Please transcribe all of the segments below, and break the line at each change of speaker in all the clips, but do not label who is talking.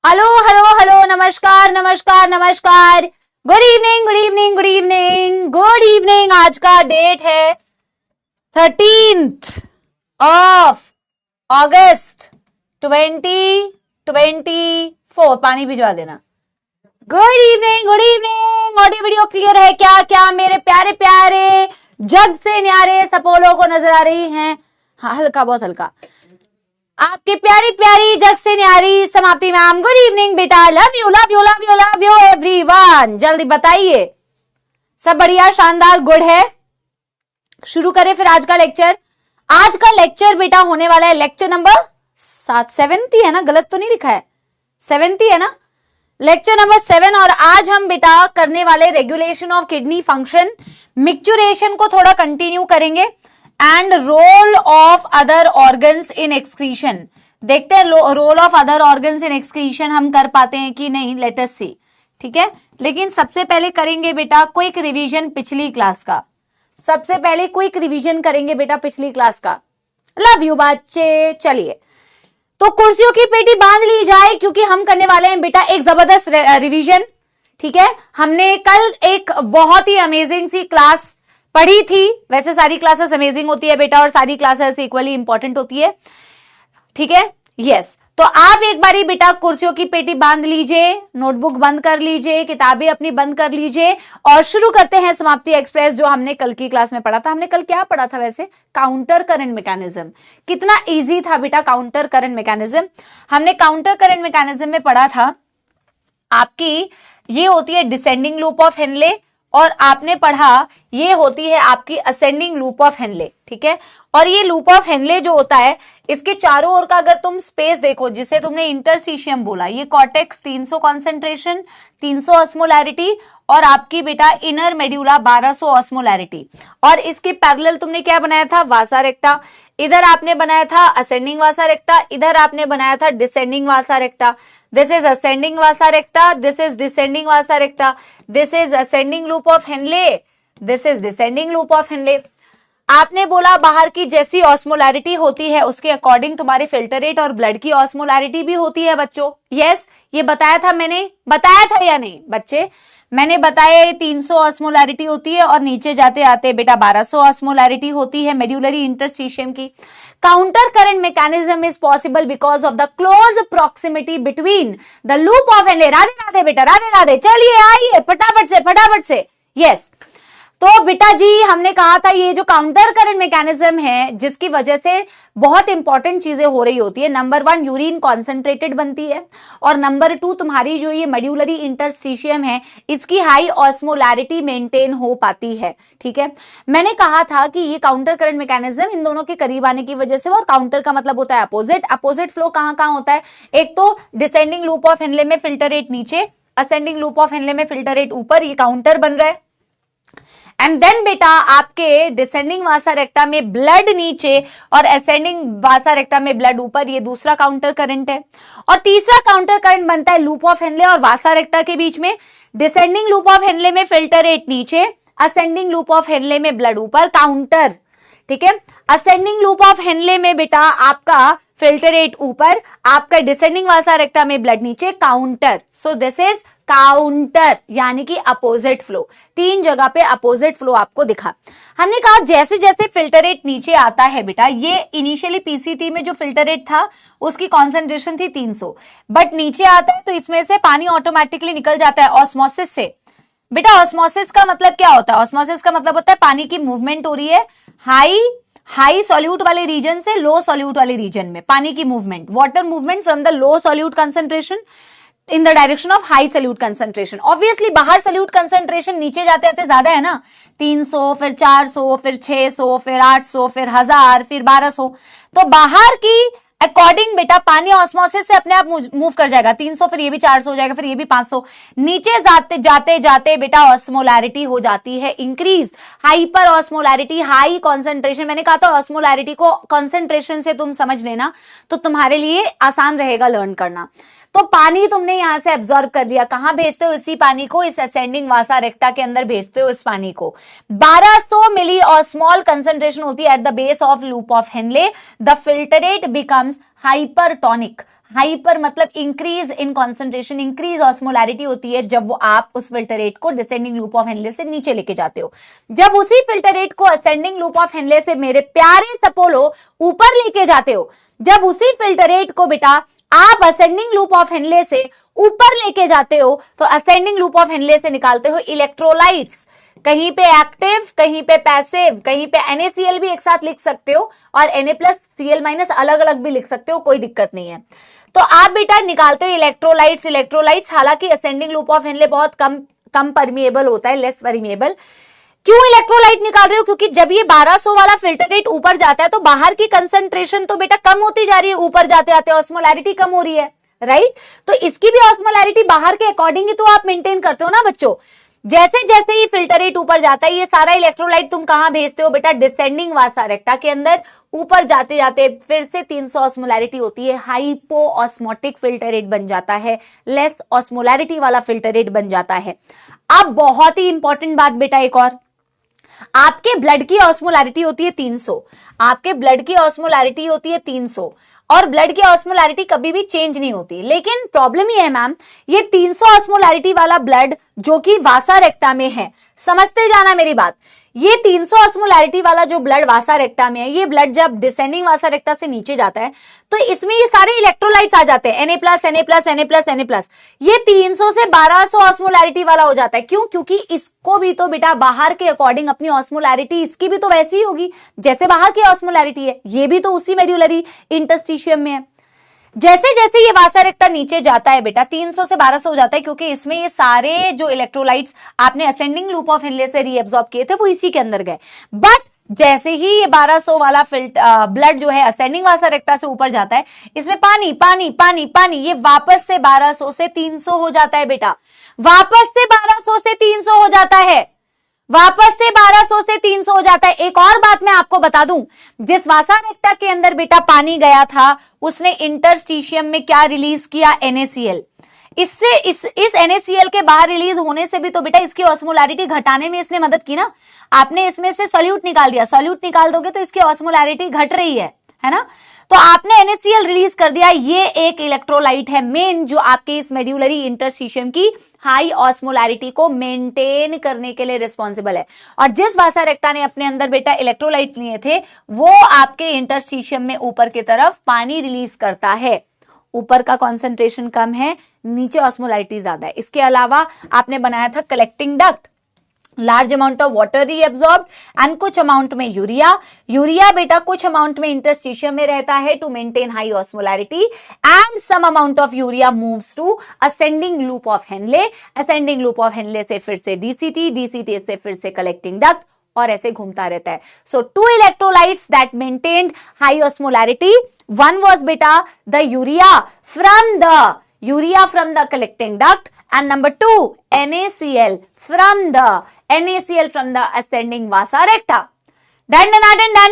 Hello hello hello, नमस्कार नमस्कार नमस्कार, good evening good evening good evening good evening. आज का डेट है 13th ऑफ अगस्त 2024। पानी भिजवा देना। Good evening. Audio video clear है क्या? क्या मेरे प्यारे प्यारे जग से न्यारे सपोलो को नजर आ रही हैं? हाँ, हल्का, बहुत हल्का। आपके प्यारी प्यारी जग से न्यारी समाप्ति मैम, गुड इवनिंग बेटा। Love you love you love you love you everyone. जल्दी बताइए, सब बढ़िया, शानदार, गुड है। शुरू करें फिर आज का लेक्चर। आज का लेक्चर बेटा होने वाला है लेक्चर नंबर 70 है ना? गलत तो नहीं लिखा है? 70 है ना? Lecture number 7। और आज हम बेटा करने वाले regulation of kidney function, micturition को थोड़ा कंटिन्यू करेंगे and role of other organs in excretion. देखते हैं role of other organs in excretion हम कर पाते हैं कि नहीं, लेट अस सी। ठीक है, लेकिन सबसे पहले करेंगे बेटा क्विक रिवीजन पिछली क्लास का। सबसे पहले क्विक रिवीजन करेंगे बेटा पिछली क्लास का। लव यू बच्चे। चलिए, तो कुर्सियों की पेटी बांध ली जाए क्योंकि हम करने वाले हैं बेटा एक जबरदस्त रिवीजन। ठीक है, हमने कल एक बहुत ही अमेजिंग सी क्लास पढ़ी थी। वैसे सारी क्लासेस अमेजिंग होती है बेटा और सारी क्लासेस इक्वली इंपॉर्टेंट होती है। ठीक है, यस। तो आप एक बारी बेटा कुर्सियों की पेटी बांध लीजिए, नोटबुक बंद कर लीजिए, किताबें अपनी बंद कर लीजिए और शुरू करते हैं समाप्ति एक्सप्रेस जो हमने कल की क्लास में पढ़ा था। हमने कल क्या पढ़ा था वैसे? Counter current mechanism. कितना इजी था बेटा काउंटर करंट मैकेनिज्म। हमने काउंटर करंट मैकेनिज्म में पढ़ा था आपकी ये होती है डिसेंडिंग लूप ऑफ हेनले और आपने पढ़ा ये होती है आपकी असेंडिंग लूप ऑफ हेनले। ठीक है, और ये लूप ऑफ हेनले जो होता है इसके चारों ओर का अगर तुम स्पेस देखो जिसे तुमने इंटरस्टिशियम बोला, ये कॉर्टेक्स 300 कॉन्सेंट्रेशन 300 ऑस्मोलैरिटी और आपकी बेटा इनर मेड्यूला 1200 ऑस्मोलैरिटी। और इसके पैरेलल तुमने क्या बनाया था? वासा रेक्टा। इधर आपने बनाया था असेंडिंग वासा रेक्टा, इधर आपने बनाया था descending Vasa रेक्टा। This is ascending vasa recta, this is descending vasa recta, this is ascending loop of Henle, this is descending loop of Henle। आपने बोला बाहर की जैसी ऑस्मोलैरिटी होती है उसके अकॉर्डिंग तुम्हारे फिल्टर रेट और ब्लड की ऑस्मोलैरिटी भी होती है बच्चों। यस, ये बताया था मैंने, बताया था या नहीं बच्चे? मैंने बताया 300 ऑस्मोलैरिटी होती है और नीचे जाते आते बेटा 1200 ऑस्मोलैरिटी होती है मेड्यूलरी इंटरस्टिशियम की। Counter current mechanism is possible because of the close proximity between the loop of Henley. Radhe Radhe बेटा, राधे राधे। चलिए आइए फटाफट से। यस, तो बेटा जी हमने कहा था ये जो काउंटर करंट मैकेनिज्म है जिसकी वजह से बहुत इंपॉर्टेंट चीजें हो रही होती है। नंबर 1 यूरिन कॉन्सेंट्रेटेड बनती है और नंबर 2 तुम्हारी जो ये मेड्यूलरी इंटरस्टिशियम है इसकी हाई ऑस्मोलैरिटी मेंटेन हो पाती है। ठीक है, मैंने कहा था कि ये काउंटर करंट मैकेनिज्म इन दोनों के करीब आने की वजह से, और काउंटर का मतलब होता है अपोजिट। अपोजिट फ्लो कहां कहां होता है? एक तो डिसेंडिंग लूप ऑफ हेनले में फिल्टर रेट नीचे, असेंडिंग लूप ऑफ हेनले में फिल्टर रेट ऊपर, ये काउंटर बन रहा है। एंड देन बेटा आपके डिसेंडिंग वासा रेक्टा में ब्लड नीचे और असेंडिंग वासा रेक्टा में ब्लड ऊपर, ये दूसरा काउंटर करंट है। और तीसरा काउंटर करंट बनता है लूप ऑफ हेनले और वासा रेक्टा के बीच में। डिसेंडिंग लूप ऑफ हेनले में फिल्टर रेट नीचे, असेंडिंग लूप ऑफ हेनले में ब्लड ऊपर, काउंटर। ठीक है, असेंडिंग लूप ऑफ हेनले में बेटा आपका फिल्टर रेट ऊपर, आपका डिसेंडिंग वासा रेक्टा में ब्लड नीचे, counter. So this is counter यानी कि अपोजिट फ्लो। 3 जगह पे अपोजिट फ्लो आपको दिखा। हमने कहा जैसे जैसे फिल्टर रेट नीचे आता है बेटा, ये इनिशियली पीसीटी में जो फिल्टर रेट था उसकी कॉन्सेंट्रेशन थी 300, बट नीचे आता है तो इसमें से पानी ऑटोमेटिकली निकल जाता है ऑस्मोसिस से। बेटा ऑस्मोसिस का मतलब क्या होता है? ऑस्मोसिस का मतलब होता है पानी की मूवमेंट हो रही है हाई सॉल्यूट वाले रीजन से लो सॉल्यूट वाले रीजन में, पानी की movement, water movement from the low solute concentration in the direction of high solute concentration. Obviously बाहर सॉल्यूट कंसेंट्रेशन नीचे जाते जाते ज्यादा है ना, 300 फिर 400 फिर 600 फिर 800 फिर 1000 फिर 1200, तो बाहर की अकॉर्डिंग बेटा पानी ऑस्मोसिस से अपने आप मूव कर जाएगा। 300 फिर ये भी 400 हो जाएगा, फिर ये भी 500, नीचे जाते जाते बेटा ऑस्मोलैरिटी हो जाती है increase, hyper osmolarity, high concentration. मैंने कहा था ऑस्मोलैरिटी को कॉन्सेंट्रेशन से तुम समझ लेना तो तुम्हारे लिए आसान रहेगा लर्न करना। तो पानी तुमने यहां से एब्जॉर्ब कर लिया, कहां भेजते हो? इसी पानी को इस असेंडिंग वासा रेक्टा के अंदर भेजते हो इस पानी को। 1200 मिली ऑस्मॉल कंसेंट्रेशन होती है at the base of loop of Henle. The filtrate becomes hypertonic. Hyper मतलब increase in concentration, increase osmolarity होती है जब वो आप उस फिल्टर रेट को डिसेंडिंग लूप ऑफ हेनले से नीचे लेके जाते हो। जब उसी फिल्टर रेट को असेंडिंग लूप ऑफ हेनले से मेरे प्यारे सपोलो ऊपर लेके जाते हो, जब उसी फिल्टर रेट को बेटा आप असेंडिंग लूप ऑफ हेनले से ऊपर लेके जाते हो तो असेंडिंग लूप ऑफ हेनले से निकालते हो इलेक्ट्रोलाइट्स, कहीं पे एक्टिव, कहीं पे पैसिव, कहीं पे NaCl भी एक साथ लिख सकते हो और Na+Cl- अलग अलग भी लिख सकते हो, कोई दिक्कत नहीं है। तो आप बेटा निकालते हो इलेक्ट्रोलाइट्स, हालांकि असेंडिंग लूप ऑफ हेनले बहुत कम परमिएबल होता है, लेस परमिएबल। क्यों इलेक्ट्रोलाइट निकाल रहे हो? क्योंकि जब ये 1200 वाला फिल्टर रेट ऊपर जाता है तो बाहर की कंसंट्रेशन तो बेटा कम होती जा रही है, ऊपर जाते जाते ऑस्मोलैरिटी कम हो रही है, राइट? तो इसकी भी ऑस्मोलैरिटी बाहर के अकॉर्डिंग ही तो आप मेंटेन करते हो ना बच्चों। जैसे जैसे ही फिल्टर रेट ऊपर जाता है ये सारा इलेक्ट्रोलाइट तुम कहां भेजते हो बेटा? डिसेंडिंग वासा रेक्टा के अंदर। ऊपर जाते जाते फिर से 300 ऑस्मोलैरिटी होती है, हाइपो ऑस्मोटिक फिल्टर रेट बन जाता है, लेस ऑस्मोलैरिटी वाला फिल्टर रेट बन जाता है। अब बहुत ही इंपॉर्टेंट बात बेटा एक और, आपके ब्लड की ऑस्मोलैरिटी होती है 300, आपके ब्लड की ऑस्मोलैरिटी होती है 300 और ब्लड की ऑस्मोलैरिटी कभी भी चेंज नहीं होती। लेकिन प्रॉब्लम ये है मैम, ये 300 ऑस्मोलैरिटी वाला ब्लड जो कि वासा रेक्टा में है, समझते जाना मेरी बात, ये 300 ऑस्मोलैरिटी वाला जो ब्लड वासा रेक्टा में है, ये ब्लड जब डिसेंडिंग वासा रेक्टा से नीचे जाता है तो इसमें ये सारे इलेक्ट्रोलाइट्स आ जाते हैं, Na+, ये 300 से 1200 ऑस्मोलैरिटी वाला हो जाता है। क्यों? क्योंकि इसको भी तो बेटा बाहर के अकॉर्डिंग अपनी ऑस्मोलैरिटी इसकी भी तो वैसी ही होगी जैसे बाहर की ऑस्मोलैरिटी है, ये भी तो उसी मेड्यूलरी इंटरस्टिशियम में है। जैसे जैसे ये वासा रेक्टा नीचे जाता है बेटा 300 से 1200 हो जाता है, क्योंकि इसमें ये सारे जो इलेक्ट्रोलाइट्स आपने असेंडिंग लूप ऑफ हेनले से रीएब्सॉर्ब किए थे वो इसी के अंदर गए। बट जैसे ही ये 1200 वाला ब्लड जो है असेंडिंग वासा रेक्टा से ऊपर जाता है, इसमें पानी पानी पानी पानी, ये वापस से 1200 से 300 हो जाता है बेटा, वापस से 1200 से 300 हो जाता है, वापस से 1200 से 300 हो जाता है। एक और बात मैं आपको बता दूं, जिस वासा रेक्टा के अंदर बेटा पानी गया था उसने इंटरस्टिशियम में क्या रिलीज किया? NaCl। इससे इस NaCl के बाहर रिलीज होने से भी तो बेटा इसकी ऑस्मोलैरिटी घटाने में इसने मदद की ना। आपने इसमें से सॉल्यूट निकाल दिया, सॉल्यूट निकाल दोगे तो इसकी ऑस्मोलैरिटी घट रही है ना? तो आपने NaCl रिलीज कर दिया, ये एक इलेक्ट्रोलाइट है मेन जो आपके इस मेड्यूलरी इंटरस्टिशियम की हाई ऑस्मोलैरिटी को मेंटेन करने के लिए रिस्पॉन्सिबल है। और जिस वासा रेक्टा ने अपने अंदर बेटा इलेक्ट्रोलाइट लिए थे वो आपके इंटरस्टिशियम में ऊपर की तरफ पानी रिलीज करता है, ऊपर का कॉन्सेंट्रेशन कम है, नीचे ऑस्मोलैरिटी ज्यादा है। इसके अलावा आपने बनाया था collecting duct, large amount of water reabsorbed and कुछ अमाउंट में यूरिया बेटा कुछ अमाउंट में इंटरस्टिशियम में रहता है to maintain high osmolarity and some amount of urea moves to ascending loop of Henle, ascending loop of Henle से फिर से DCT से फिर से कलेक्टिंग डक्ट और ऐसे घूमता रहता है। So 2 electrolytes that maintained high osmolarity, one was बेटा the urea from the collecting duct and number 2 NaCl from the ascending vasa recta. Done.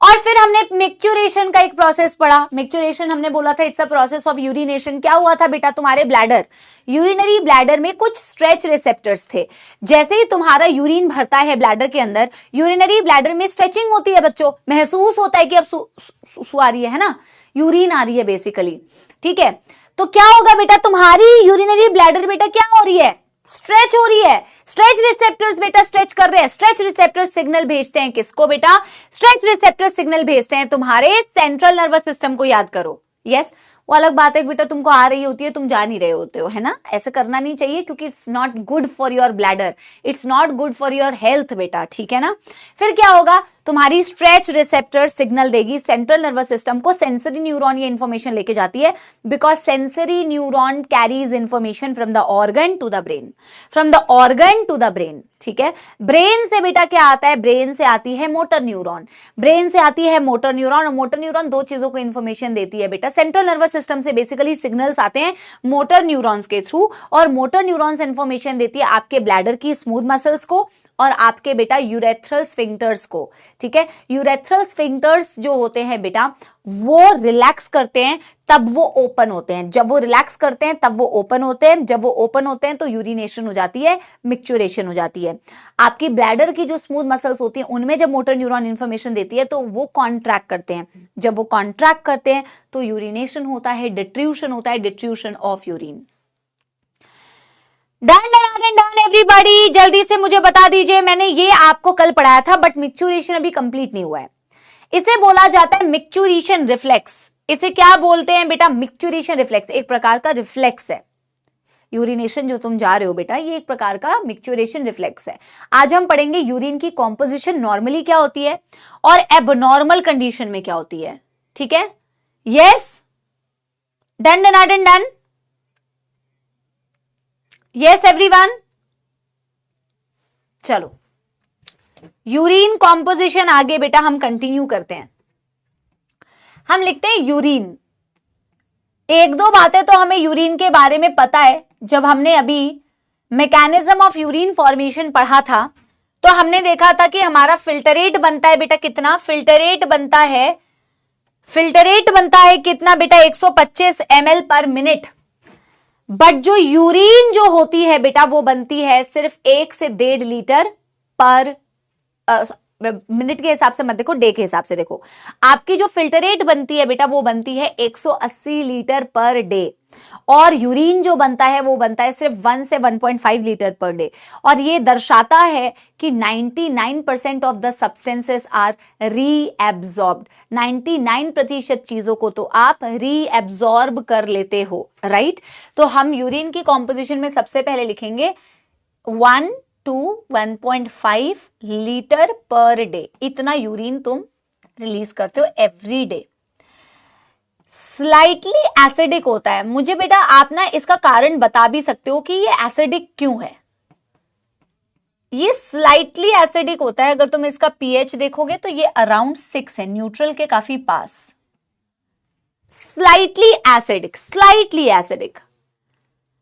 और फिर हमने मिक्चुरेशन का एक प्रोसेस पढ़ा। मिक्चुरेशन हमने बोला था it's a process of urination. क्या हुआ था बेटा? तुम्हारे ब्लैडर, यूरिनरी ब्लैडर में कुछ स्ट्रेच रिसेप्टर्स थे। जैसे ही तुम्हारा यूरिन भरता है ब्लैडर के अंदर, यूरिनरी ब्लैडर में स्ट्रेचिंग होती है बच्चों, महसूस होता है कि अब सु आ रही है ना, यूरिन आ रही है बेसिकली, ठीक है। तो क्या होगा बेटा? तुम्हारी यूरिनरी ब्लैडर बेटा क्या हो रही है? स्ट्रेच हो रही है। स्ट्रेच रिसेप्टर्स बेटा स्ट्रेच कर रहे हैं। स्ट्रेच रिसेप्टर्स सिग्नल भेजते हैं किसको बेटा? स्ट्रेच रिसेप्टर्स सिग्नल भेजते हैं तुम्हारे सेंट्रल नर्वस सिस्टम को। याद करो, यस। वो अलग बात है बेटा, तुमको आ रही होती है, तुम जा नहीं रहे होते हो, है ना। ऐसा करना नहीं चाहिए क्योंकि it's not good for your bladder, it's not good for your health बेटा, ठीक है ना। फिर क्या होगा? तुम्हारी स्ट्रेच रिसेप्टर सिग्नल देगी सेंट्रल नर्वस सिस्टम को। सेंसरी न्यूरॉन ये इंफॉर्मेशन लेके जाती है, because sensory neuron carries information from the organ to the brain, from the organ to the brain, ठीक है। ब्रेन से बेटा क्या आता है? ब्रेन से आती है मोटर न्यूरॉन, ब्रेन से आती है मोटर न्यूरॉन। और मोटर न्यूरॉन 2 चीजों को इंफॉर्मेशन देती है बेटा। सेंट्रल नर्वस सिस्टम से बेसिकली सिग्नल्स आते हैं मोटर न्यूरॉन्स के थ्रू, और मोटर न्यूरॉन्स इंफॉर्मेशन देती है आपके ब्लैडर की स्मूथ मसल्स को और आपके बेटा यूरेथ्रल स्फिंक्टर्स को, ठीक है। यूरेथ्रल स्फिंक्टर्स जो होते हैं बेटा वो रिलैक्स करते हैं तब वो ओपन होते हैं, जब वो रिलैक्स करते हैं तब वो ओपन होते हैं, जब वो ओपन होते हैं तो यूरिनेशन हो जाती है, मिक्चुरेशन हो जाती है। आपकी ब्लैडर की जो स्मूथ मसल्स होती हैं उनमें जब मोटर न्यूरॉन इंफॉर्मेशन देती है तो वो कॉन्ट्रैक्ट करते हैं, जब वो कॉन्ट्रैक्ट करते हैं तो यूरिनेशन होता है, डिट्रूशन होता है, डिट्रूशन ऑफ यूरिन। डन एवरीबॉडी, जल्दी से मुझे बता दीजिए, मैंने ये आपको कल पढ़ाया था बट मिक्चुरेशन अभी कंप्लीट नहीं हुआ है। इसे बोला जाता है मिक्चुरेशन रिफ्लेक्स। इसे क्या बोलते हैं बेटा? मिक्चुरेशन रिफ्लेक्स, एक प्रकार का रिफ्लेक्स है। यूरिनेशन जो तुम जा रहे हो बेटा ये एक प्रकार का मिक्चुरेशन रिफ्लेक्स है। आज हम पढ़ेंगे यूरिन की कॉम्पोजिशन नॉर्मली क्या होती है और एबनॉर्मल कंडीशन में क्या होती है, ठीक है। Yes, done done done done, yes everyone. चलो यूरिन कॉम्पोजिशन आगे बेटा हम कंटिन्यू करते हैं। हम लिखते हैं यूरिन। एक दो बातें तो हमें यूरिन के बारे में पता है। जब हमने अभी मैकेनिज्म ऑफ यूरिन फॉर्मेशन पढ़ा था तो हमने देखा था कि हमारा फिल्टरेट बनता है बेटा कितना, फिल्टरेट बनता है कितना बेटा 125 ml पर मिनट। बट जो यूरिन जो होती है बेटा वो बनती है सिर्फ 1 से 1.5 लीटर पर मिनट के हिसाब से मत देखो, डे के हिसाब से देखो। आपकी जो फिल्टरेट बनती है बेटा वो बनती है 180 लीटर पर डे और यूरिन जो बनता है वो बनता है सिर्फ 1 से 1.5 लीटर पर डे। और ये दर्शाता है कि 99% ऑफ द सब्सटेंसेस आर रीएब्सॉर्ब्ड। 99% चीजों को तो आप रीएब्सॉर्ब कर लेते हो, राइट। तो हम यूरिन की कॉम्पोजिशन में सबसे पहले लिखेंगे 1 to 1.5 लीटर पर डे। इतना यूरिन तुम रिलीज करते हो एवरी डे। स्लाइटली एसिडिक होता है। मुझे बेटा आप ना इसका कारण बता भी सकते हो कि ये एसिडिक क्यों है। ये स्लाइटली एसिडिक होता है, अगर तुम इसका पीएच देखोगे तो ये अराउंड 6 है, न्यूट्रल के काफी पास। Slightly acidic.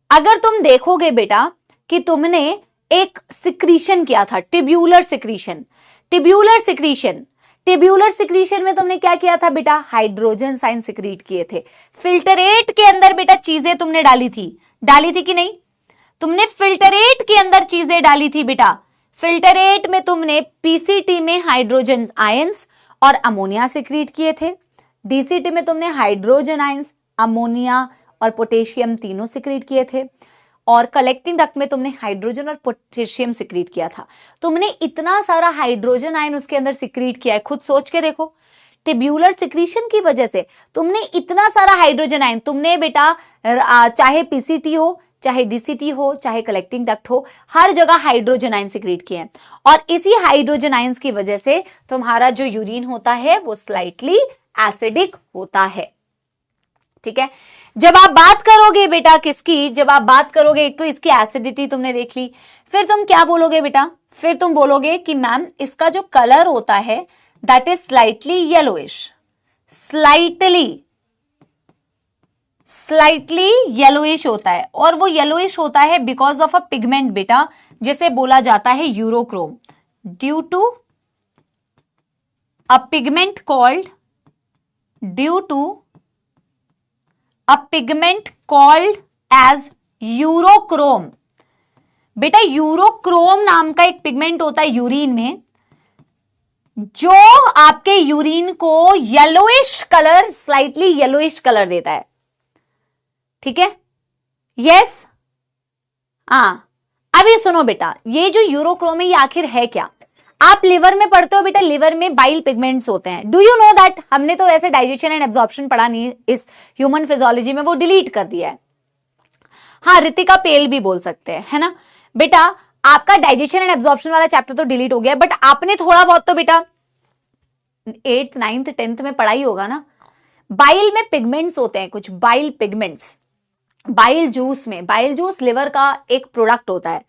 अगर तुम देखोगे बेटा कि तुमने एक सिक्रीशन किया था, टिब्यूलर सिक्रीशन में तुमने क्या किया था बेटा? हाइड्रोजन साइन सिक्रीट किए थे। फिल्टरेट के अंदर बेटा चीजें तुमने डाली थी कि नहीं? तुमने फिल्टरेट के अंदर चीजें डाली थी बेटा। फिल्टरेट में तुमने पीसीटी में हाइड्रोजन आयंस और अमोनिया सिक्रीट किए थे। डीसीटी में तुमने हाइड्रोजन आयंस, अमोनिया और पोटेशियम तीनों सिक्रीट किए थे। और कलेक्टिंग डक्ट में तुमने हाइड्रोजन और पोटेशियम सिक्रीट किया था। तुमने इतना सारा हाइड्रोजन आयन उसके अंदर सिक्रीट किया है, खुद सोच के देखो। टिब्यूलर सिक्रीशन की वजह से तुमने इतना सारा हाइड्रोजन आयन, तुमने बेटा चाहे पीसीटी हो, चाहे डीसीटी हो, चाहे कलेक्टिंग डक्ट हो, हर जगह हाइड्रोजन आयन सिक्रीट किए हैं। और इसी हाइड्रोजन आयंस की वजह से तुम्हारा जो यूरिन होता है वो स्लाइटली एसिडिक होता है, ठीक है। जब आप बात करोगे बेटा किसकी, जब आप बात करोगे एक तो इसकी एसिडिटी तुमने देख ली, फिर तुम क्या बोलोगे बेटा? फिर तुम बोलोगे कि मैम इसका जो कलर होता है that is slightly yellowish. Slightly yellowish होता है और वो येलोइश होता है बिकॉज ऑफ अ पिगमेंट बेटा, जिसे बोला जाता है urochrome, due to a pigment called as urochrome. बेटा यूरोक्रोम नाम का एक पिगमेंट होता है यूरिन में जो आपके यूरिन को yellowish colour, slightly yellowish colour देता है, ठीक है। यस, अभी सुनो बेटा, ये जो यूरोक्रोम है ये आखिर है क्या? आप लिवर में पढ़ते हो बेटा, लिवर में बाइल पिगमेंट्स होते हैं। Do you know that? हमने तो वैसे डाइजेशन एंड एब्जॉर्प्शन पढ़ा नहीं इस ह्यूमन फिजियोलॉजी में, वो डिलीट कर दिया है। हाँ, रितिका पेल भी बोल सकते हैं, है ना बेटा। आपका डाइजेशन एंड एब्जॉर्प्शन वाला चैप्टर तो डिलीट हो गया, बट आपने थोड़ा बहुत तो बेटा 8th 9th 10th में पढ़ाई होगा ना। बाइल में पिगमेंट्स होते हैं कुछ, bile pigments. Bile juice liver का एक प्रोडक्ट होता है।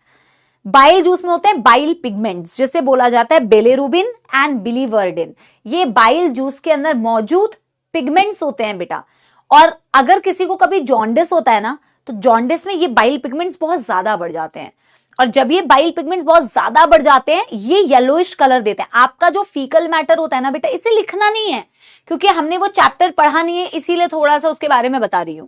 बाइल जूस में होते हैं बाइल पिगमेंट्स, जिसे बोला जाता है बिलिरुबिन एंड बिलीवर्डिन। ये बाइल जूस के अंदर मौजूद पिगमेंट्स होते हैं बेटा। और अगर किसी को कभी जॉन्डिस होता है ना, तो जॉन्डिस में ये बाइल पिगमेंट्स बहुत ज्यादा बढ़ जाते हैं और जब ये बाइल पिगमेंट्स बहुत ज्यादा बढ़ जाते हैं ये येलोइश कलर देते हैं। आपका जो फीकल मैटर होता है ना बेटा, इसे लिखना नहीं है क्योंकि हमने वो चैप्टर पढ़ा नहीं है, इसीलिए थोड़ा सा उसके बारे में बता रही हूं।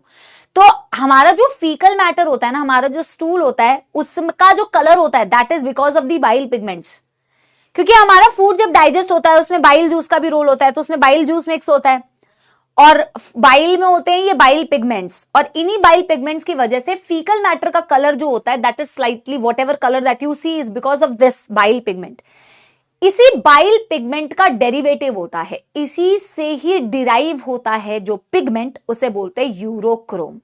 तो हमारा जो फीकल मैटर होता है ना, हमारा जो स्टूल होता है, उसका जो कलर होता है that is because of the bile pigments. क्योंकि हमारा फूड जब डाइजेस्ट होता है उसमें बाइल जूस का भी रोल होता है, तो उसमें बाइल जूस मिक्स होता है और बाइल में होते हैं ये बाइल पिगमेंट्स, और इन्हीं बाइल पिगमेंट्स की वजह से फीकल मैटर का कलर जो होता है that is slightly whatever colour that you see is because of this bile pigment. इसी बाइल पिगमेंट का डेरिवेटिव होता है, इसी से ही डिराइव होता है जो पिगमेंट, उसे बोलते हैं यूरोक्रोम।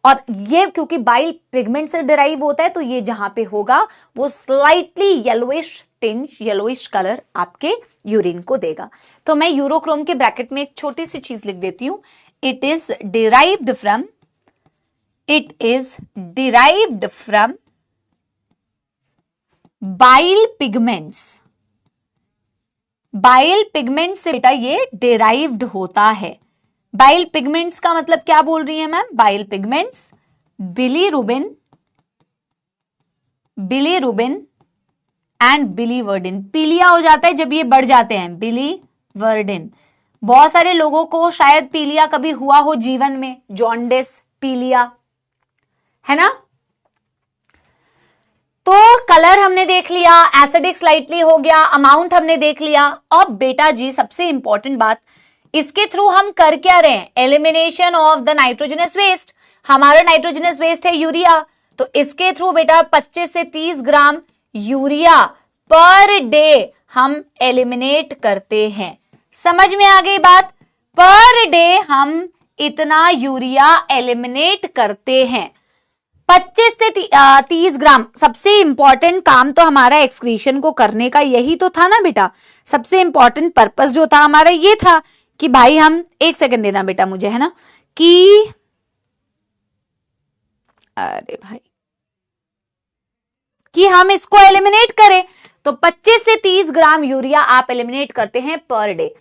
और ये क्योंकि बाइल पिगमेंट से डिराइव होता है तो ये जहां पे होगा वो slightly yellowish tinge, yellowish colour आपके यूरिन को देगा। तो मैं यूरोक्रोम के ब्रैकेट में एक छोटी सी चीज लिख देती हूं, it is derived from bile pigments. Bile pigment से बेटा ये डिराइव्ड होता है। बाइल पिगमेंट्स का मतलब क्या बोल रही है ma'am? Bile pigments bilirubin and biliverdin. पीलिया हो जाता है जब ये बढ़ जाते हैं, बिलीवर्डिन। बहुत सारे लोगों को शायद पीलिया कभी हुआ हो जीवन में, जॉन्डिस पीलिया, है ना। तो कलर हमने देख लिया, एसिडिक स्लाइटली हो गया, अमाउंट हमने देख लिया। अब बेटा जी सबसे इंपॉर्टेंट बात, इसके थ्रू हम कर क्या रहे हैं? Elimination of the nitrogenous waste. हमारा नाइट्रोजनस वेस्ट है यूरिया, तो इसके थ्रू बेटा 25 से 30 ग्राम यूरिया पर डे हम एलिमिनेट करते हैं। समझ में आ गई बात? पर डे हम इतना यूरिया एलिमिनेट करते हैं, 25 से 30 ग्राम। सबसे इंपॉर्टेंट काम तो हमारा एक्सक्रीशन को करने का यही तो था ना बेटा। सबसे इंपॉर्टेंट पर्पस जो था हमारा ये था कि भाई हम, एक सेकंड देना बेटा मुझे, है ना, कि अरे भाई कि हम इसको एलिमिनेट करें। तो 25 से 30 ग्राम यूरिया आप एलिमिनेट करते हैं पर डे।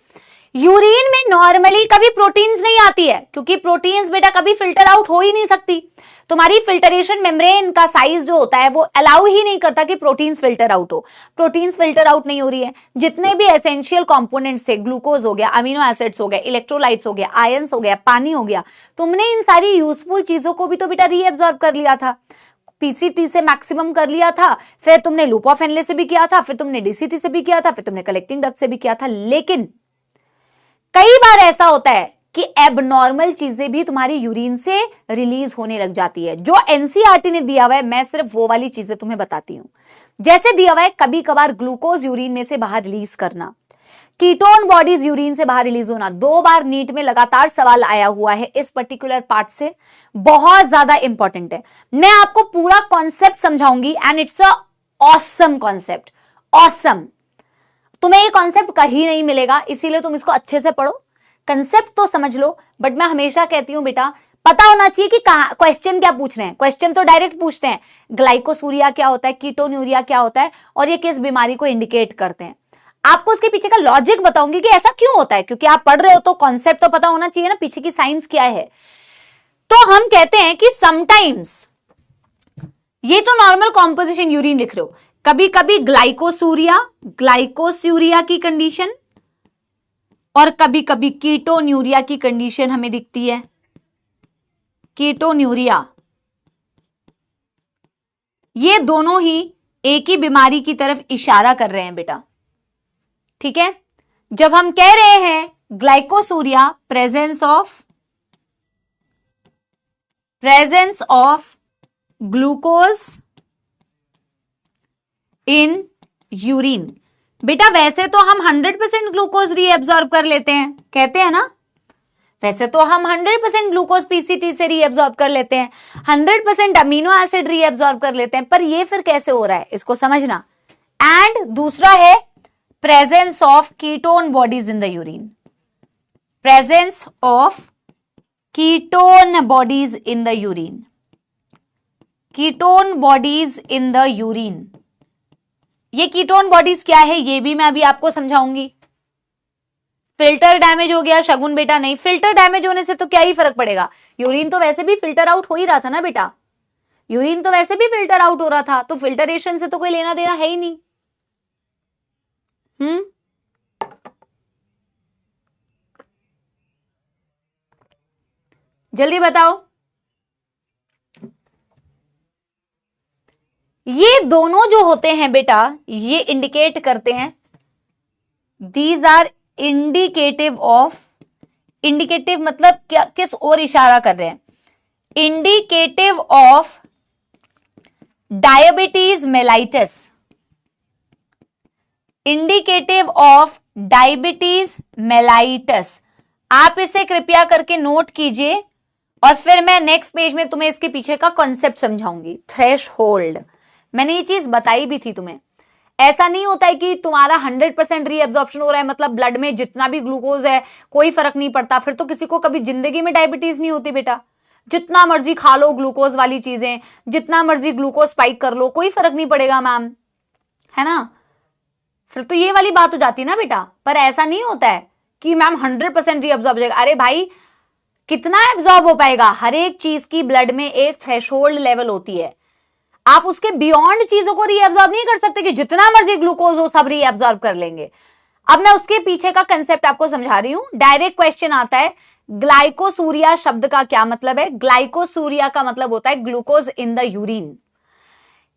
यूरिन में नॉर्मली कभी प्रोटीन्स नहीं आती है क्योंकि प्रोटीन्स बेटा कभी फिल्टर आउट हो ही नहीं सकती। तुम्हारी फिल्टरेशन मेम्ब्रेन का साइज जो होता है वो अलाउ ही नहीं करता कि प्रोटीन्स फिल्टर आउट हो। प्रोटीन्स फिल्टर आउट नहीं हो रही है, जितने भी एसेंशियल कंपोनेंट्स थे, ग्लूकोज हो गया, अमीनो एसिड्स हो गए, इलेक्ट्रोलाइट्स हो गया, आयंस हो गया, पानी हो गया, तुमने इन सारी यूजफुल चीजों को भी तो बेटा रीएब्सॉर्ब कर लिया था। पीसीटी से मैक्सिमम कर लिया था, फिर तुमने लूप ऑफ एनले से भी किया था, फिर तुमने डीसीटी से भी किया था, फिर तुमने कलेक्टिंग डक्ट से भी किया था। लेकिन कई बार ऐसा होता है कि एबनॉर्मल चीजें भी तुम्हारी यूरिन से रिलीज होने लग जाती है। जो एनसीईआरटी ने दिया हुआ है, मैं सिर्फ वो वाली चीजें तुम्हें बताती हूं। जैसे दिया हुआ है कभी कभार ग्लूकोज यूरिन में से बाहर रिलीज करना, कीटोन बॉडीज यूरिन से बाहर रिलीज होना। 2 बार नीट में लगातार सवाल आया हुआ है इस पर्टिकुलर पार्ट से, बहुत ज्यादा इंपॉर्टेंट है। मैं आपको पूरा कॉन्सेप्ट समझाऊंगी and it's a awesome concept, awesome. तुम्हें ये कॉन्सेप्ट कहीं नहीं मिलेगा, इसीलिए तुम इसको अच्छे से पढ़ो। कंसेप्ट तो समझ लो, बट मैं हमेशा कहती हूं बेटा पता होना चाहिए कि क्वेश्चन क्या पूछ रहे हैं। क्वेश्चन तो डायरेक्ट पूछते हैं, ग्लाइकोसूरिया क्या होता है, कीटोन्यूरिया क्या होता है, और ये किस बीमारी को इंडिकेट करते हैं। आपको उसके पीछे का लॉजिक बताऊंगी कि ऐसा क्यों होता है, क्योंकि आप पढ़ रहे हो तो कॉन्सेप्ट तो पता होना चाहिए ना, पीछे की साइंस क्या है। तो हम कहते हैं कि समटाइम्स, ये तो नॉर्मल कॉम्पोजिशन यूरिन लिख रहे हो, कभी कभी ग्लाइकोसूरिया की कंडीशन और कभी कभी कीटोन्यूरिया की कंडीशन हमें दिखती है। कीटोन्यूरिया, ये दोनों ही एक ही बीमारी की तरफ इशारा कर रहे हैं बेटा, ठीक है। जब हम कह रहे हैं glycosuria, presence of glucose in urine, बेटा वैसे तो हम 100% ग्लूकोज रीएब्सॉर्ब कर लेते हैं, कहते हैं ना, वैसे तो हम 100% ग्लूकोज पीसीटी से रीएब्सॉर्ब कर लेते हैं, 100% अमीनो एसिड रीएब्सॉर्ब कर लेते हैं, पर ये फिर कैसे हो रहा है इसको समझना। एंड दूसरा है presence of ketone bodies in the urine, presence of ketone bodies in the urine, ketone bodies in the urine. ये कीटोन बॉडीज क्या है ये भी मैं अभी आपको समझाऊंगी। फिल्टर डैमेज हो गया शगुन बेटा, नहीं, फिल्टर डैमेज होने से तो क्या ही फर्क पड़ेगा, यूरिन तो वैसे भी फिल्टर आउट हो ही रहा था ना बेटा। यूरिन तो वैसे भी फिल्टर आउट हो रहा था, तो फिल्टरेशन से तो कोई लेना देना है ही नहीं। जल्दी बताओ। ये दोनों जो होते हैं बेटा, ये इंडिकेट करते हैं, these are indicative of, indicative मतलब क्या, किस ओर इशारा कर रहे हैं, indicative of diabetes mellitus, indicative of diabetes mellitus. आप इसे कृपया करके नोट कीजिए और फिर मैं नेक्स्ट पेज में तुम्हें इसके पीछे का कॉन्सेप्ट समझाऊंगी। थ्रेशहोल्ड, मैंने ये चीज बताई भी थी तुम्हें। ऐसा नहीं होता है कि तुम्हारा 100% रीअब्जॉर्प्शन हो रहा है, मतलब ब्लड में जितना भी ग्लूकोज है कोई फर्क नहीं पड़ता, फिर तो किसी को कभी जिंदगी में डायबिटीज नहीं होती बेटा। जितना मर्जी खा लो ग्लूकोज वाली चीजें, जितना मर्जी ग्लूकोज स्पाइक कर लो, कोई फर्क नहीं पड़ेगा मैम, है ना। फिर तो ये वाली बात हो जाती है ना बेटा। पर ऐसा नहीं होता है कि मैम 100% रीअब्जॉर्ब हो जाएगा। अरे भाई कितना एब्जॉर्ब हो पाएगा, हर एक चीज की ब्लड में एक थ्रेशोल्ड लेवल होती है, आप उसके बियॉन्ड चीजों को रीअब्जॉर्ब नहीं कर सकते कि जितना मर्जी ग्लूकोज हो सब रीअब्जॉर्ब कर लेंगे। अब मैं उसके पीछे का कंसेप्ट आपको समझा रही हूं। डायरेक्ट क्वेश्चन आता है, ग्लाइकोसूरिया शब्द का क्या मतलब है। ग्लाइकोसूरिया का मतलब होता है glucose in the urine.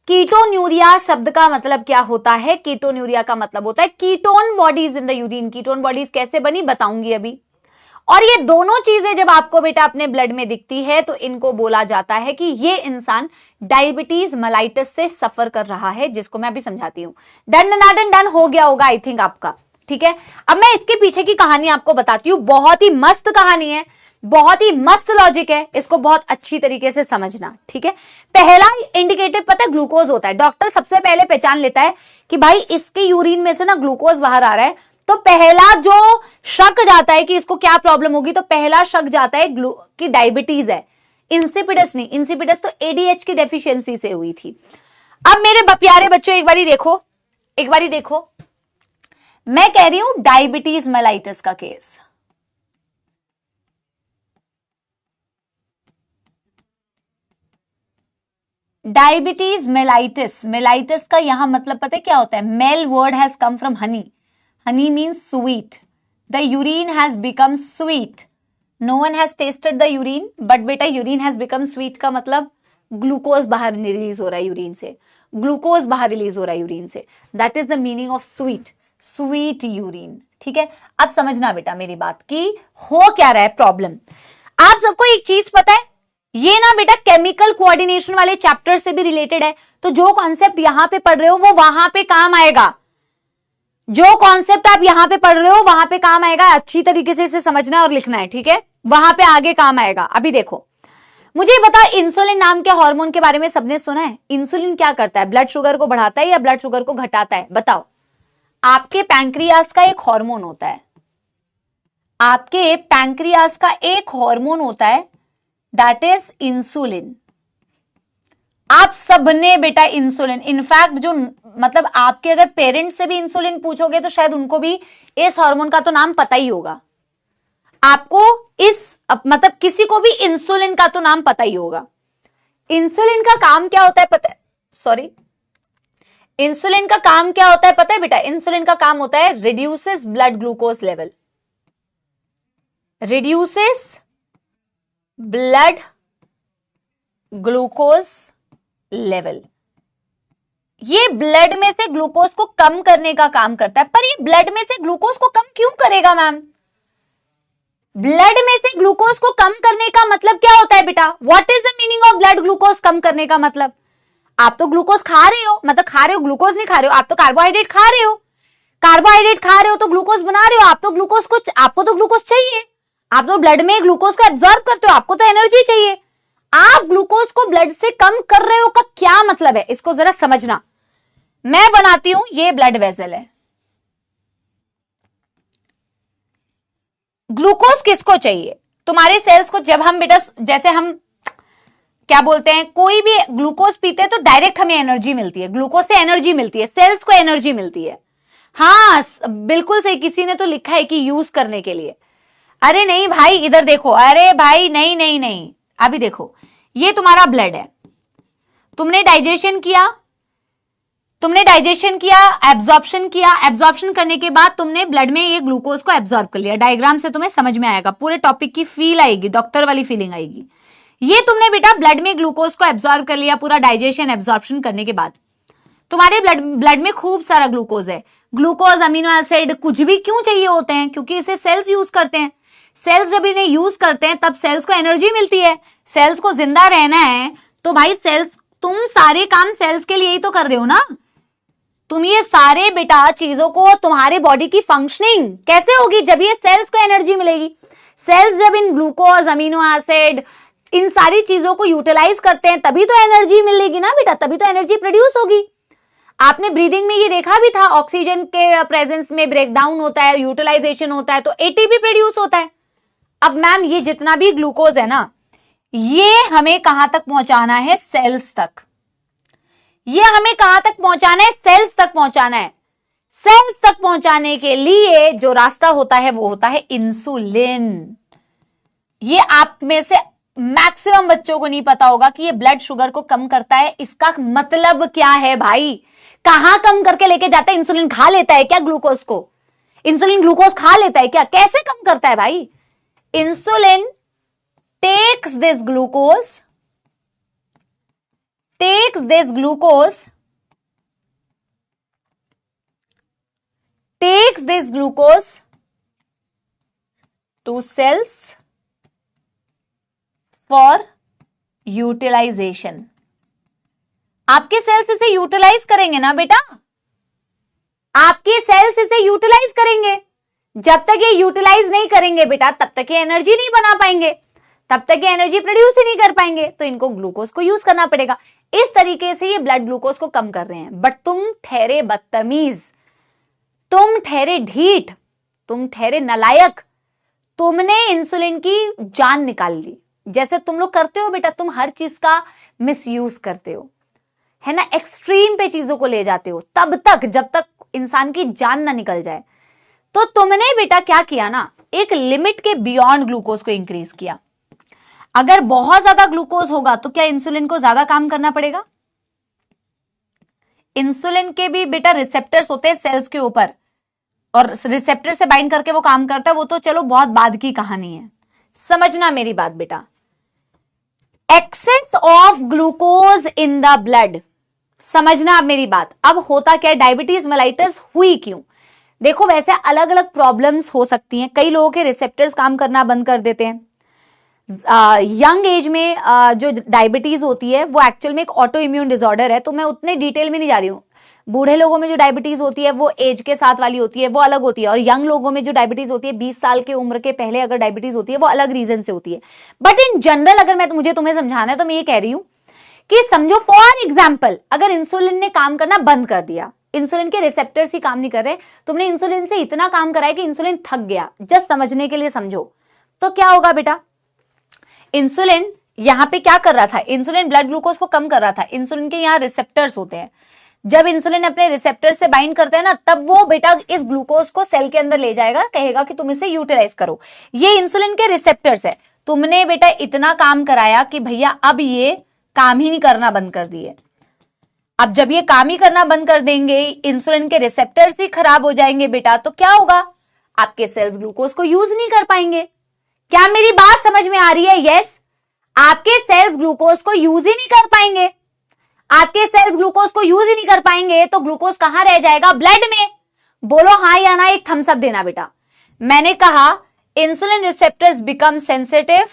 Ketonuria शब्द का मतलब क्या होता है, कीटोन्यूरिया का मतलब होता है ketone bodies in the urine. Ketone bodies कैसे बनी बताऊंगी अभी। और ये दोनों चीजें जब आपको बेटा अपने ब्लड में दिखती है तो इनको बोला जाता है कि ये इंसान डायबिटीज मेलाइटिस से सफर कर रहा है, जिसको मैं अभी समझाती हूं। डन हो गया होगा आई थिंक आपका, ठीक है। अब मैं इसके पीछे की कहानी आपको बताती हूं, बहुत ही मस्त कहानी है, बहुत ही मस्त लॉजिक है, इसको बहुत अच्छी तरीके से समझना, ठीक है। पहला इंडिकेटिव पता है ग्लूकोज होता है। डॉक्टर सबसे पहले पहचान लेता है कि भाई इसके यूरिन में से ना ग्लूकोज बाहर आ रहा है, तो पहला जो शक जाता है कि इसको क्या प्रॉब्लम होगी, तो पहला शक जाता है कि डायबिटीज है। इंसिपिडस नहीं, इंसिपिडस तो एडीएच की डेफिशिएंसी से हुई थी। अब मेरे प्यारे बच्चों एक बारी देखो, मैं कह रही हूं डायबिटीज मेलाइटिस का केस। डायबिटीज मेलाइटिस, मेलाइटिस का यहां मतलब पता है क्या होता है। Mel word has come from honey, honey means sweet, the urine has become sweet, no one has tested the urine but बेटा यूरिन हैज बिकम स्वीट का मतलब ग्लूकोज बाहर रिलीज हो रहा है यूरिन से, ग्लूकोज बाहर रिलीज हो रहा है यूरिन से, that is the meaning of sweet, sweet urine, ठीक है। अब समझना बेटा मेरी बात की हो क्या रहा है प्रॉब्लम। आप सबको एक चीज पता है, ये ना बेटा केमिकल कोऑर्डिनेशन वाले चैप्टर से भी रिलेटेड है, तो जो कॉन्सेप्ट यहां पे पढ़ रहे हो वो वहां पे काम आएगा, जो कॉन्सेप्ट आप यहां पे पढ़ रहे हो वहां पे काम आएगा। अच्छी तरीके से इसे समझना है और लिखना है, ठीक है, वहां पे आगे काम आएगा। अभी देखो मुझे बता, इंसुलिन नाम के हार्मोन के बारे में सबने सुना है। इंसुलिन क्या करता है, ब्लड शुगर को बढ़ाता है या ब्लड शुगर को घटाता है बताओ। आपके पैंक्रियास का एक हार्मोन होता है, आपके पैंक्रियास का एक हार्मोन होता है, दैट इज इंसुलिन। आप सबने बेटा इंसुलिन, इनफैक्ट जो मतलब आपके अगर पेरेंट्स से भी इंसुलिन पूछोगे तो शायद उनको भी इस हार्मोन का तो नाम पता ही होगा। आपको इस मतलब किसी को भी इंसुलिन का तो नाम पता ही होगा। इंसुलिन का काम क्या होता है पता है, सॉरी, इंसुलिन का काम क्या होता है पता है बेटा। इंसुलिन का काम होता है reduces blood glucose level, reduces blood glucose level. ये ब्लड में से ग्लूकोज को कम करने का काम करता है। पर ये ब्लड में से ग्लूकोज को कम क्यों करेगा मैम? ब्लड में से ग्लूकोज को कम करने का मतलब क्या होता है बेटा? What is the meaning of blood glucose कम करने का मतलब? आप तो ग्लूकोज खा रहे हो, मतलब खा रहे हो, ग्लूकोज नहीं खा रहे हो, आप तो कार्बोहाइड्रेट खा रहे हो, कार्बोहाइड्रेट खा रहे हो तो ग्लूकोज बना रहे हो, आप तो ग्लूकोज को, आपको तो ग्लूकोज चाहिए, आप तो ब्लड में ग्लूकोज को एब्जॉर्ब करते हो, आपको तो एनर्जी चाहिए। आप ग्लूकोज को ब्लड से कम कर रहे हो का क्या मतलब है, इसको जरा समझना। मैं बनाती हूं, ये ब्लड वेसल है। ग्लूकोज किसको चाहिए? तुम्हारे सेल्स को जब हम बेटा, जैसे हम क्या बोलते हैं, कोई भी ग्लूकोज पीते हैं तो डायरेक्ट हमें एनर्जी मिलती है, ग्लूकोज से एनर्जी मिलती है, सेल्स को एनर्जी मिलती है। हाँ बिल्कुल सही, किसी ने तो लिखा है कि यूज करने के लिए। अरे नहीं भाई इधर देखो, अरे भाई नहीं नहीं नहीं, अभी देखो ये तुम्हारा ब्लड है, तुमने डाइजेशन किया, एब्जॉर्प्शन किया, एब्जॉर्प्शन करने के बाद तुमने ब्लड में ये ग्लूकोज को एब्जॉर्ब कर लिया। डायग्राम से तुम्हें समझ में आएगा, पूरे टॉपिक की फील आएगी, डॉक्टर वाली फीलिंग आएगी। ये तुमने बेटा ब्लड में ग्लूकोज को एब्जॉर्ब कर लिया, पूरा डाइजेशन एब्जॉर्प्शन करने के बाद तुम्हारे ब्लड में खूब सारा ग्लूकोज है। ग्लूकोज, अमीनो एसिड, कुछ भी क्यों चाहिए होते हैं? क्योंकि इसे सेल्स यूज करते हैं। सेल्स जब इन्हें यूज करते हैं तब सेल्स को एनर्जी मिलती है। सेल्स को जिंदा रहना है तो भाई सेल्स, तुम सारे काम सेल्स के लिए ही तो कर रहे हो ना। तुम ये सारे बेटा चीजों को, तुम्हारे बॉडी की फंक्शनिंग कैसे होगी? जब ये सेल्स को एनर्जी मिलेगी। सेल्स जब इन ग्लूकोज, अमीनो एसिड, इन सारी चीजों को यूटिलाइज करते हैं तभी तो एनर्जी मिलेगी ना बेटा, तभी तो एनर्जी प्रोड्यूस होगी। आपने ब्रीदिंग में ये देखा भी था, ऑक्सीजन के प्रेजेंस में ब्रेकडाउन होता है, यूटिलाइजेशन होता है तो एटीपी प्रोड्यूस होता है। अब मैम ये जितना भी ग्लूकोज है ना, ये हमें कहां तक पहुंचाना है? सेल्स तक। ये हमें कहां तक पहुंचाना है? सेल्स तक पहुंचाना है। सेल्स तक पहुंचाने के लिए जो रास्ता होता है वो होता है इंसुलिन। ये आप में से मैक्सिमम बच्चों को नहीं पता होगा कि ये ब्लड शुगर को कम करता है। इसका मतलब क्या है भाई? कहां कम करके लेके जाता है? इंसुलिन खा लेता है क्या ग्लूकोज को? इंसुलिन ग्लूकोज खा लेता है क्या? कैसे कम करता है भाई? Insulin takes this glucose to cells for utilization। आपके सेल्स इसे यूटिलाइज करेंगे ना बेटा, आपके सेल्स इसे यूटिलाइज करेंगे। जब तक ये यूटिलाइज नहीं करेंगे बेटा तब तक ये एनर्जी नहीं बना पाएंगे, तब तक ये एनर्जी प्रोड्यूस ही नहीं कर पाएंगे, तो इनको ग्लूकोज को यूज करना पड़ेगा। इस तरीके से ये ब्लड ग्लूकोज को कम कर रहे हैं। बट तुम ठहरे बदतमीज, तुम ठहरे ढीठ, तुम ठहरे नालायक, तुमने इंसुलिन की जान निकाल ली। जैसे तुम लोग करते हो बेटा, तुम हर चीज का मिसयूज करते हो, है ना, एक्सट्रीम पे चीजों को ले जाते हो तब तक जब तक इंसान की जान ना निकल जाए। तो तुमने बेटा क्या किया ना, एक लिमिट के बियॉन्ड ग्लूकोज को इंक्रीज किया। अगर बहुत ज्यादा ग्लूकोज होगा तो क्या इंसुलिन को ज्यादा काम करना पड़ेगा? इंसुलिन के भी बेटा रिसेप्टर्स होते हैं सेल्स के ऊपर, और रिसेप्टर से बाइंड करके वो काम करता है, वो तो चलो बहुत बाद की कहानी है। समझना मेरी बात बेटा, excess of glucose in the blood, समझना आप मेरी बात। अब होता क्या, डायबिटीज मेलाइटस हुई क्यों? देखो वैसे अलग अलग प्रॉब्लम्स हो सकती हैं। कई लोगों के रिसेप्टर्स काम करना बंद कर देते हैं। यंग एज में जो डायबिटीज होती है वो एक्चुअल में एक ऑटो इम्यून डिसऑर्डर है, तो मैं उतने डिटेल में नहीं जा रही हूँ। बूढ़े लोगों में जो डायबिटीज होती है वो एज के साथ वाली होती है, वो अलग होती है, और यंग लोगों में जो डायबिटीज होती है 20 साल के उम्र के पहले अगर डायबिटीज होती है वो अलग रीजन से होती है। बट इन जनरल अगर मुझे तुम्हें समझाना है तो मैं ये कह रही हूँ कि समझो फॉर एग्जाम्पल अगर इंसुलिन ने काम करना बंद कर दिया, इंसुलिन के रिसेप्टर्स ही काम नहीं कर रहे, तुमने इंसुलिन से इतना काम कराया कि इंसुलिन थक गया, जस्ट समझने के लिए समझो, तो क्या होगा बेटा? इंसुलिन यहां पे क्या कर रहा था? इंसुलिन ब्लड ग्लूकोज को कम कर रहा था। इंसुलिन के यहां रिसेप्टर्स होते हैं, जब इंसुलिन अपने रिसेप्टर से बाइंड करता है ना, तब वो बेटा इस ग्लूकोज को सेल के अंदर ले जाएगा, कहेगा कि तुम इसे यूटिलाइज करो। ये इंसुलिन के रिसेप्टर्स है। तुमने बेटा इतना काम कराया कि भैया अब ये काम ही नहीं करना बंद कर दिए। अब जब ये काम ही करना बंद कर देंगे, इंसुलिन के रिसेप्टर्स ही खराब हो जाएंगे बेटा, तो क्या होगा? आपके सेल्स ग्लूकोज को यूज नहीं कर पाएंगे। क्या मेरी बात समझ में आ रही है? यस, आपके सेल्स ग्लूकोज को यूज ही नहीं कर पाएंगे। आपके सेल्स ग्लूकोज को यूज ही नहीं कर पाएंगे तो ग्लूकोज कहां रह जाएगा? ब्लड में। बोलो हाँ या ना, एक थम्स अप देना बेटा। मैंने कहा इंसुलिन रिसेप्टर्स बिकम सेंसिटिव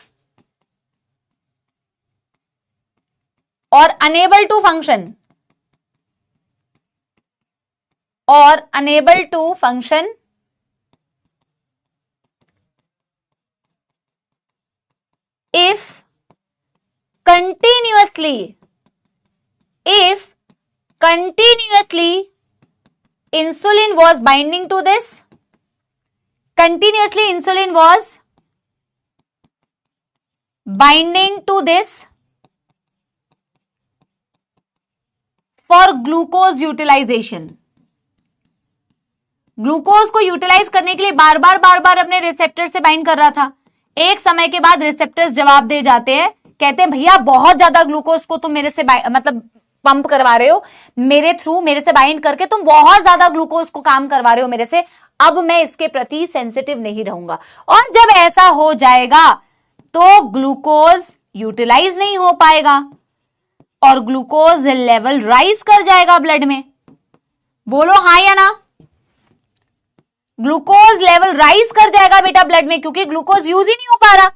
और unable to function, if continuously insulin was binding to this, continuously insulin was binding to this for glucose utilization, glucose को यूटिलाइज करने के लिए बार बार अपने रिसेप्टर से बाइंड कर रहा था। एक समय के बाद रिसेप्टर्स जवाब दे जाते हैं कहते हैं भैया बहुत ज्यादा ग्लूकोज को तुम मेरे से मतलब पंप करवा रहे हो, मेरे थ्रू, मेरे से बाइंड करके तुम बहुत ज्यादा ग्लूकोज को काम करवा रहे हो मेरे से, अब मैं इसके प्रति सेंसिटिव नहीं रहूंगा। और जब ऐसा हो जाएगा तो ग्लूकोज यूटिलाइज नहीं हो पाएगा और ग्लूकोज लेवल राइज कर जाएगा ब्लड में। बोलो हाँ या ना? ग्लूकोज लेवल राइज कर जाएगा बेटा ब्लड में, क्योंकि ग्लूकोज यूज ही नहीं हो पा रहा।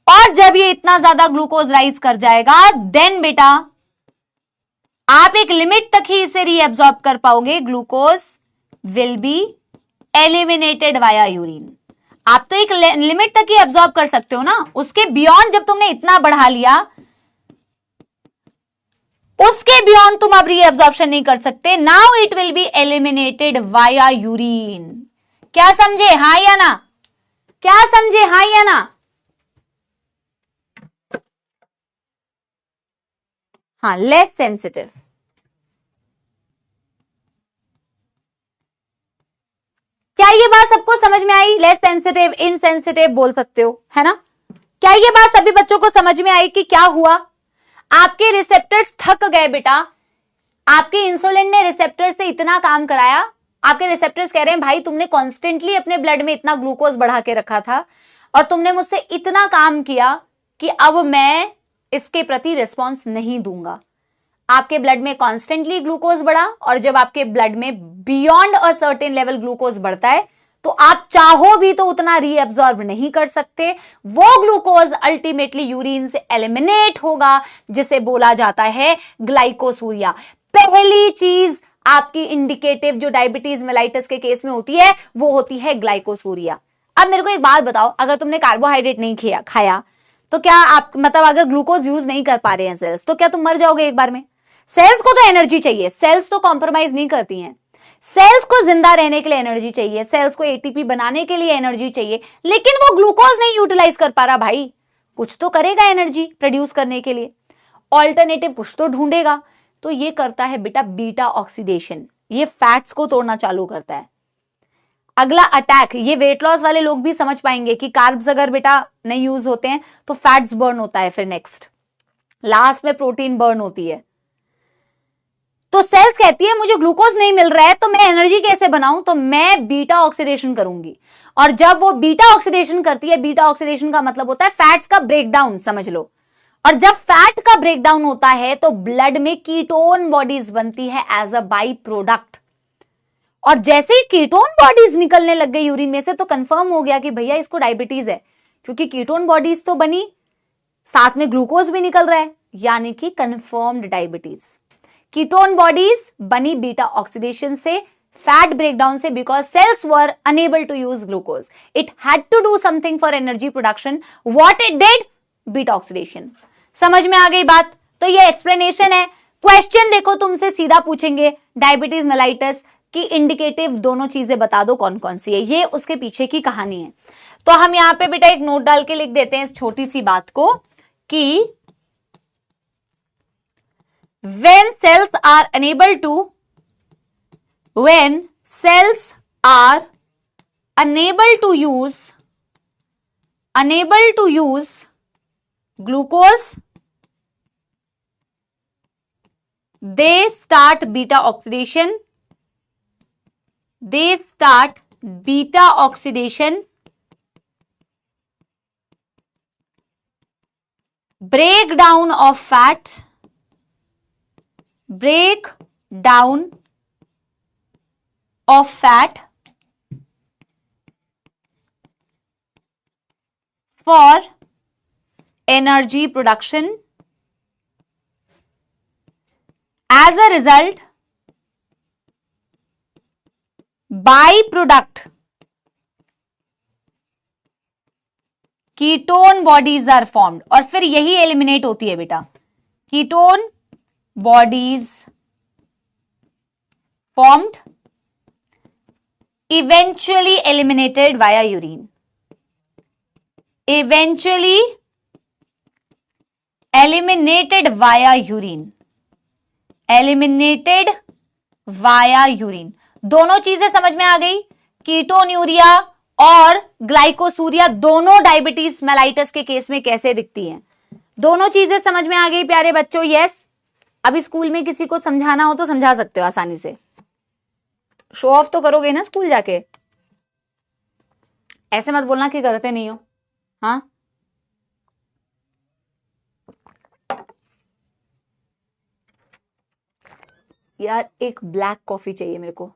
और जब ये इतना ज्यादा ग्लूकोज राइज कर जाएगा, देन बेटा आप एक लिमिट तक ही इसे रीएब्सॉर्ब कर पाओगे। Glucose will be eliminated via urine. आप तो एक लिमिट तक ही एब्सॉर्ब कर सकते हो ना, उसके बियॉन्ड जब तुमने इतना बढ़ा लिया, उसके बियॉन्ड तुम अब रीएब्सॉर्प्शन नहीं कर सकते। Now it will be eliminated via urine. क्या समझे हाँ या ना? क्या समझे हाँ या ना? हाँ, लेस सेंसिटिव। क्या ये बात सबको समझ में आई? लेस सेंसिटिव, इनसेंसिटिव बोल सकते हो, है ना? क्या ये बात सभी बच्चों को समझ में आई कि क्या हुआ? आपके रिसेप्टर्स थक गए बेटा, आपके इंसुलिन ने रिसेप्टर से इतना काम कराया, आपके रिसेप्टर्स कह रहे हैं भाई तुमने कॉन्स्टेंटली अपने ब्लड में इतना ग्लूकोज बढ़ा के रखा था और तुमने मुझसे इतना काम किया कि अब मैं इसके प्रति रिस्पॉन्स नहीं दूंगा। आपके ब्लड में कॉन्स्टेंटली ग्लूकोज बढ़ा और जब आपके ब्लड में beyond a certain level glucose बढ़ता है तो आप चाहो भी तो उतना रीअब्सॉर्ब नहीं कर सकते। वो ग्लूकोज अल्टीमेटली यूरिन से एलिमिनेट होगा, जिसे बोला जाता है ग्लाइकोसूरिया। पहली चीज आपकी इंडिकेटिव जो डायबिटीज मेलाइटस के केस में होती है वो होती है ग्लाइकोसूरिया। अब मेरे को एक बात बताओ, अगर तुमने कार्बोहाइड्रेट नहीं खाया तो क्या आप मतलब अगर ग्लूकोज यूज नहीं कर पा रहे हैं सेल्स, तो क्या तुम मर जाओगे एक बार में? सेल्स को तो एनर्जी चाहिए, सेल्स तो कॉम्प्रोमाइज नहीं करती हैं। सेल्स को जिंदा रहने के लिए एनर्जी चाहिए, सेल्स को एटीपी बनाने के लिए एनर्जी चाहिए, लेकिन वो ग्लूकोज नहीं यूटिलाइज कर पा रहा। भाई कुछ तो करेगा एनर्जी प्रोड्यूस करने के लिए, ऑल्टरनेटिव कुछ तो ढूंढेगा। तो ये करता है बेटा बीटा ऑक्सीडेशन, ये फैट्स को तोड़ना चालू करता है। अगला अटैक, ये वेट लॉस वाले लोग भी समझ पाएंगे कि कार्ब्स अगर बेटा नहीं यूज होते हैं तो फैट्स बर्न होता है, फिर नेक्स्ट लास्ट में प्रोटीन बर्न होती है। तो सेल्स कहती है मुझे ग्लूकोज नहीं मिल रहा है तो मैं एनर्जी कैसे बनाऊं, तो मैं बीटा ऑक्सीडेशन करूंगी। और जब वो बीटा ऑक्सीडेशन करती है, बीटा ऑक्सीडेशन का मतलब होता है फैट्स का ब्रेकडाउन, समझ लो। और जब फैट का ब्रेकडाउन होता है तो ब्लड में कीटोन बॉडीज बनती है एज अ बाई प्रोडक्ट। और जैसे ही कीटोन बॉडीज निकलने लग गई यूरिन में से तो कंफर्म हो गया कि भैया इसको डायबिटीज है, क्योंकि कीटोन बॉडीज तो बनी, साथ में ग्लूकोज भी निकल रहा है, यानी कि कंफर्म्ड डायबिटीज। कीटोन बॉडीज बनी बीटा ऑक्सीडेशन से, फैट ब्रेकडाउन से, because cells were unable to use glucose, it had to do something for energy production. What it did? Beta oxidation. समझ में आ गई बात? तो ये एक्सप्लेनेशन है। क्वेश्चन देखो तुमसे सीधा पूछेंगे डायबिटीज मेलाइटस की इंडिकेटिव दोनों चीजें बता दो कौन कौन सी है, ये उसके पीछे की कहानी है। तो हम यहां पे बेटा एक नोट डाल के लिख देते हैं इस छोटी सी बात को कि when cells are unable to use glucose, they start beta oxidation. Breakdown of fat, for energy production. As a result, byproduct ketone bodies are formed, और फिर यही एलिमिनेट होती है बेटा। Ketone bodies formed, eventually eliminated via urine. Eventually eliminated via urine. दोनों चीजें समझ में आ गई। कीटोन यूरिया और ग्लाइकोसूरिया दोनों डायबिटीज मेलाइटस के केस में कैसे दिखती हैं। दोनों चीजें समझ में आ गई प्यारे बच्चों? यस। अभी स्कूल में किसी को समझाना हो तो समझा सकते हो आसानी से। शो ऑफ तो करोगे ना स्कूल जाके, ऐसे मत बोलना कि करते नहीं हो। हाँ, यार एक ब्लैक कॉफी चाहिए मेरे को।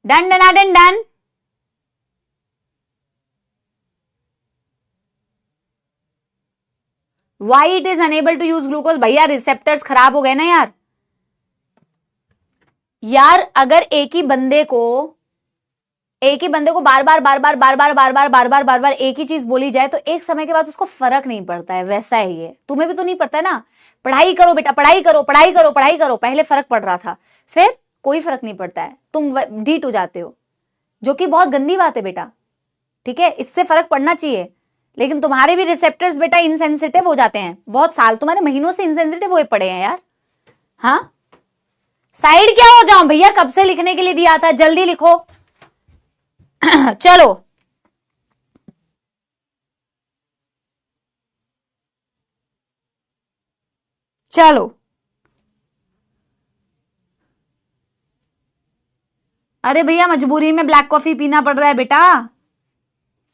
Done done done done. Why it is unable to use glucose? भैया रिसेप्टर्स खराब हो गए ना यार। यार अगर एक ही बंदे को बार बार एक ही चीज बोली जाए तो एक समय के बाद उसको फर्क नहीं पड़ता है। वैसा है ये, तुम्हें भी तो नहीं पड़ता है ना। पढ़ाई करो बेटा, पढ़ाई करो, पढ़ाई करो, पढ़ाई करो। पहले फर्क पड़ रहा था, फिर कोई फर्क नहीं पड़ता है, तुम ढीठ हो जाते हो, जो कि बहुत गंदी बात है बेटा। ठीक है, इससे फर्क पड़ना चाहिए। लेकिन तुम्हारे भी रिसेप्टर्स बेटा इनसेंसिटिव हो जाते हैं। बहुत साल, तुम्हारे महीनों से इनसेंसिटिव हुए पड़े हैं यार। हाँ, साइड क्या हो जाऊं भैया? कब से लिखने के लिए दिया था, जल्दी लिखो। चलो चलो, अरे भैया मजबूरी में ब्लैक कॉफी पीना पड़ रहा है बेटा,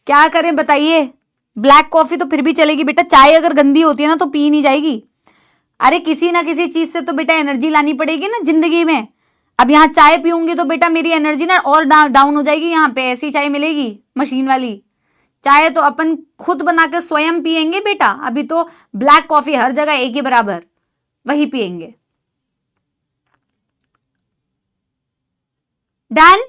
क्या करें बताइए। ब्लैक कॉफी तो फिर भी चलेगी बेटा, चाय अगर गंदी होती है ना तो पी नहीं जाएगी। अरे किसी ना किसी चीज से तो बेटा एनर्जी लानी पड़ेगी ना जिंदगी में। अब यहाँ चाय पीऊंगी तो बेटा मेरी एनर्जी ना और डाउन हो जाएगी। यहाँ पे ऐसी चाय मिलेगी मशीन वाली? चाय तो अपन खुद बना के स्वयं पियेंगे बेटा। अभी तो ब्लैक कॉफी हर जगह एक ही बराबर, वही पियेंगे। डन।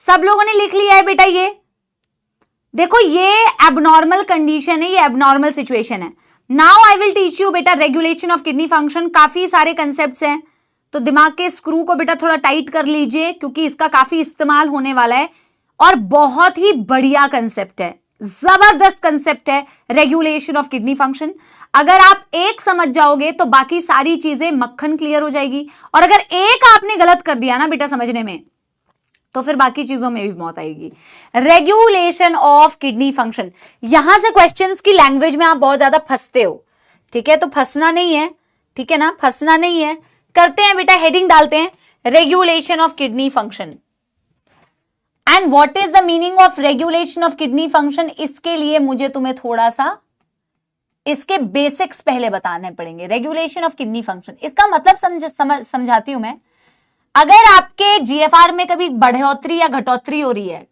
सब लोगों ने लिख लिया है बेटा? ये देखो, ये एबनॉर्मल कंडीशन है, ये एबनॉर्मल सिचुएशन है। Now I will teach you बेटा रेगुलेशन ऑफ किडनी फंक्शन। काफी सारे कंसेप्ट्स हैं, तो दिमाग के स्क्रू को बेटा थोड़ा टाइट कर लीजिए, क्योंकि इसका काफी इस्तेमाल होने वाला है और बहुत ही बढ़िया कंसेप्ट है, जबरदस्त कंसेप्ट है रेगुलेशन ऑफ किडनी फंक्शन। अगर आप एक समझ जाओगे तो बाकी सारी चीजें मक्खन क्लियर हो जाएगी, और अगर एक आपने गलत कर दिया ना बेटा समझने में, तो फिर बाकी चीजों में भी मौत आएगी। रेगुलेशन ऑफ किडनी फंक्शन, यहां से क्वेश्चंस की लैंग्वेज में आप बहुत ज्यादा फंसते हो। ठीक है, तो फंसना नहीं है, ठीक है ना, फंसना नहीं है। करते हैं बेटा, हेडिंग डालते हैं, regulation of kidney function. And what is the meaning of regulation of kidney function? इसके लिए मुझे तुम्हें थोड़ा सा इसके बेसिक्स पहले बताने पड़ेंगे। रेगुलेशन ऑफ किडनी फंक्शन, इसका मतलब समझाती हूं मैं। अगर आपके जीएफआर में कभी बढ़ोतरी या घटोतरी हो रही है,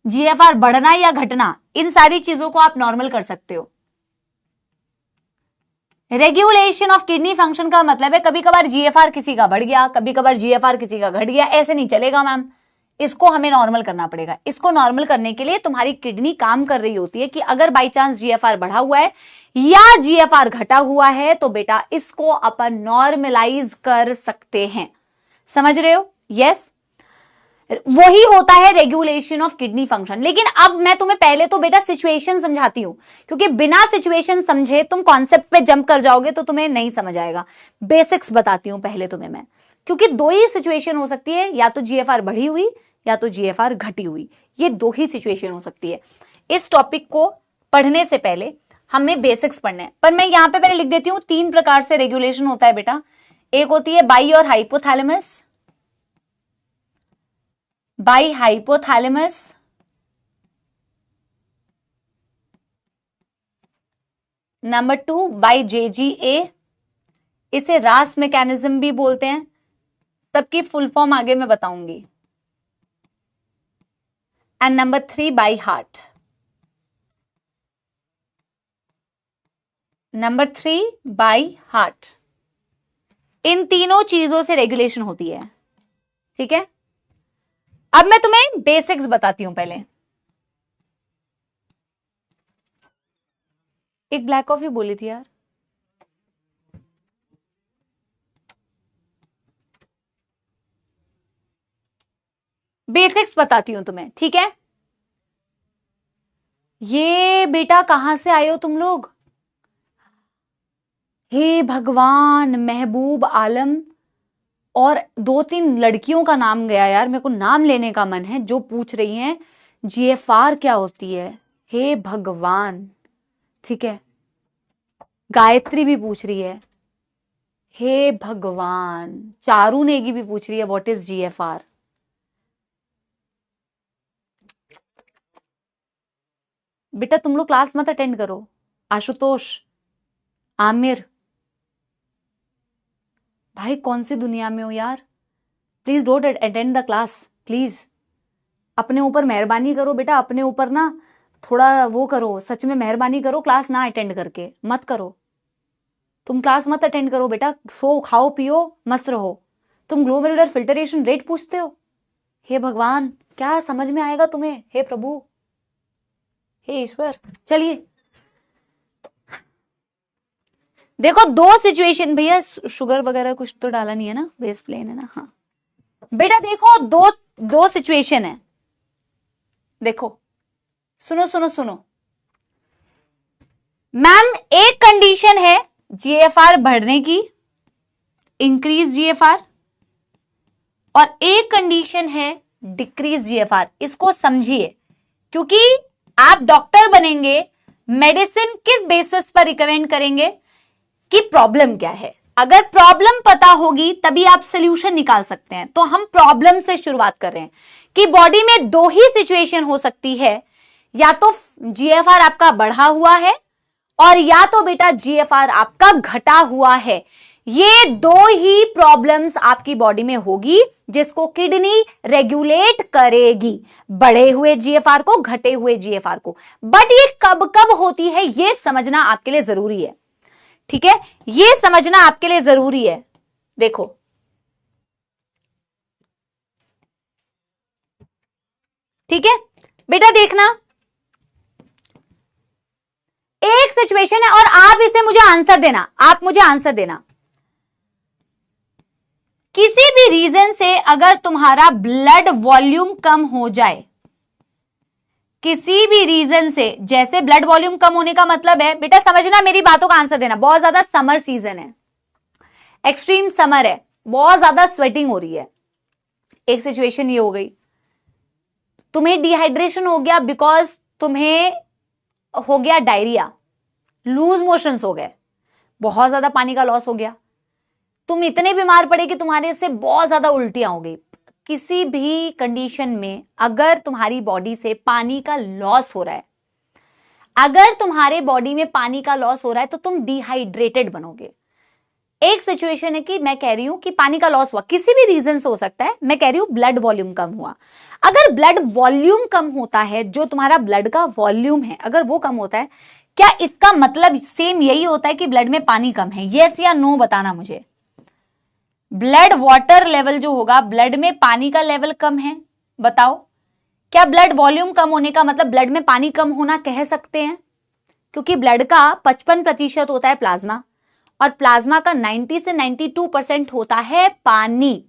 जीएफआर बढ़ना या घटना, इन सारी चीजों को आप नॉर्मल कर सकते हो। रेगुलेशन ऑफ किडनी फंक्शन का मतलब है कभी कभार जीएफआर किसी का बढ़ गया, कभी कभार जीएफआर किसी का घट गया, ऐसे नहीं चलेगा मैम। इसको हमें नॉर्मल करना पड़ेगा। इसको नॉर्मल करने के लिए तुम्हारी किडनी काम कर रही होती है कि अगर बाई चांस जीएफआर बढ़ा हुआ है या जीएफआर घटा हुआ है तो बेटा इसको अपन नॉर्मलाइज कर सकते हैं। समझ रहे हो? यस, वही होता है रेगुलेशन ऑफ किडनी फंक्शन। लेकिन अब मैं तुम्हें पहले तो बेटा सिचुएशन समझाती हूं, क्योंकि बिना सिचुएशन समझे तुम कॉन्सेप्ट पे जंप कर जाओगे तो तुम्हें नहीं समझ आएगा। बेसिक्स बताती हूं पहले तुम्हें मैं, क्योंकि दो ही सिचुएशन हो सकती है, या तो जीएफआर बढ़ी हुई या तो जीएफआर घटी हुई। ये दो ही सिचुएशन हो सकती है। इस टॉपिक को पढ़ने से पहले हमें बेसिक्स पढ़ने हैं, पर मैं यहां पे पहले लिख देती हूं 3 प्रकार से रेगुलेशन होता है बेटा। एक होती है बाई और hypothalamus, by hypothalamus, number 2 by JGA, इसे रास मैकेनिज्म भी बोलते हैं। सबकी फुल फॉर्म आगे मैं बताऊंगी। And number 3 by heart. Number 3 by heart. इन तीनों चीजों से रेगुलेशन होती है। ठीक है, अब मैं तुम्हें बेसिक्स बताती हूं पहले। एक ब्लैक कॉफी बोली थी यार, बेसिक्स बताती हूं तुम्हें। ठीक है, ये बेटा कहां से आए हो तुम लोग? हे भगवान, महबूब आलम और 2-3 लड़कियों का नाम गया यार, मेरे को नाम लेने का मन है जो पूछ रही हैं जीएफआर क्या होती है। हे भगवान, ठीक है, गायत्री भी पूछ रही है, हे भगवान, चारू नेगी भी पूछ रही है व्हाट इज जीएफआर। बेटा तुम लोग क्लास मत अटेंड करो। आशुतोष, आमिर, भाई कौन सी दुनिया में हो यार, please don't attend the class please. अपने ऊपर मेहरबानी करो बेटा, अपने ऊपर ना थोड़ा वो करो, सच में मेहरबानी करो, क्लास ना अटेंड करके मत करो। तुम क्लास मत अटेंड करो बेटा, सो खाओ पियो मस्त रहो। तुम ग्लोमेरुलर फिल्टरेशन रेट पूछते हो। हे भगवान, क्या समझ में आएगा तुम्हें, हे प्रभु, हे ईश्वर। चलिए देखो, 2 सिचुएशन, भैया शुगर वगैरह कुछ तो डाला नहीं है ना, बेस प्लेन है ना। हाँ बेटा देखो, दो सिचुएशन है। देखो सुनो सुनो सुनो मैम, एक कंडीशन है जीएफआर बढ़ने की, इंक्रीज जीएफआर, और एक कंडीशन है डिक्रीज जीएफआर। इसको समझिए, क्योंकि आप डॉक्टर बनेंगे, मेडिसिन किस बेसिस पर रिकमेंड करेंगे कि प्रॉब्लम क्या है। अगर प्रॉब्लम पता होगी तभी आप सोल्यूशन निकाल सकते हैं। तो हम प्रॉब्लम से शुरुआत कर रहे हैं कि बॉडी में 2 ही सिचुएशन हो सकती है, या तो जीएफआर आपका बढ़ा हुआ है और या तो बेटा जीएफआर आपका घटा हुआ है। ये 2 ही प्रॉब्लम्स आपकी बॉडी में होगी जिसको किडनी रेगुलेट करेगी, बढ़े हुए जीएफआर को, घटे हुए जीएफआर को। बट ये कब कब होती है ये समझना आपके लिए जरूरी है, ठीक है, ये समझना आपके लिए जरूरी है। देखो ठीक है बेटा, देखना एक सिचुएशन है और आप इसे मुझे आंसर देना, आप मुझे आंसर देना। किसी भी रीजन से अगर तुम्हारा ब्लड वॉल्यूम कम हो जाए, किसी भी रीजन से, जैसे ब्लड वॉल्यूम कम होने का मतलब है, बेटा समझना, मेरी बातों का आंसर देना। बहुत ज्यादा समर सीजन है, एक्सट्रीम समर है, बहुत ज्यादा स्वेटिंग हो रही है, एक सिचुएशन ये हो गई। तुम्हें डिहाइड्रेशन हो गया बिकॉज तुम्हें हो गया डायरिया, लूज मोशंस हो गए, बहुत ज्यादा पानी का लॉस हो गया, तुम इतने बीमार पड़े कि तुम्हारे से बहुत ज्यादा उल्टियां हो गई। किसी भी कंडीशन में अगर तुम्हारी बॉडी से पानी का लॉस हो रहा है, अगर तुम्हारे बॉडी में पानी का लॉस हो रहा है तो तुम डिहाइड्रेटेड बनोगे। एक सिचुएशन है कि मैं कह रही हूं कि पानी का लॉस हुआ, किसी भी रीजन से हो सकता है, मैं कह रही हूं ब्लड वॉल्यूम कम हुआ। अगर ब्लड वॉल्यूम कम होता है, जो तुम्हारा ब्लड का वॉल्यूम है अगर वो कम होता है, क्या इसका मतलब सेम यही होता है कि ब्लड में पानी कम है? यस या नो बताना मुझे। ब्लड वाटर लेवल जो होगा, ब्लड में पानी का लेवल कम है, बताओ क्या ब्लड वॉल्यूम कम होने का मतलब ब्लड में पानी कम होना कह सकते हैं? क्योंकि ब्लड का 55% होता है प्लाज्मा, और प्लाज्मा का 90 से 92% होता है पानी।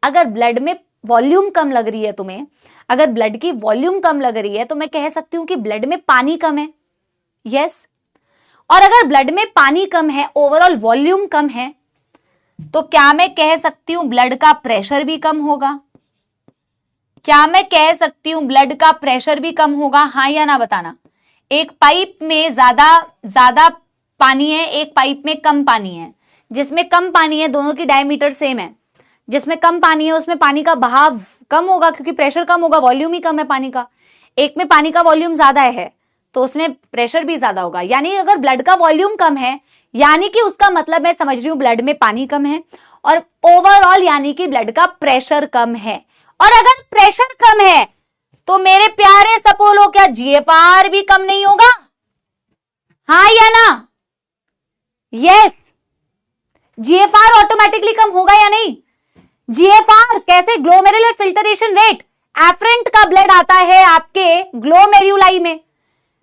अगर ब्लड में वॉल्यूम कम लग रही है तुम्हें, अगर ब्लड की वॉल्यूम कम लग रही है, तो मैं कह सकती हूं कि ब्लड में पानी कम है। यस। और अगर ब्लड में पानी कम है, ओवरऑल वॉल्यूम कम है, तो क्या मैं कह सकती हूं ब्लड का प्रेशर भी कम होगा? क्या मैं कह सकती हूं ब्लड का प्रेशर भी कम होगा? हाँ या ना बताना। एक पाइप में ज्यादा पानी है, एक पाइप में कम पानी है। जिसमें कम पानी है, दोनों की डायमीटर सेम है, जिसमें कम पानी है उसमें पानी का बहाव कम होगा क्योंकि प्रेशर कम होगा, वॉल्यूम ही कम है पानी का। एक में पानी का वॉल्यूम ज्यादा है तो उसमें प्रेशर भी ज्यादा होगा। यानी अगर ब्लड का वॉल्यूम कम है, यानी कि उसका मतलब मैं समझ रही हूं ब्लड में पानी कम है, और ओवरऑल यानी कि ब्लड का प्रेशर कम है। और अगर प्रेशर कम है तो मेरे प्यारे सपोलो, क्या जीएफआर भी कम नहीं होगा? हाँ या ना? यस। जीएफआर ऑटोमेटिकली कम होगा या नहीं? जीएफआर कैसे? ग्लोमेरुलर फिल्टरेशन रेट, एफरेंट का ब्लड आता है आपके ग्लोमेरुलाई में,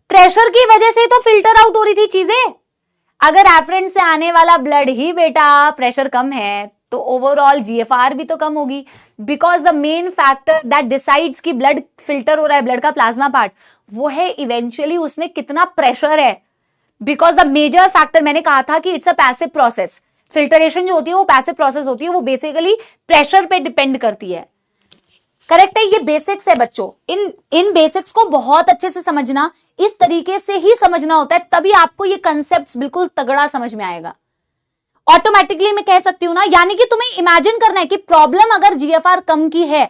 प्रेशर की वजह से तो फिल्टर आउट हो रही थी चीजें। अगर एफरेंट से आने वाला ब्लड ही बेटा प्रेशर कम है तो ओवरऑल जीएफआर भी तो कम होगी, because the main factor that decides कि ब्लड फिल्टर हो रहा है, ब्लड का प्लाज्मा पार्ट, वो है इवेंचुअली उसमें कितना प्रेशर है। बिकॉज द मेजर फैक्टर, मैंने कहा था कि it's a passive process, filtration जो होती है वो पैसिव प्रोसेस होती है, वो बेसिकली प्रेशर पे डिपेंड करती है। करेक्ट है, ये बेसिक्स है बच्चों। इन बेसिक्स को बहुत अच्छे से समझना, इस तरीके से ही समझना होता है, तभी आपको ये कंसेप्ट बिल्कुल तगड़ा समझ में आएगा। ऑटोमेटिकली मैं कह सकती हूं ना, यानी कि तुम्हें इमेजिन करना है कि प्रॉब्लम अगर जीएफआर कम की है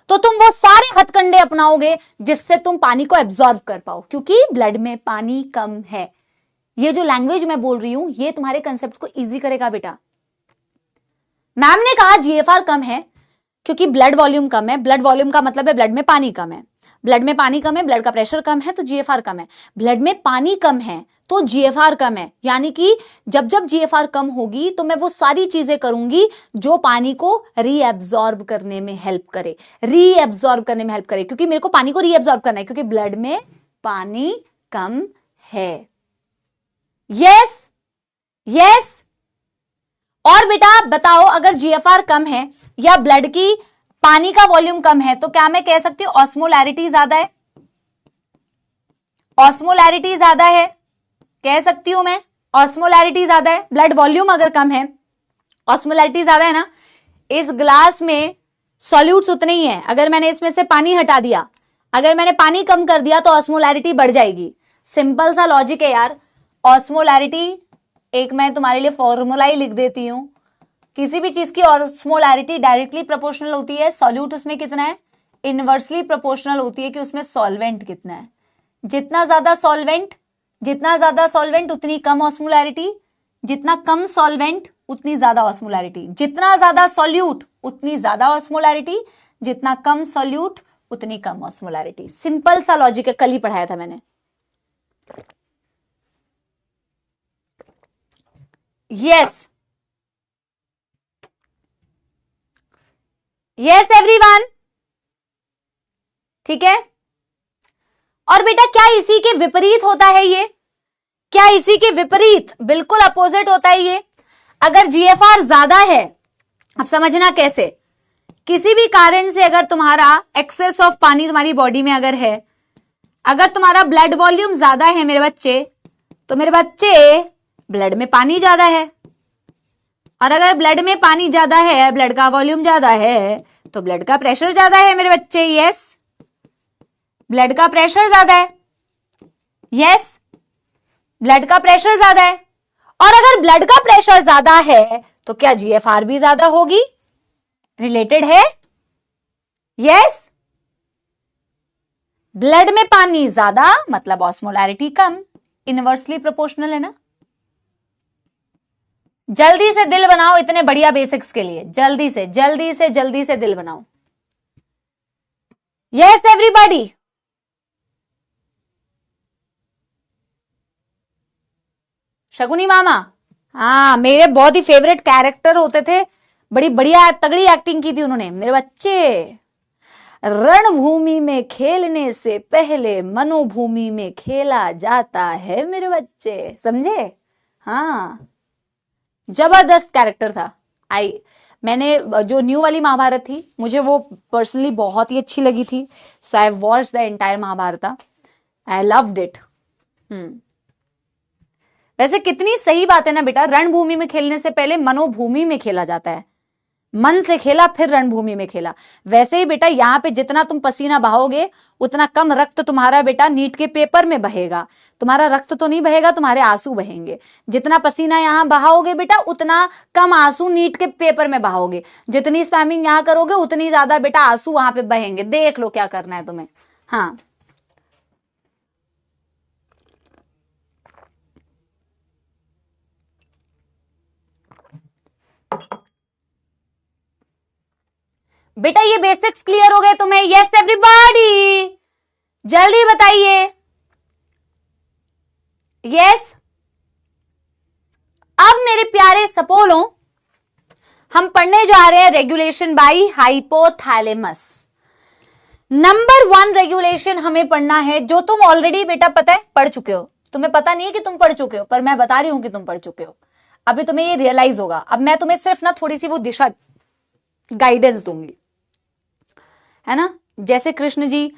तो तुम वो सारे हथकंडे अपनाओगे जिससे तुम पानी को एब्जॉर्ब कर पाओ, क्योंकि ब्लड में पानी कम है। ये जो लैंग्वेज मैं बोल रही हूं ये तुम्हारे कंसेप्ट को इजी करेगा बेटा। मैम ने कहा जीएफआर कम है क्योंकि ब्लड वॉल्यूम कम है। ब्लड वॉल्यूम का मतलब है ब्लड में पानी कम है। ब्लड में पानी कम है, ब्लड का प्रेशर कम है, तो जीएफआर कम है। ब्लड में पानी कम है तो जीएफआर कम है, यानी कि जब जब जीएफआर कम होगी तो मैं वो सारी चीजें करूंगी जो पानी को रीएब्सॉर्ब करने में हेल्प करे, रीएब्सॉर्ब करने में हेल्प करे, क्योंकि मेरे को पानी को रीएब्सॉर्ब करना है, क्योंकि ब्लड में पानी कम है। Yes yes. और बेटा बताओ, अगर जीएफआर कम है या ब्लड की पानी का वॉल्यूम कम है तो क्या मैं कह सकती हूं ऑस्मोलैरिटी ज्यादा है? ऑस्मोलैरिटी ज्यादा है, कह सकती हूं मैं, ऑस्मोलैरिटी ज्यादा है। ब्लड वॉल्यूम अगर कम है, ऑस्मोलैरिटी ज्यादा है ना। इस ग्लास में सॉल्यूट्स उतने ही है, अगर मैंने इसमें से पानी हटा दिया, अगर मैंने पानी कम कर दिया तो ऑस्मोलैरिटी बढ़ जाएगी। सिंपल सा लॉजिक है यार। ऑस्मोलैरिटी, एक मैं तुम्हारे लिए फॉर्मूला ही लिख देती हूं, किसी भी चीज की ऑस्मोलैरिटी डायरेक्टली प्रोपोर्शनल होती है सॉल्यूट उसमें कितना है, इनवर्सली प्रोपोर्शनल होती है कि उसमें सॉल्वेंट कितना है। जितना ज्यादा सॉल्वेंट उतनी कम ऑस्मोलैरिटी, जितना कम सॉल्वेंट उतनी ज्यादा ऑस्मोलैरिटी, जितना ज्यादा सॉल्यूट उतनी ज्यादा ऑस्मोलैरिटी, जितना कम सॉल्यूट उतनी कम ऑस्मोलैरिटी। सिंपल सा लॉजिक है, कल ही पढ़ाया था मैंने। यस यस एवरीवन, ठीक है। और बेटा क्या इसी के विपरीत होता है ये? क्या इसी के विपरीत, बिल्कुल अपोजिट होता है ये। अगर जीएफआर ज्यादा है, अब समझना कैसे, किसी भी कारण से अगर तुम्हारा एक्सेस ऑफ पानी तुम्हारी बॉडी में अगर है, अगर तुम्हारा ब्लड वॉल्यूम ज्यादा है मेरे बच्चे, तो मेरे बच्चे ब्लड में पानी ज्यादा है, और अगर ब्लड में पानी ज्यादा है, ब्लड का वॉल्यूम ज्यादा है, तो ब्लड का प्रेशर ज्यादा है मेरे बच्चे। यस, ब्लड का प्रेशर ज्यादा है। यस, ब्लड का प्रेशर ज्यादा है। और अगर ब्लड का प्रेशर ज्यादा है तो क्या जीएफआर भी ज्यादा होगी? रिलेटेड है। यस, ब्लड में पानी ज्यादा मतलब ऑस्मोलैरिटी कम, इनवर्सली प्रोपोर्शनल है ना। जल्दी से दिल बनाओ इतने बढ़िया बेसिक्स के लिए, जल्दी से दिल बनाओ। यस एवरीबॉडी, शकुनी मामा, हाँ मेरे बहुत ही फेवरेट कैरेक्टर होते थे, बड़ी बढ़िया तगड़ी एक्टिंग की थी उन्होंने। मेरे बच्चे, रणभूमि में खेलने से पहले मनोभूमि में खेला जाता है मेरे बच्चे, समझे? हाँ, जबरदस्त कैरेक्टर था। मैंने जो न्यू वाली महाभारत थी मुझे वो पर्सनली बहुत ही अच्छी लगी थी, so I watched the entire Mahabharat, I loved it. वैसे कितनी सही बात है ना बेटा, रणभूमि में खेलने से पहले मनोभूमि में खेला जाता है, मन से खेला फिर रणभूमि में खेला। वैसे ही बेटा यहाँ पे जितना तुम पसीना बहाओगे उतना कम रक्त तुम्हारा बेटा नीट के पेपर में बहेगा। तुम्हारा रक्त तो नहीं बहेगा, तुम्हारे आंसू बहेंगे। जितना पसीना यहाँ बहाओगे बेटा उतना कम आंसू नीट के पेपर में बहाओगे। जितनी स्पैमिंग यहाँ करोगे उतनी ज्यादा बेटा आंसू वहां पे बहेंगे। देख लो क्या करना है तुम्हें। हाँ, बेटा ये बेसिक्स क्लियर हो गए तुम्हें? यस एवरीबॉडी, जल्दी बताइए। यस, अब मेरे प्यारे सपोलो हम पढ़ने जा रहे हैं regulation bye hypothalamus. Number 1 regulation हमें पढ़ना है जो तुम ऑलरेडी बेटा पता है पढ़ चुके हो। तुम्हें पता नहीं है कि तुम पढ़ चुके हो, पर मैं बता रही हूं कि तुम पढ़ चुके हो। अभी तुम्हें ये रियलाइज होगा। अब मैं तुम्हें सिर्फ ना थोड़ी सी वो दिशा गाइडेंस दूंगी, है ना। जैसे कृष्ण जी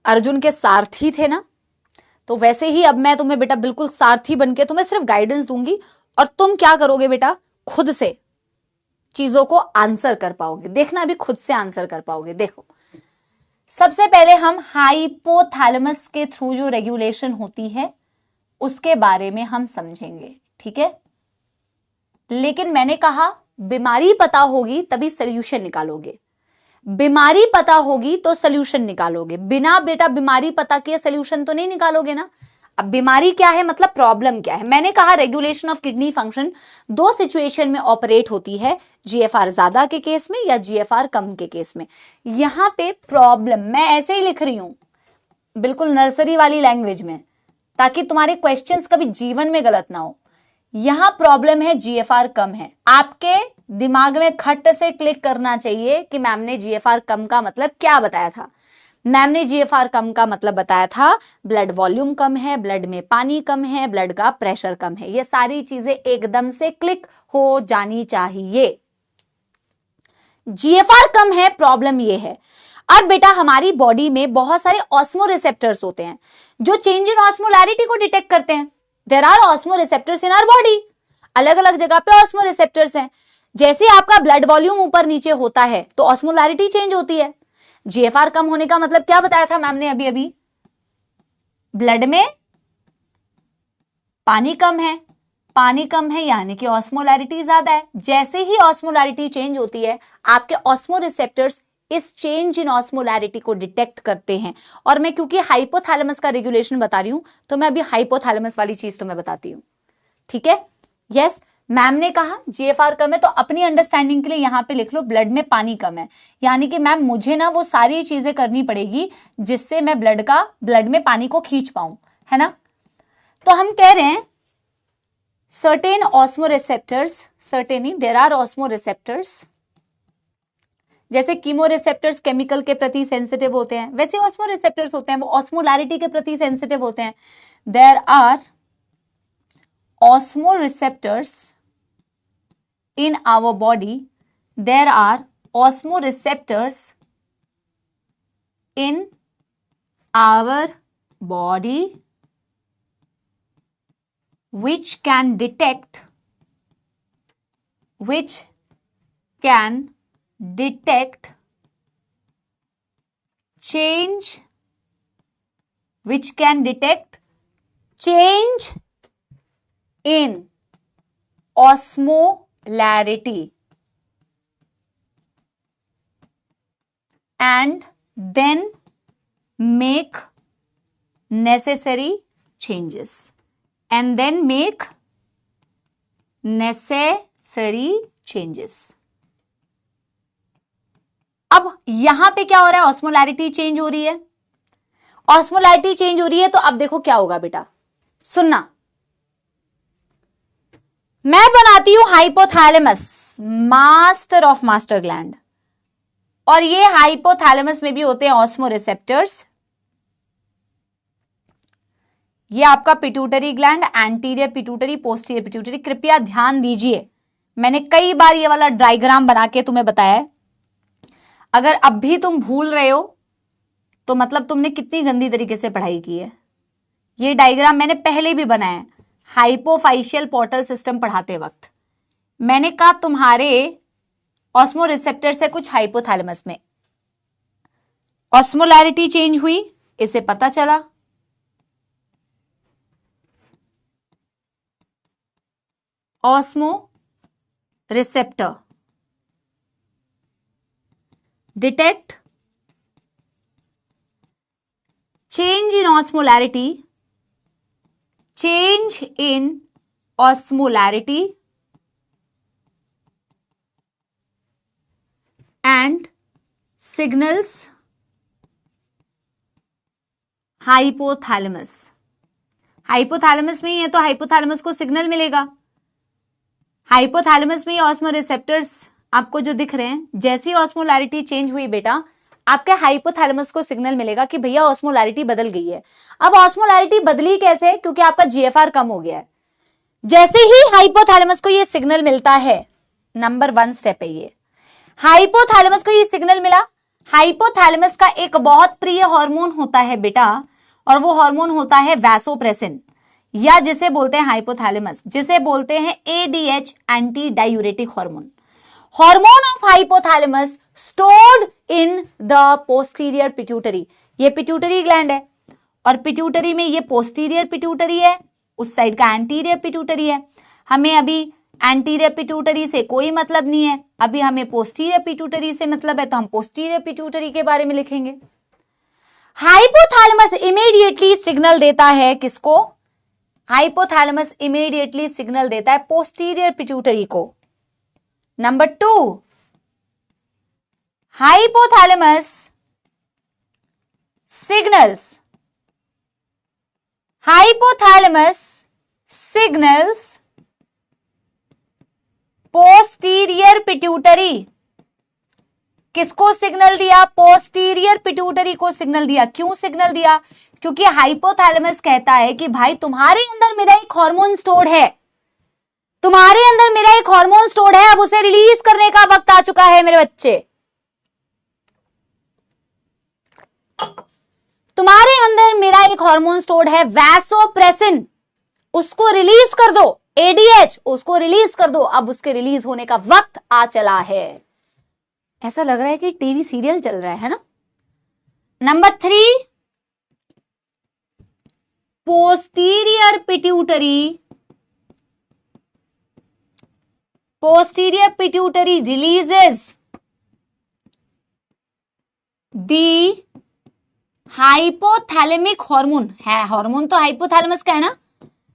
अर्जुन के सारथी थे ना, तो वैसे ही अब मैं तुम्हें बेटा बिल्कुल सारथी बनके तुम्हें सिर्फ गाइडेंस दूंगी और तुम क्या करोगे बेटा, खुद से चीजों को आंसर कर पाओगे। देखना अभी खुद से आंसर कर पाओगे। देखो, सबसे पहले हम हाइपोथैलेमस के थ्रू जो रेगुलेशन होती है उसके बारे में हम समझेंगे, ठीक है। लेकिन मैंने कहा बीमारी पता होगी तभी सोल्यूशन निकालोगे, बीमारी पता होगी तो सोल्यूशन निकालोगे, बिना बेटा बीमारी पता किए सोल्यूशन तो नहीं निकालोगे ना। अब बीमारी क्या है, मतलब प्रॉब्लम क्या है। मैंने कहा रेगुलेशन ऑफ किडनी फंक्शन दो सिचुएशन में ऑपरेट होती है, जीएफआर ज्यादा के केस में या जीएफआर कम के केस में। यहां पे प्रॉब्लम मैं ऐसे ही लिख रही हूं, बिल्कुल नर्सरी वाली लैंग्वेज में, ताकि तुम्हारे क्वेश्चंस कभी जीवन में गलत ना हो। यहां प्रॉब्लम है जीएफआर कम है। आपके दिमाग में खट से क्लिक करना चाहिए कि मैम ने जीएफआर कम का मतलब क्या बताया था। मैम ने जीएफआर कम का मतलब बताया था ब्लड वॉल्यूम कम है, ब्लड में पानी कम है, ब्लड का प्रेशर कम है। ये सारी चीजें एकदम से क्लिक हो जानी चाहिए। जीएफआर कम है, प्रॉब्लम ये है। अब बेटा हमारी बॉडी में बहुत सारे ऑस्मो रिसेप्टर्स होते हैं जो चेंज इन ऑस्मोलैरिटी को डिटेक्ट करते हैं। There are osmo receptors in our body, अलग अलग जगह पे ऑस्मो रिसेप्टर्स हैं। जैसे आपका ब्लड वॉल्यूम ऊपर नीचे होता है तो ऑस्मोलैरिटी चेंज होती है। जीएफआर कम होने का मतलब क्या बताया था मैम ने अभी अभी, ब्लड में पानी कम है, पानी कम है यानी कि ऑस्मोलैरिटी ज्यादा है। जैसे ही ऑस्मोलैरिटी चेंज होती है आपके ऑस्मो रिसेप्टर्स इस चेंज इन ऑस्मोलैरिटी को डिटेक्ट करते हैं। और मैं क्योंकि हाइपोथैलेमस का रेगुलेशन बता रही हूं तो मैं अभी हाइपोथैलेमस वाली चीज तो मैं बताती हूं, ठीक है। यस, मैम ने कहा जीएफआर कम है तो अपनी अंडरस्टैंडिंग के लिए यहां पे लिख लो ब्लड में पानी कम है, यानी कि मैम मुझे ना वो सारी चीजें करनी पड़ेगी जिससे मैं ब्लड में पानी को खींच पाऊं, है ना। तो हम कह रहे हैं certain osmo receptors, certainly there are osmo receptors, जैसे कीमो रिसेप्टर्स केमिकल के प्रति सेंसिटिव होते हैं वैसे ऑस्मो रिसेप्टर्स होते हैं, वो ऑस्मोलैरिटी के प्रति सेंसिटिव होते हैं। There are osmo receptors in our body, there are osmoreceptors in our body which can detect change, which can detect change in osmolarity and then make necessary changes, and then make necessary changes। अब यहां पे क्या हो रहा है, osmolarity change हो रही है, ऑस्मोलैरिटी चेंज हो रही है तो अब देखो क्या होगा बेटा, सुनना। मैं बनाती हूं hypothalamus, master of master gland, और ये हाइपोथैलेमस में भी होते हैं ऑस्मो रिसेप्टर्स। ये आपका pituitary gland, anterior pituitary, posterior pituitary. कृपया ध्यान दीजिए, मैंने कई बार ये वाला डायग्राम बना के तुम्हें बताया है। अगर अब भी तुम भूल रहे हो तो मतलब तुमने कितनी गंदी तरीके से पढ़ाई की है। ये डायग्राम मैंने पहले भी बनाया है हाइपोफाइशियल पोर्टल सिस्टम पढ़ाते वक्त। मैंने कहा तुम्हारे ऑस्मो रिसेप्टर से कुछ हाइपोथैलेमस में ऑस्मोलैरिटी चेंज हुई, इसे पता चला, osmo receptor detect change in osmolarity, change in osmolarity and signals hypothalamus। Hypothalamus में ही है तो हाइपोथैलेमस को सिग्नल मिलेगा। हाइपोथैलेमस में ही ऑस्मो रिसेप्टर्स आपको जो दिख रहे हैं, जैसी ऑस्मोलैरिटी चेंज हुई बेटा आपके हाइपोथैलेमस को सिग्नल मिलेगा कि भैया ऑस्मोलैरिटी बदल गई है। अब ऑस्मोलैरिटी बदली कैसे, क्योंकि आपका जीएफआर कम हो गया है। जैसे ही हाइपोथैलेमस को ये सिग्नल मिलता है, नंबर 1 स्टेप है ये, हाइपोथैलेमस को ये सिग्नल मिला। हाइपोथैलेमस का एक बहुत प्रिय हार्मोन होता है बेटा, और वो हार्मोन होता है वैसोप्रेसिन, या जिसे बोलते हैं हाइपोथैलेमस, जिसे बोलते हैं ADH, anti diuretic hormone. Hormone of hypothalamus stored in the posterior pituitary. ये पिट्यूटरी ग्लैंड है और पिट्यूटरी में ये पोस्टीरियर पिट्यूटरी है, उस साइड का एंटीरियर पिट्यूटरी है। हमें अभी एंटीरियर पिट्यूटरी से कोई मतलब नहीं है, अभी हमें पोस्टीरियर पिट्यूटरी से मतलब है, तो हम पोस्टीरियर पिट्यूटरी के बारे में लिखेंगे। हाइपोथैलेमस इमीडिएटली सिग्नल देता है किसको? हाइपोथैलेमस इमीडिएटली सिग्नल देता है पोस्टीरियर पिट्यूटरी को। Number 2, hypothalamus signals posterior pituitary. किसको सिग्नल दिया? पोस्टीरियर पिट्यूटरी को सिग्नल दिया। क्यों सिग्नल दिया? क्योंकि हाइपोथैलेमस कहता है कि भाई तुम्हारे अंदर मेरा एक हार्मोन स्टोर्ड है, तुम्हारे अंदर मेरा एक हार्मोन स्टोर्ड है, अब उसे रिलीज करने का वक्त आ चुका है मेरे बच्चे। तुम्हारे अंदर मेरा एक हार्मोन स्टोर्ड है वैसोप्रेसिन, उसको रिलीज कर दो। एडीएच, उसको रिलीज कर दो, अब उसके रिलीज होने का वक्त आ चला है। ऐसा लग रहा है कि टीवी सीरियल चल रहा है ना। नंबर 3, पोस्टीरियर पिट्यूटरी रिलीजेस दी हाइपोथैलेमिक हार्मोन है। हार्मोन तो हाइपोथैलेमस का है ना।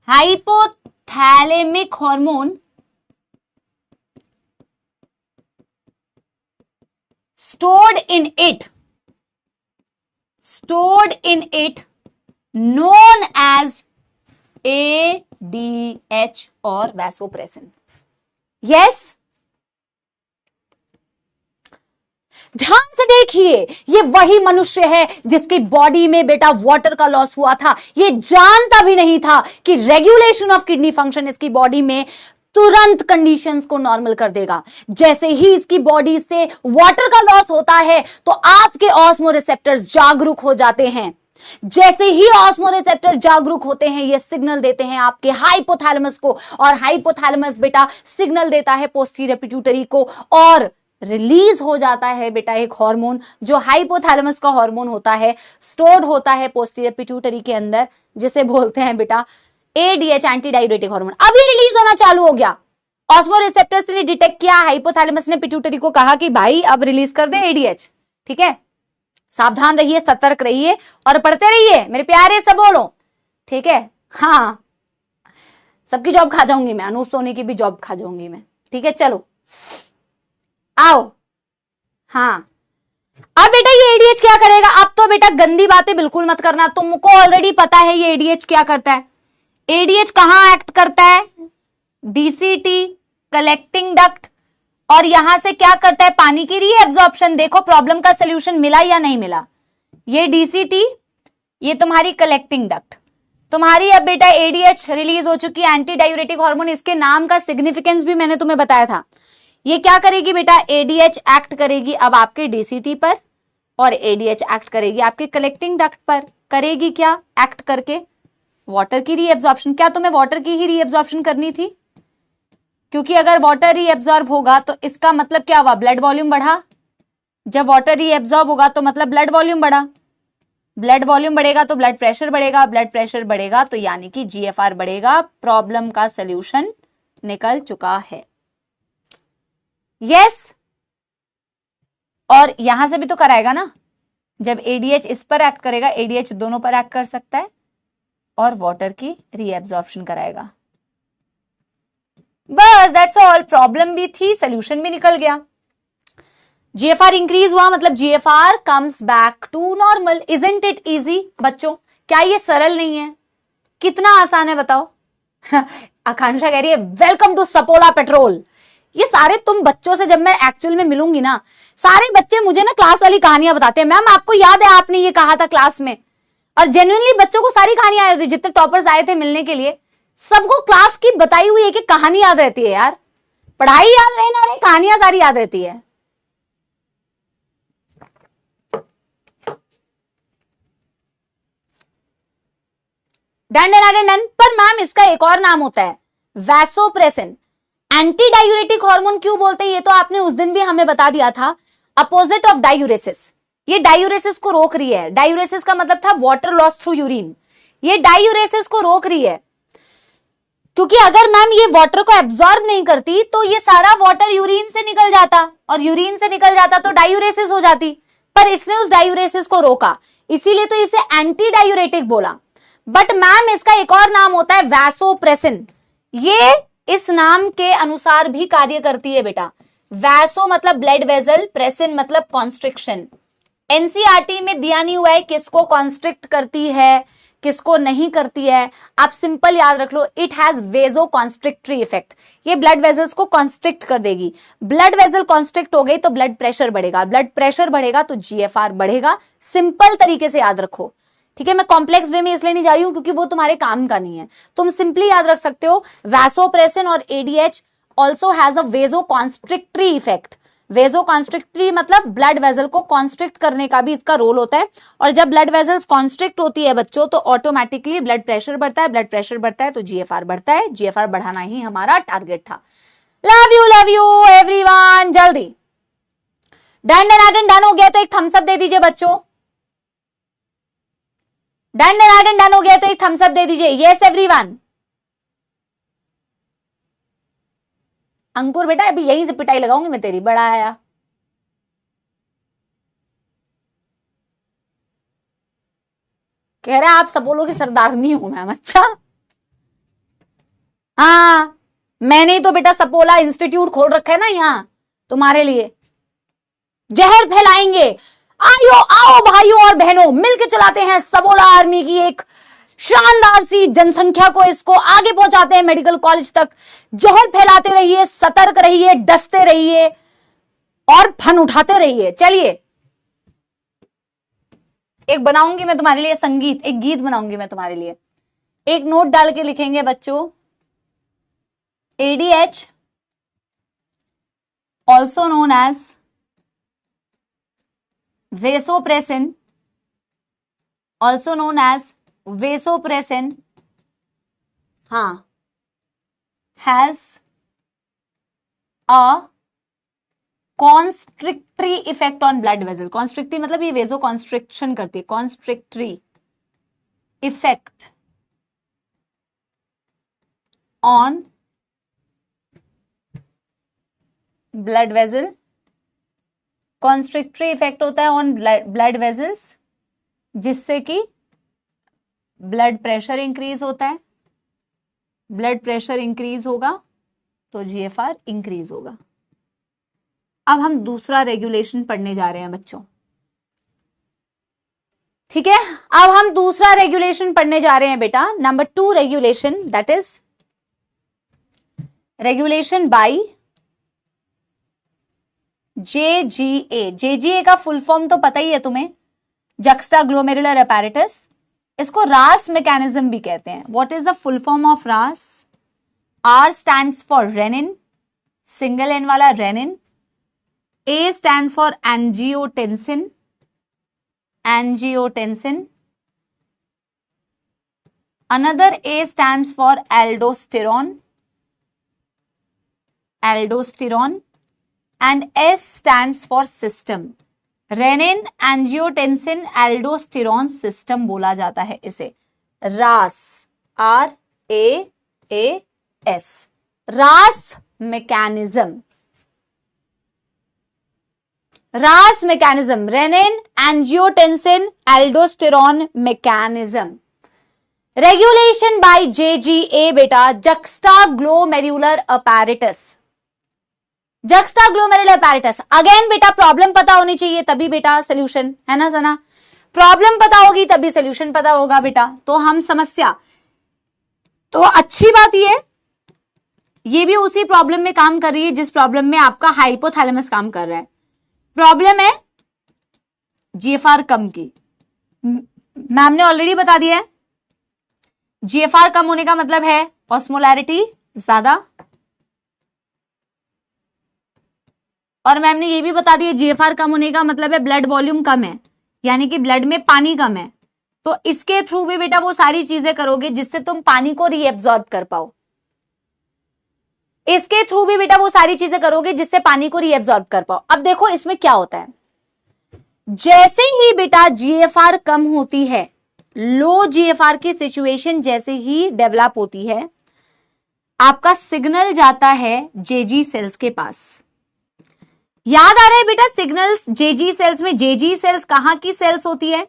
Hypothalamic hormone stored in it known as ADH और vasopressin। yes, ध्यान से देखिए, ये वही मनुष्य है जिसकी बॉडी में बेटा वाटर का लॉस हुआ था। ये जानता भी नहीं था कि रेगुलेशन ऑफ किडनी फंक्शन इसकी बॉडी में तुरंत कंडीशंस को नॉर्मल कर देगा। जैसे ही इसकी बॉडी से वाटर का लॉस होता है तो आपके ऑस्मोरिसेप्टर्स जागरूक हो जाते हैं। जैसे ही ऑस्मोरिसेप्टर जागरूक होते हैं, ये सिग्नल देते हैं आपके हाइपोथैलेमस को, और हाइपोथैलेमस बेटा सिग्नल देता है पोस्टीरियर पिट्यूटरी को, और रिलीज हो जाता है बेटा एक हार्मोन जो हाइपोथैलेमस का हार्मोन होता है, स्टोर्ड होता है पोस्टीरियर पिट्यूटरी के अंदर, जिसे बोलते हैं बेटा एडीएच, एंटी डायूरेटिक हार्मोन। अब ये रिलीज होना चालू हो गया। ऑस्मोरिसेप्टर्स ने डिटेक्ट किया, हाइपोथैलेमस ने पिट्यूटरी को कहा कि भाई अब रिलीज कर दे एडीएच। ठीक है, सावधान रहिए, सतर्क रहिए और पढ़ते रहिए मेरे प्यारे सबोलो। ठीक है, हाँ, सबकी जॉब खा जाऊंगी मैं, अनूप सोनी की भी जॉब खा जाऊंगी मैं। ठीक है, चलो आओ। हाँ, अब बेटा ये एडीएच क्या करेगा? अब तो बेटा गंदी बातें बिल्कुल मत करना, तुमको ऑलरेडी पता है ये एडीएच क्या करता है। एडीएच कहां एक्ट करता है? डीसीटी, कलेक्टिंग डक्ट, और यहां से क्या करता है? पानी की रीएब्जॉर्प्शन। देखो प्रॉब्लम का सोल्यूशन मिला या नहीं मिला? ये डीसीटी, ये तुम्हारी कलेक्टिंग डक्ट, तुम्हारी अब बेटा एडीएच रिलीज हो चुकी है, एंटी डायूरेटिक हार्मोन। इसके नाम का सिग्निफिकेंस भी मैंने तुम्हें बताया था। ये क्या करेगी बेटा? एडीएच एक्ट करेगी अब आपके डीसीटी पर, और एडीएच एक्ट करेगी आपके कलेक्टिंग डक्ट पर। करेगी क्या एक्ट करके? वाटर की रीएब्जॉर्प्शन। क्या तुम्हें वाटर की ही रीएब्जॉर्प्शन करनी थी? क्योंकि अगर वाटर रीएब्जॉर्ब होगा तो इसका मतलब क्या हुआ? ब्लड वॉल्यूम बढ़ा। जब वाटर रीएब्जॉर्ब होगा तो मतलब ब्लड वॉल्यूम बढ़ा। ब्लड वॉल्यूम बढ़ेगा तो ब्लड प्रेशर बढ़ेगा, ब्लड प्रेशर बढ़ेगा तो यानी कि जीएफआर बढ़ेगा। प्रॉब्लम का सॉल्यूशन निकल चुका है। यस, और यहां से भी तो कराएगा ना। जब एडीएच इस पर एक्ट करेगा, एडीएच दोनों पर एक्ट कर सकता है, और वाटर की रीएब्जॉर्प्शन कराएगा। बस दैट्स ऑल। प्रॉब्लम भी थी, सोल्यूशन भी निकल गया। जीएफआर इंक्रीज हुआ मतलब GFR comes back to normal. Isn't it easy? बच्चों क्या ये सरल नहीं है? कितना आसान है बताओ। आकांक्षा कह रही है वेलकम टू सपोला पेट्रोल। ये सारे तुम बच्चों से जब मैं एक्चुअल में मिलूंगी ना, सारे बच्चे मुझे ना क्लास वाली कहानियां बताते हैं। मैम आपको याद है आपने ये कहा था क्लास में, और जेन्युइनली बच्चों को सारी कहानियां याद होती है। जितने टॉपर्स आए थे मिलने के लिए, सबको क्लास की बताई हुई है कि कहानी याद रहती है। यार पढ़ाई याद रहे ना रहे, कहानियां सारी याद रहती है। Done done done done. पर मैम इसका एक और नाम होता है वैसोप्रेसिन। एंटी डायूरेटिक हार्मोन क्यों बोलते हैं, ये तो आपने उस दिन भी हमें बता दिया था, अपोजिट ऑफ डायूरेसिस। ये डायूरेसिस को रोक रही है। डायूरेसिस का मतलब था वाटर लॉस थ्रू यूरिन, ये डायूरेसिस को रोक रही है, क्योंकि अगर मैम ये वाटर को एब्जॉर्ब नहीं करती तो ये सारा वाटर यूरिन से निकल जाता, और यूरिन से निकल जाता तो डायूरेसिस हो जाती, पर इसने उस डायूरेसिस को रोका, इसीलिए तो इसे एंटी डायूरेटिक बोला। बट मैम इसका एक और नाम होता है वैसोप्रेसिन, ये इस नाम के अनुसार भी कार्य करती है बेटा। वैसो मतलब ब्लड वेजल, प्रेसिन मतलब कॉन्स्ट्रिक्शन। एनसीईआरटी में दिया नहीं हुआ है किसको कॉन्स्ट्रिक्ट करती है किसको नहीं करती है, आप सिंपल याद रख लो, इट हैज वेजो कॉन्स्ट्रिक्टरी इफेक्ट। ये ब्लड वेजल्स को कॉन्स्ट्रिक्ट कर देगी। ब्लड वेजल कॉन्स्ट्रिक्ट हो गई तो ब्लड प्रेशर बढ़ेगा, ब्लड प्रेशर बढ़ेगा तो जीएफआर बढ़ेगा। सिंपल तरीके से याद रखो, ठीक है। मैं कॉम्प्लेक्स वे में इसलिए नहीं जा रही हूं क्योंकि वो तुम्हारे काम का नहीं है, तुम सिंपली याद रख सकते हो वैसोप्रेसिन और ADH also has a vaso constrictory effect. Vaso constrictory मतलब ब्लड वेजल को कॉन्स्ट्रिक्ट करने का भी इसका रोल होता है, और जब ब्लड वेजल्स कॉन्स्ट्रिक्ट होती है बच्चों तो ऑटोमेटिकली ब्लड प्रेशर बढ़ता है, ब्लड प्रेशर बढ़ता है तो जीएफआर बढ़ता है, जीएफआर बढ़ाना ही हमारा टारगेट था। Love you everyone. जल्दी डन डन डन डन हो गया तो एक थम्स अप दे दीजिए बच्चों। डन डन डन डन हो गया तो एक थम्स अप दे दीजिए। Yes everyone. अंकुर बेटा अभी यहीं से पिटाई लगाऊंगी मैं तेरी, बड़ा आया। कह रहा है आप सब बोलो कि सरदारनी हूं मैम। अच्छा हाँ, मैंने ही तो बेटा सपोला इंस्टीट्यूट खोल रखा है ना यहाँ तुम्हारे लिए। जहर फैलाएंगे, आयो आओ भाइयों और बहनों, मिलकर चलाते हैं सबोला आर्मी की एक शानदार सी जनसंख्या को, इसको आगे पहुंचाते हैं मेडिकल कॉलेज तक। जहर फैलाते रहिए, सतर्क रहिए, डसते रहिए और फन उठाते रहिए। चलिए एक बनाऊंगी मैं तुम्हारे लिए संगीत, एक गीत बनाऊंगी मैं तुम्हारे लिए। एक नोट डाल के लिखेंगे बच्चों, ADH also known as vasopressin, also known as vasopressin, हाँ, has a constrictory effect on blood vessel. constrictory मतलब ये वेजो कॉन्स्ट्रिक्शन करती है, constrictory effect on blood vessel। Constrictory effect होता है ऑन ब्लड वेजल्स, जिससे कि ब्लड प्रेशर इंक्रीज होता है। ब्लड प्रेशर इंक्रीज होगा तो जीएफआर इंक्रीज होगा। अब हम दूसरा रेगुलेशन पढ़ने जा रहे हैं बच्चों, ठीक है। अब हम दूसरा रेगुलेशन पढ़ने जा रहे हैं बेटा, number 2 regulation, that is regulation bye JGA. JGA का फुल फॉर्म तो पता ही है तुम्हें, जक्स्टाग्लोमेरुलर अपैरेटस। इसको रास मैकेनिज्म भी कहते हैं। What is the full form of RAAS? R stands for renin, single N वाला renin. A stand for angiotensin, angiotensin. Another A stands for aldosterone, aldosterone. and S stands for system। Renin, angiotensin, aldosterone system बोला जाता है इसे। RAAS, RAAS, RAAS mechanism. RAAS mechanism, renin, angiotensin, aldosterone mechanism. Regulation by JGA बेटा, juxtaglomerular apparatus. Juxtaglomerular apparatus. Again बेटा problem पता होनी चाहिए तभी बेटा सोल्यूशन, है ना सना? प्रॉब्लम पता होगी तभी सोल्यूशन पता होगा बेटा। तो हम समस्या, तो अच्छी बात ये भी उसी प्रॉब्लम में काम कर रही है जिस प्रॉब्लम में आपका हाइपोथैलेमस काम कर रहा है। प्रॉब्लम है जीएफआर कम की। मैम ने ऑलरेडी बता दिया है, जीएफआर कम होने का मतलब है ऑस्मोलैरिटी ज्यादा, और मैम ने ये भी बता दिया जीएफआर कम होने का मतलब है ब्लड वॉल्यूम कम है, यानी कि ब्लड में पानी कम है। तो इसके थ्रू भी बेटा वो सारी चीजें करोगे जिससे तुम पानी को रीएब्सॉर्ब कर पाओ। इसके थ्रू भी बेटा वो सारी चीजें करोगे जिससे पानी को रीएब्सॉर्ब कर पाओ। अब देखो इसमें क्या होता है, जैसे ही बेटा जीएफआर कम होती है, लो जीएफआर की सिचुएशन जैसे ही डेवलप होती है, आपका सिग्नल जाता है जेजी सेल्स के पास। याद आ रहा है बेटा सिग्नल्स जेजी सेल्स में? जेजी सेल्स कहां की सेल्स होती है?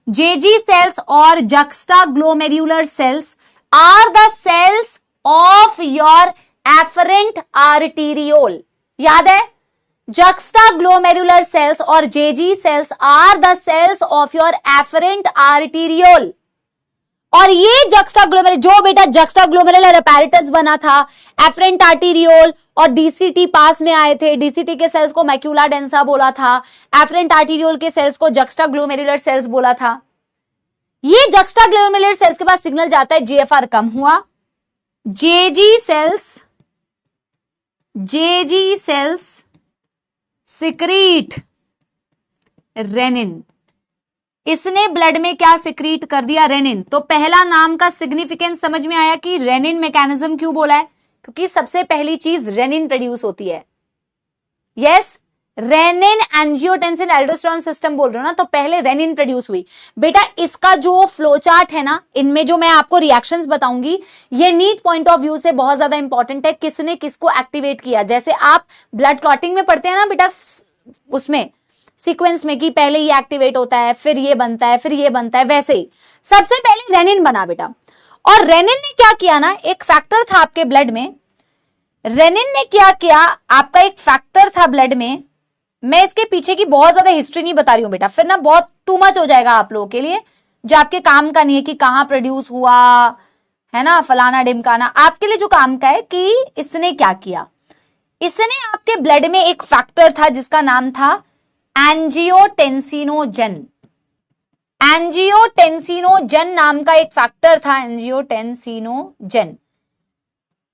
जेजी सेल्स और juxtaglomerular cells are the cells of your afferent arteriole. याद है? जक्स्टाग्लोमेरुलर सेल्स और JG cells are the cells of your afferent arteriole. और ये जक्स्टाग्लोमेरुलर, जो बेटा जक्स्टाग्लोमेरुलर अपैरेटस बना था, एफरेंट आर्टीरियोल और डीसीटी पास में आए थे। डीसीटी के सेल्स को मैक्यूला डेंसा बोला था, एफरेंट आर्टीरियोल के सेल्स को जक्स्टाग्लोमेरुलर सेल्स बोला था। ये जक्स्टाग्लोमेरुलर सेल्स के पास सिग्नल जाता है, जीएफआर कम हुआ, जेजी सेल्स सिक्रीट रेनिन। इसने ब्लड में क्या सिक्रीट कर दिया? रेनिन। तो पहला नाम का सिग्निफिकेंस समझ में आया कि रेनिन मैकेनिज्म क्यों बोला है? क्योंकि सबसे पहली चीज रेनिन प्रोड्यूस होती है। Yes, renin angiotensin aldosterone system बोल रहे हो ना, तो पहले रेनिन प्रोड्यूस हुई। बेटा इसका जो फ्लो चार्ट है ना, इनमें जो मैं आपको रिएक्शंस बताऊंगी, ये नीट पॉइंट ऑफ व्यू से बहुत ज्यादा इंपॉर्टेंट है, किसने किसको एक्टिवेट किया। जैसे आप ब्लड क्लॉटिंग में पढ़ते हैं ना बेटा, उसमें सीक्वेंस में कि पहले ये एक्टिवेट होता है, फिर ये बनता है, फिर ये बनता है, वैसे ही सबसे पहले रेनिन बना बेटा। और रेनिन ने क्या किया ना, एक फैक्टर था आपके ब्लड में, रेनिन ने क्या किया, आपका एक फैक्टर था ब्लड में। मैं इसके पीछे की बहुत ज्यादा हिस्ट्री नहीं बता रही हूं बेटा, फिर ना बहुत टू मच हो जाएगा आप लोगों के लिए, जो आपके काम का नहीं है कि कहां प्रोड्यूस हुआ है ना, फलाना डिमकाना। आपके लिए जो काम का है कि इसने क्या किया, इसने आपके ब्लड में एक फैक्टर था जिसका नाम था एंजियोटेंसिनोजन। एंजियोटेंसिनोजन नाम का एक फैक्टर था, एंजियोटेंसिनोजन।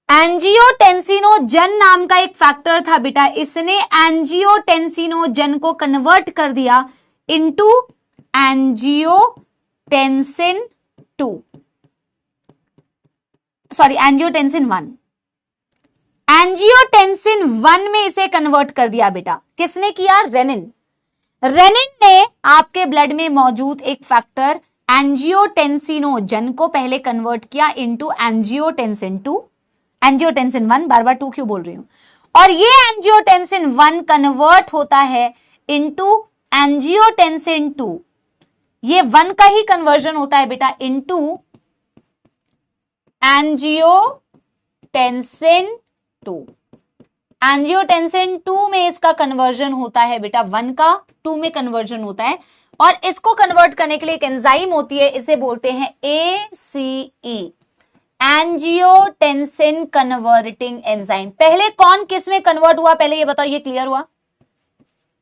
एंजियोटेंसिनोजन नाम का एक फैक्टर था बेटा, इसने एंजियोटेंसिनोजन को कन्वर्ट कर दिया into angiotensin 2, sorry angiotensin 1। Angiotensin 1 में इसे कन्वर्ट कर दिया बेटा। किसने किया? रेनिन। रेनिन ने आपके ब्लड में मौजूद एक फैक्टर एंजियोटेंसिनोजन को पहले कन्वर्ट किया इनटू एंजियोटेंसिन 2, एंजियोटेंसिन 1, बार बार 2 क्यों बोल रही हूं। और ये एंजियोटेंसिन 1 कन्वर्ट होता है इनटू एंजियोटेंसिन 2, ये 1 का ही कन्वर्जन होता है बेटा इनटू एंजियोटेंसिन 2। एंजियोटेंसिन 2 में इसका कन्वर्जन होता है बेटा, 1 का 2 में कन्वर्जन होता है। और इसको कन्वर्ट करने के लिए एक एंजाइम होती है, इसे बोलते हैं ACE, एंजियोटेंसिन कन्वर्टिंग एंजाइम। पहले कौन किस में कन्वर्ट हुआ, पहले ये बताओ, ये क्लियर हुआ?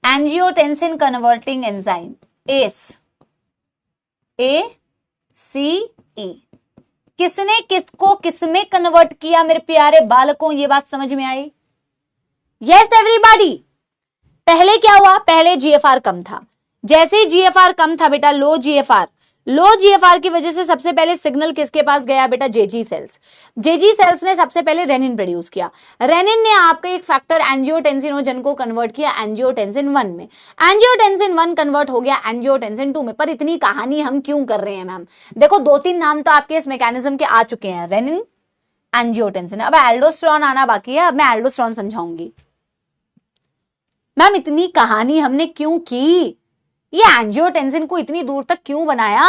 Angiotensin converting enzyme ACE। किसने किसको किसमें कन्वर्ट किया मेरे प्यारे बालकों, ये बात समझ में आई? Yes everybody. पहले क्या हुआ, पहले जीएफआर कम था, जैसे ही जीएफआर कम था बेटा, लो जीएफआर की वजह से सबसे पहले सिग्नल किसके पास गया बेटा? जेजी सेल्स। जेजी सेल्स ने सबसे पहले रेनिन प्रोड्यूस किया। रेनिन ने आपका एक फैक्टर एंजियोटेंसिनोजन को कन्वर्ट किया एंजियोटेंसिन 1 में। एंजियोटेंसिन 1 कन्वर्ट हो गया एंजियोटेंसिन 2 में। पर इतनी कहानी हम क्यों कर रहे हैं मैम? देखो 2-3 नाम तो आपके इस मैकेनिज्म के आ चुके हैं, रेनिन, एंजियोटेंसिन। अब एल्डोस्टेरोन आना बाकी है, अब मैं एल्डोस्टेरोन समझाऊंगी। मैम इतनी कहानी हमने क्यों की, ये एंजियोटेंसिन को इतनी दूर तक क्यों बनाया?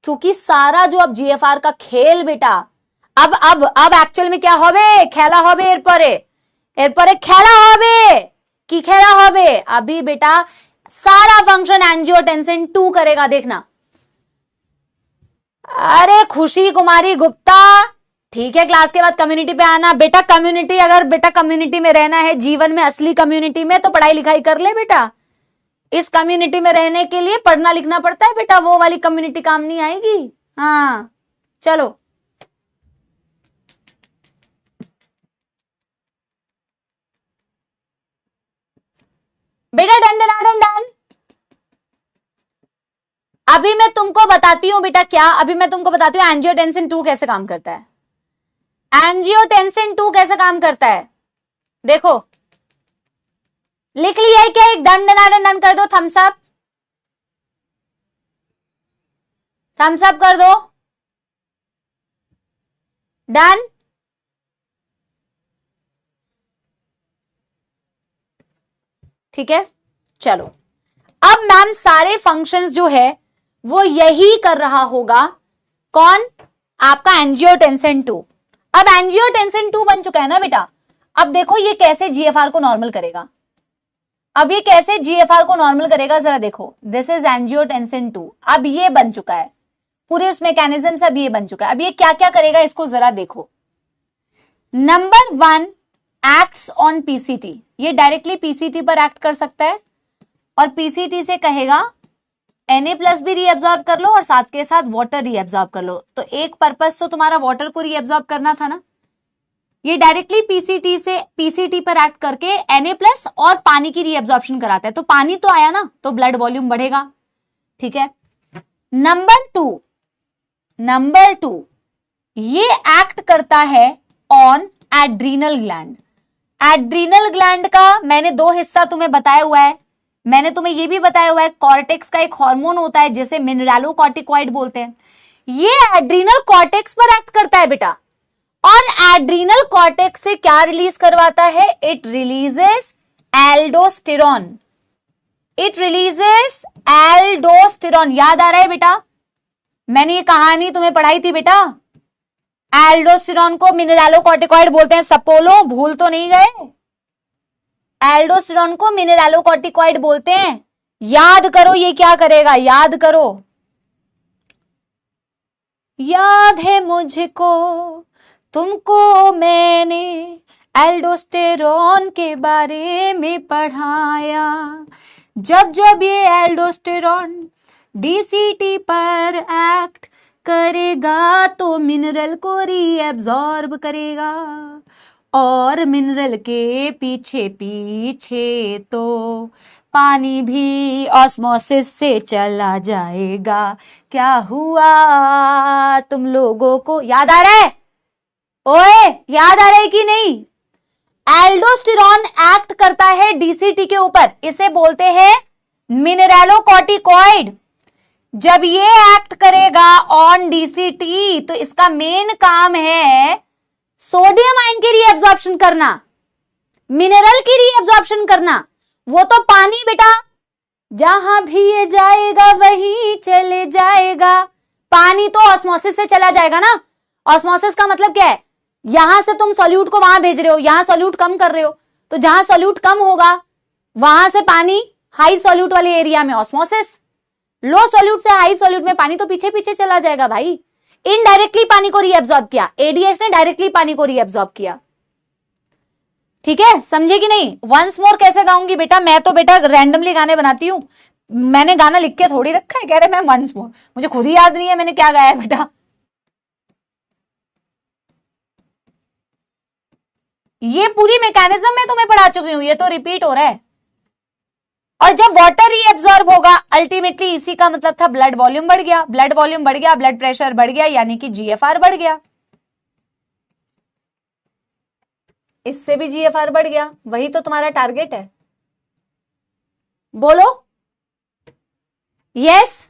क्योंकि सारा जो अब जीएफआर का खेल बेटा, अब एक्चुअल में क्या होबे, खेला होबे एरपरे खेला होबे कि खेला होबे। अभी बेटा सारा फंक्शन एंजियोटेंसिन 2 करेगा, देखना। अरे खुशी कुमारी गुप्ता, ठीक है, क्लास के बाद कम्युनिटी पे आना बेटा। कम्युनिटी, अगर बेटा कम्युनिटी में रहना है जीवन में, असली कम्युनिटी में, तो पढ़ाई लिखाई कर ले बेटा। इस कम्युनिटी में रहने के लिए पढ़ना लिखना पड़ता है बेटा, वो वाली कम्युनिटी काम नहीं आएगी। हाँ चलो, बेटा डन डन डन डन। अभी मैं तुमको बताती हूं बेटा क्या, अभी मैं तुमको बताती हूं एंजियोटेंसिन 2 कैसे काम करता है। एंजियोटेंसिन 2 कैसे काम करता है देखो, लिख लिया है क्या? एक डन डन डन कर दो, थम्स अप, थम्स अप कर दो, डन। ठीक है, चलो अब मैम सारे फंक्शंस जो है वो यही कर रहा होगा, कौन? आपका एंजियोटेंसिन 2। अब एंजियोटेंसिन 2 बन चुका है ना बेटा, अब देखो ये कैसे जीएफआर को नॉर्मल करेगा। अब ये कैसे जीएफआर को नॉर्मल करेगा जरा देखो, दिस इज एंजियोटेंसिन 2, अब ये बन चुका है, पूरे उस मैकेनिज्म से अब ये बन चुका है। अब ये क्या क्या करेगा इसको जरा देखो। नंबर 1 एक्ट्स ऑन पीसीटी, ये डायरेक्टली पीसीटी पर एक्ट कर सकता है और पीसीटी से कहेगा Na+ भी रीएब्सॉर्ब कर लो और साथ के साथ वाटर रीएब्सॉर्ब कर लो। तो एक पर्पस तो तुम्हारा वाटर को रीएब्सॉर्ब करना था ना, ये डायरेक्टली पीसीटी पर एक्ट करके Na+ और पानी की रीएब्सॉर्प्शन कराता है, तो पानी तो आया ना, तो ब्लड वॉल्यूम बढ़ेगा। ठीक है, नंबर टू ये एक्ट करता है on adrenal gland. Adrenal gland का मैंने 2 हिस्सा तुम्हें बताया हुआ है, मैंने तुम्हें यह भी बताया हुआ है कॉर्टेक्स का एक हार्मोन होता है जिसे मिनरलोकॉर्टिकॉइड बोलते हैं, ये एड्रीनल कॉर्टेक्स पर एक्ट करता है बेटा, और एड्रीनल कॉर्टेक्स से क्या रिलीज करवाता है? It releases aldosterone, it releases aldosterone. याद आ रहा है बेटा, मैंने ये कहानी तुम्हें पढ़ाई थी बेटा, एल्डोस्टेरॉन को मिनरलोकॉर्टिकॉइड बोलते हैं, सपोलो भूल तो नहीं गए? एल्डोस्टेरॉन को मिनरलोकॉर्टिकॉइड बोलते हैं, याद करो ये क्या करेगा, याद करो। याद है मुझको तुमको मैंने एल्डोस्टेरॉन के बारे में पढ़ाया, जब जब ये एल्डोस्टेरॉन डीसीटी पर एक्ट करेगा तो मिनरल को रीएब्सॉर्ब करेगा, और मिनरल के पीछे पीछे तो पानी भी ऑस्मोसिस से चला जाएगा। क्या हुआ तुम लोगों को, याद आ रहा है? ओए याद आ रहा है कि नहीं? एल्डोस्टेरॉन एक्ट करता है डीसीटी के ऊपर, इसे बोलते हैं मिनरलोकॉर्टिकॉइड। जब ये एक्ट करेगा ऑन डीसीटी तो इसका मेन काम है सोडियम आयन की रीएब्सॉर्प्शन करना, मिनरल की रीएब्सॉर्प्शन करना। वो तो पानी बेटा, जहां भी ये जाएगा वहीं चले जाएगा, पानी तो ऑस्मोसिस से चला जाएगा ना। ऑस्मोसिस का मतलब क्या है? यहां से तुम सॉल्यूट को वहां भेज रहे हो, यहां सॉल्यूट कम कर रहे हो, तो जहां सॉल्यूट कम होगा वहां से पानी हाई सॉल्यूट वाले एरिया में ऑस्मोसिस, लो सॉल्यूट से हाई सॉल्यूट में पानी तो पीछे पीछे चला जाएगा भाई। इनडायरेक्टली पानी को रीएब्सॉर्ब किया, एडीएस ने डायरेक्टली पानी को रीएब्सॉर्ब किया। ठीक है, समझे कि नहीं? वंस मोर कैसे गाऊंगी बेटा, मैं तो बेटा रैंडमली गाने बनाती हूं, मैंने गाना लिख के थोड़ी रखा है, कह रहे मैं वंस मोर, मुझे खुद ही याद नहीं है मैंने क्या गाया है बेटा। ये पूरी मैकेनिज्म मैं तुम्हें पढ़ा चुकी हूं, ये तो रिपीट हो रहा है। और जब वाटर रीएब्सॉर्ब होगा अल्टीमेटली इसी का मतलब था ब्लड वॉल्यूम बढ़ गया, ब्लड वॉल्यूम बढ़ गया, ब्लड प्रेशर बढ़ गया, यानी कि जीएफआर बढ़ गया, इससे भी जीएफआर बढ़ गया। वही तो तुम्हारा टारगेट है, बोलो यस।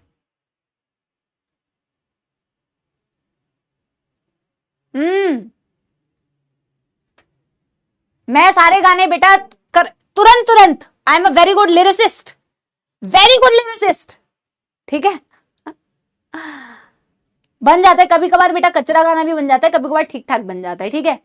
मैं सारे गाने बेटा कर तुरंत तुरंत, I am a very good lyricist, very good lyricist. ठीक है, बन जाता है कभी कभार बेटा, कचरा गाना भी बन जाता है कभी कभार, ठीक ठाक बन जाता है। ठीक है,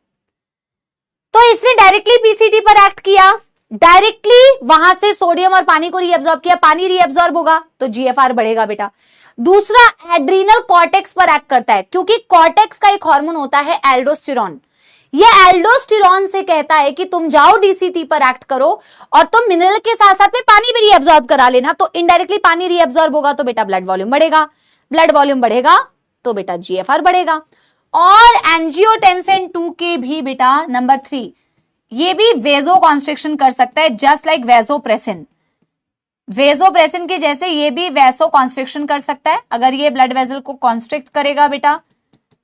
तो इसने डायरेक्टली पीसीटी पर एक्ट किया, डायरेक्टली वहां से सोडियम और पानी को रीएब्सॉर्ब किया, पानी रीएब्सॉर्ब होगा तो जीएफआर बढ़ेगा बेटा। दूसरा एड्रीनल कॉर्टेक्स पर एक्ट करता है, क्योंकि कॉर्टेक्स का एक हार्मोन होता है एल्डोस्टेरॉन। ये एल्डोस्टेरॉन से कहता है कि तुम जाओ डीसीटी पर एक्ट करो और तुम मिनरल के साथ साथ में पानी भी रीएब्सॉर्ब करा लेना, तो इनडायरेक्टली पानी रीएब्सॉर्ब होगा तो बेटा ब्लड वॉल्यूम बढ़ेगा, ब्लड वॉल्यूम बढ़ेगा तो बेटा जीएफआर बढ़ेगा। और एंजियोटेंसिन 2 के भी बेटा नंबर 3 ये भी वेजो कॉन्स्ट्रिक्शन कर सकता है, जस्ट लाइक वेजोप्रेसिन। वेसोप्रेसिन के जैसे ये भी वैसो कॉन्स्ट्रिक्शन कर सकता है। अगर ये ब्लड वेसल को कॉन्स्ट्रिक्ट करेगा बेटा,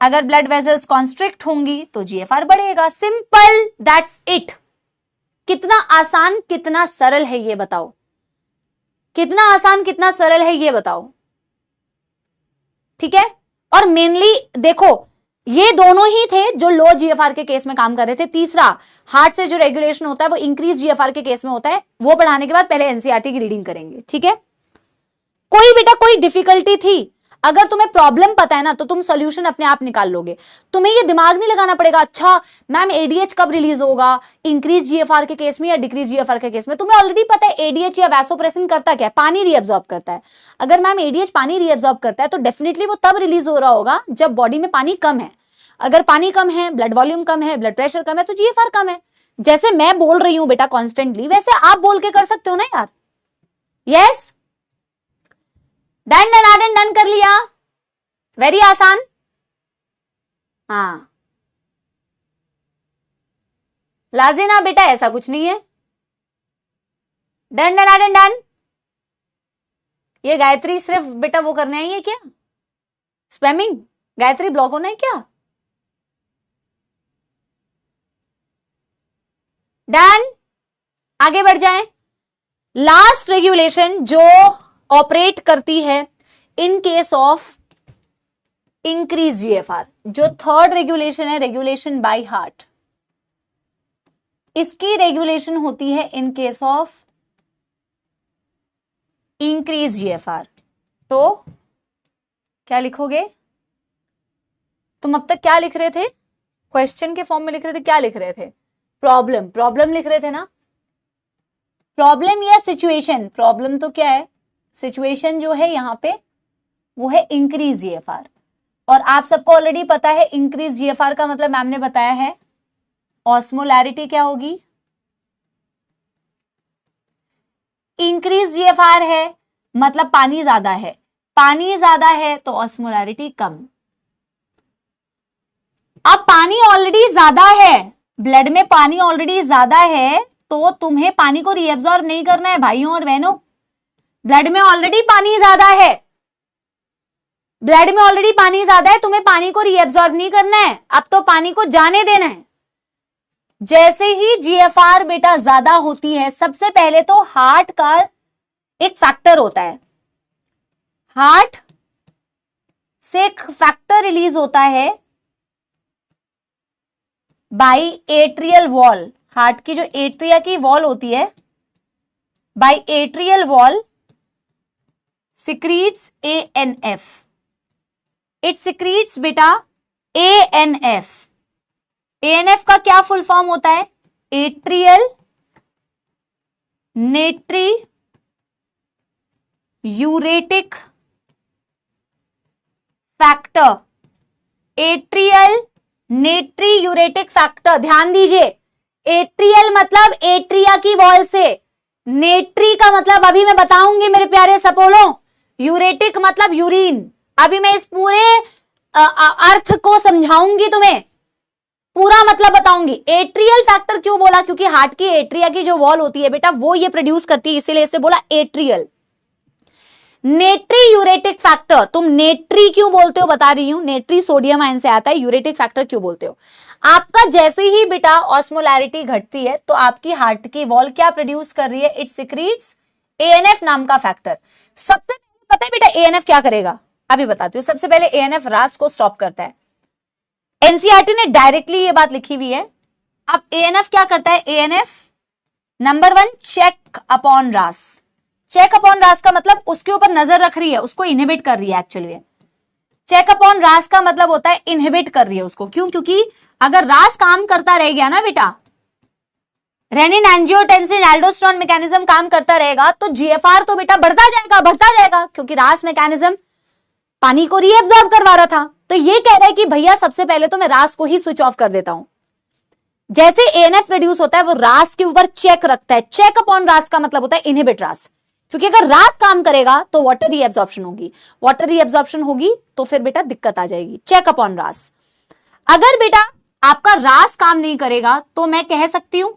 अगर ब्लड वेसल्स कॉन्स्ट्रिक्ट होंगी तो जीएफआर बढ़ेगा। Simple, that's it. कितना आसान कितना सरल है ये बताओ, कितना आसान कितना सरल है ये बताओ, ठीक है। और मेनली देखो ये दोनों ही थे जो लो जीएफआर के केस में काम कर रहे थे। तीसरा, हार्ट से जो रेगुलेशन होता है वो इंक्रीज जीएफआर के केस में होता है। वो पढ़ाने के बाद पहले एनसीईआरटी की रीडिंग करेंगे, ठीक है। कोई बेटा कोई डिफिकल्टी थी, अगर तुम्हें प्रॉब्लम पता है ना तो तुम सॉल्यूशन अपने आप निकाल लोगे। तुम्हें ये दिमाग नहीं लगाना पड़ेगा अच्छा मैम एडीएच कब रिलीज होगा, इंक्रीज जीएफआर के केस में या डिक्रीज जीएफआर के केस में। तुम्हें ऑलरेडी पता है एडीएच या वैसोप्रेसिन करता क्या है, पानी रीअब्सॉर्ब करता है। अगर मैम एडीएच पानी रीअब्सॉर्ब करता है तो डेफिनेटली वो तब रिलीज हो रहा होगा जब बॉडी में पानी कम है। अगर पानी कम है, ब्लड वॉल्यूम कम है, ब्लड प्रेशर कम है तो जीएफआर कम है। जैसे मैं बोल रही हूं बेटा कॉन्स्टेंटली, वैसे आप बोल के कर सकते हो ना यार। Yes, done done done done कर लिया, वेरी आसान। हाँ लाजिना बेटा ऐसा कुछ नहीं है, डन डन डन डन। ये गायत्री सिर्फ बेटा वो करने आई है क्या, स्पैमिंग? गायत्री ब्लॉक होना है क्या? डन, आगे बढ़ जाएं। लास्ट रेगुलेशन जो ऑपरेट करती है in case of increase GFR, जो थर्ड रेगुलेशन है, रेगुलेशन बाय हार्ट, इसकी रेगुलेशन होती है in case of increase GFR. तो क्या लिखोगे तुम? अब तक क्या लिख रहे थे? क्वेश्चन के फॉर्म में लिख रहे थे, क्या लिख रहे थे? प्रॉब्लम, प्रॉब्लम लिख रहे थे ना। प्रॉब्लम या सिचुएशन, प्रॉब्लम तो क्या है, सिचुएशन जो है यहां पे वो है इंक्रीज जीएफआर। और आप सबको ऑलरेडी पता है इंक्रीज जीएफआर का मतलब मैम ने बताया है, ऑस्मोलैरिटी क्या होगी? इंक्रीज जीएफआर है मतलब पानी ज्यादा है, पानी ज्यादा है तो ऑस्मोलैरिटी कम। अब पानी ऑलरेडी ज्यादा है, ब्लड में पानी ऑलरेडी ज्यादा है तो तुम्हें पानी को रीअब्सॉर्ब नहीं करना है भाइयों और बहनों। ब्लड में ऑलरेडी पानी ज्यादा है, ब्लड में ऑलरेडी पानी ज्यादा है, तुम्हें पानी को रीअब्सॉर्ब नहीं करना है, अब तो पानी को जाने देना है। जैसे ही जीएफआर बेटा ज्यादा होती है, सबसे पहले तो हार्ट का एक फैक्टर होता है, हार्ट से एक फैक्टर रिलीज होता है बाय एट्रियल वॉल। हार्ट की जो एट्रिया की वॉल होती है, by atrial wall secretes ANF, it secretes बेटा ANF। ANF का क्या फुल फॉर्म होता है? Atrial natriuretic factor, atrial natriuretic factor. ध्यान दीजिए, एट्रियल मतलब एट्रिया की वॉल से, नेट्री का मतलब अभी मैं बताऊंगी मेरे प्यारे सपोलो, यूरेटिक मतलब यूरिन। अभी मैं इस पूरे अर्थ को समझाऊंगी, तुम्हें पूरा मतलब बताऊंगी। एट्रियल फैक्टर क्यों बोला? क्योंकि हार्ट की एट्रिया की जो वॉल होती है बेटा वो ये प्रोड्यूस करती है, इसीलिए इसे बोला एट्रियल। नेट्री यूरेटिक फैक्टर, तुम नेट्री क्यों बोलते हो बता रही हूं, नेट्री सोडियम आयन से आता है, यूरेटिक फैक्टर क्यों बोलते हो? आपका जैसे ही बेटा ऑस्मोलैरिटी घटती है तो आपकी हार्ट की वॉल क्या प्रोड्यूस कर रही है? इट सिक्रीट्स ANF नाम का फैक्टर। सबसे पहले पता है बेटा ANF क्या करेगा? अभी बताती हूँ। सबसे पहले ANF रास को स्टॉप करता है, एनसीईआरटी ने डायरेक्टली ये बात लिखी हुई है। अब ANF क्या करता है? ANF नंबर 1 चेक अपॉन रास। चेक अपॉन रास का मतलब उसके ऊपर नजर रख रही है, उसको इनहिबिट कर रही है। एक्चुअली चेक अपॉन रास का मतलब होता है इनहिबिट कर रही है उसको। क्यों? क्योंकि अगर रास काम करता रह गया ना बेटा, रेनिन एंजियोटेंसिन एल्डोस्टेरोन मैकेनिज्म काम करता रहेगा तो जीएफआर तो बेटा बढ़ता जाएगा, क्योंकि रास मैकेनिज्म पानी को रीअब्सॉर्ब करवा रहा था। तो ये कह रहा है कि भैया सबसे पहले तो मैं रास को ही स्विच ऑफ कर देता हूं। जैसे ANF प्रोड्यूस होता है वो रास के ऊपर चेक रखता है। चेक अपॉन रास का मतलब होता है इनहिबिट रास, क्योंकि अगर रास काम करेगा तो वाटर रीअब्सॉर्प्शन होगी, वाटर रीअब्सॉर्प्शन होगी तो फिर बेटा दिक्कत आ जाएगी। चेक अपॉन रास। अगर बेटा आपका रास काम नहीं करेगा तो मैं कह सकती हूं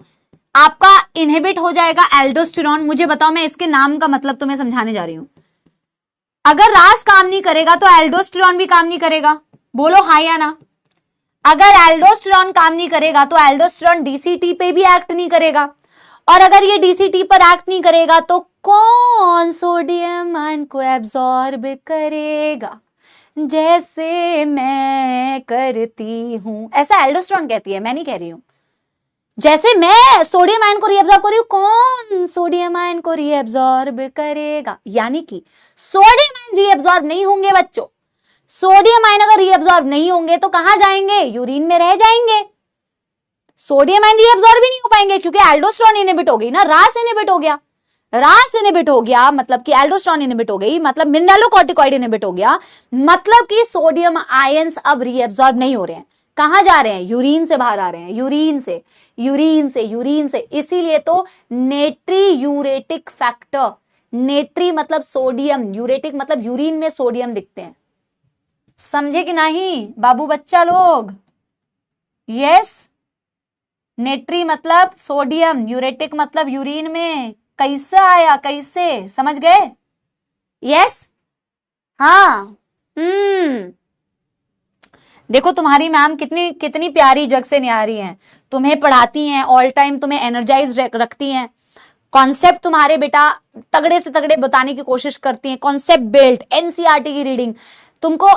आपका इनहिबिट हो जाएगा एल्डोस्टेरॉन। मुझे बताओ, मैं इसके नाम का मतलब तुम्हें समझाने जा रही हूं। अगर रास काम नहीं करेगा तो एल्डोस्टेरॉन भी काम नहीं करेगा, बोलो हाँ या ना। अगर एल्डोस्टेरॉन काम नहीं करेगा तो एल्डोस्टेरॉन डीसीटी पे भी एक्ट नहीं करेगा, और अगर ये डीसीटी पर एक्ट नहीं करेगा तो कौन सोडियम आयन को एब्सॉर्ब करेगा, जैसे मैं करती हूं। ऐसा एल्डोस्टेरॉन कहती है, मैं नहीं कह रही हूं। जैसे मैं सोडियम आयन को रीअब्सॉर्ब कर रही हूं, कौन सोडियम आयन को रीअब्सॉर्ब करेगा। यानी कि सोडियम आयन रीअब्सॉर्ब नहीं होंगे बच्चों। सोडियम आयन अगर रीअब्सॉर्ब नहीं होंगे तो कहां जाएंगे, यूरिन में रह जाएंगे। सोडियम आयन रीअब्सॉर्ब भी नहीं हो पाएंगे क्योंकि एल्डोस्टेरॉन इनहिबिट हो गई ना, रास इनहिबिट हो गया। रास इनहिबिट हो गया मतलब कि एल्डोस्टेरॉन इनहिबिट हो गई, मतलब मिनरलोकॉर्टिकॉइड इनहिबिट हो गया, मतलब कि सोडियम आयंस अब रीअब्सॉर्ब नहीं हो रहे हैं। कहां जा रहे हैं, यूरिन से बाहर आ रहे हैं, यूरिन से, यूरिन से, यूरिन से। इसीलिए तो नेट्री यूरेटिक फैक्टर, नेट्री मतलब सोडियम, यूरेटिक मतलब यूरिन में सोडियम दिखते हैं। समझे कि नहीं बाबू बच्चा लोग? यस, नेट्री मतलब सोडियम, यूरेटिक मतलब यूरिन में। कैसे आया, कैसे समझ गए? यस, हाँ। देखो तुम्हारी मैम कितनी कितनी प्यारी, जग से न्यारी हैं, तुम्हें पढ़ाती हैं, ऑल टाइम तुम्हें एनर्जाइज रखती हैं, कॉन्सेप्ट तुम्हारे बेटा तगड़े से तगड़े बताने की कोशिश करती हैं, कॉन्सेप्ट बेल्ट, एनसीईआरटी की रीडिंग तुमको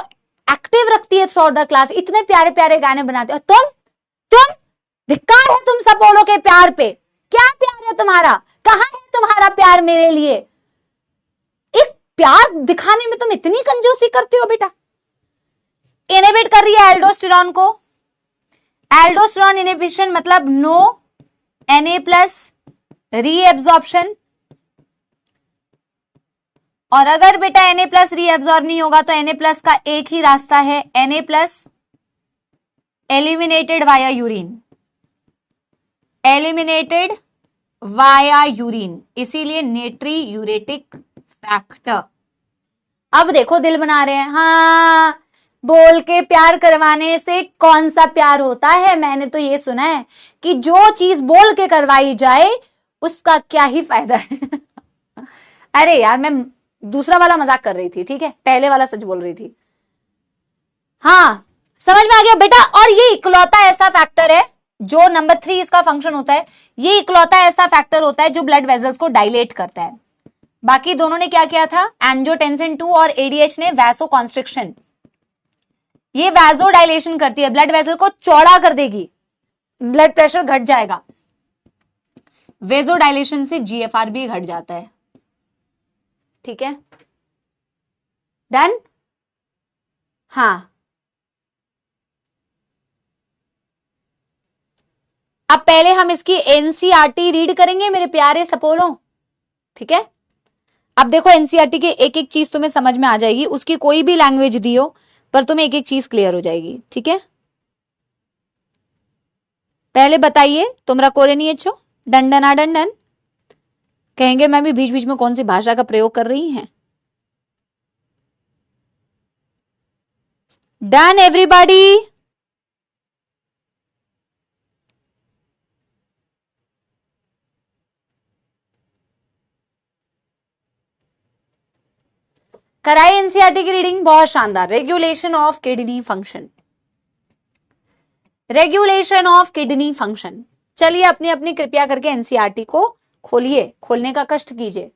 एक्टिव रखती है थ्रू द क्लास, इतने प्यारे प्यारे गाने बनाते हो। तुम धिक्कार है तुम सपोलो के प्यार पे। क्या प्यार है तुम्हारा, कहां है तुम्हारा प्यार मेरे लिए? एक प्यार दिखाने में तुम इतनी कंजूसी करते हो बेटा। इनहिबिट कर रही है एल्डोस्टेरॉन को। एल्डोस्टेरॉन इनहिबिशन मतलब नो Na+ रीएब्जॉर्प्शन, और अगर बेटा Na+ रीएब्जॉर्ब नहीं होगा तो Na+ का एक ही रास्ता है, Na+ eliminated via urine, eliminated via urine, इसीलिए नेट्री यूरेटिक फैक्टर। अब देखो दिल बना रहे हैं, हाँ बोल के प्यार करवाने से कौन सा प्यार होता है। मैंने तो ये सुना है कि जो चीज बोल के करवाई जाए उसका क्या ही फायदा है। अरे यार मैं दूसरा वाला मजाक कर रही थी, ठीक है, पहले वाला सच बोल रही थी। हाँ समझ में आ गया बेटा। और ये इकलौता ऐसा फैक्टर है जो नंबर 3 इसका फंक्शन होता है, ये इकलौता ऐसा फैक्टर होता है जो ब्लड वेजल्स को डायलेट करता है। बाकी दोनों ने क्या किया था, एंजियोटेंसिन 2 और एडीएच ने वैसो कॉन्स्ट्रिक्शन, ये वैसो डायलेशन करती है, ब्लड वेसल को चौड़ा कर देगी, ब्लड प्रेशर घट जाएगा। वेजो डायलेशन से जीएफआर भी घट जाता है, ठीक है, डन। हाँ अब पहले हम इसकी एनसीईआरटी रीड करेंगे मेरे प्यारे सपोलो, ठीक है। अब देखो एनसीईआरटी के एक एक चीज तुम्हें समझ में आ जाएगी, उसकी कोई भी लैंग्वेज दियो पर तुम्हें एक एक चीज क्लियर हो जाएगी, ठीक है। पहले बताइए तुमरा कोरेनी अच्छो डंडना डंडन कहेंगे मैं भी बीच बीच में कौन सी भाषा का प्रयोग कर रही हैं। डन एवरीबॉडी, कराई एनसीईआरटी की रीडिंग, बहुत शानदार। Regulation of kidney function, regulation of kidney function. चलिए अपनी अपनी कृपया करके एनसीईआरटी को खोलिए, खोलने का कष्ट कीजिए।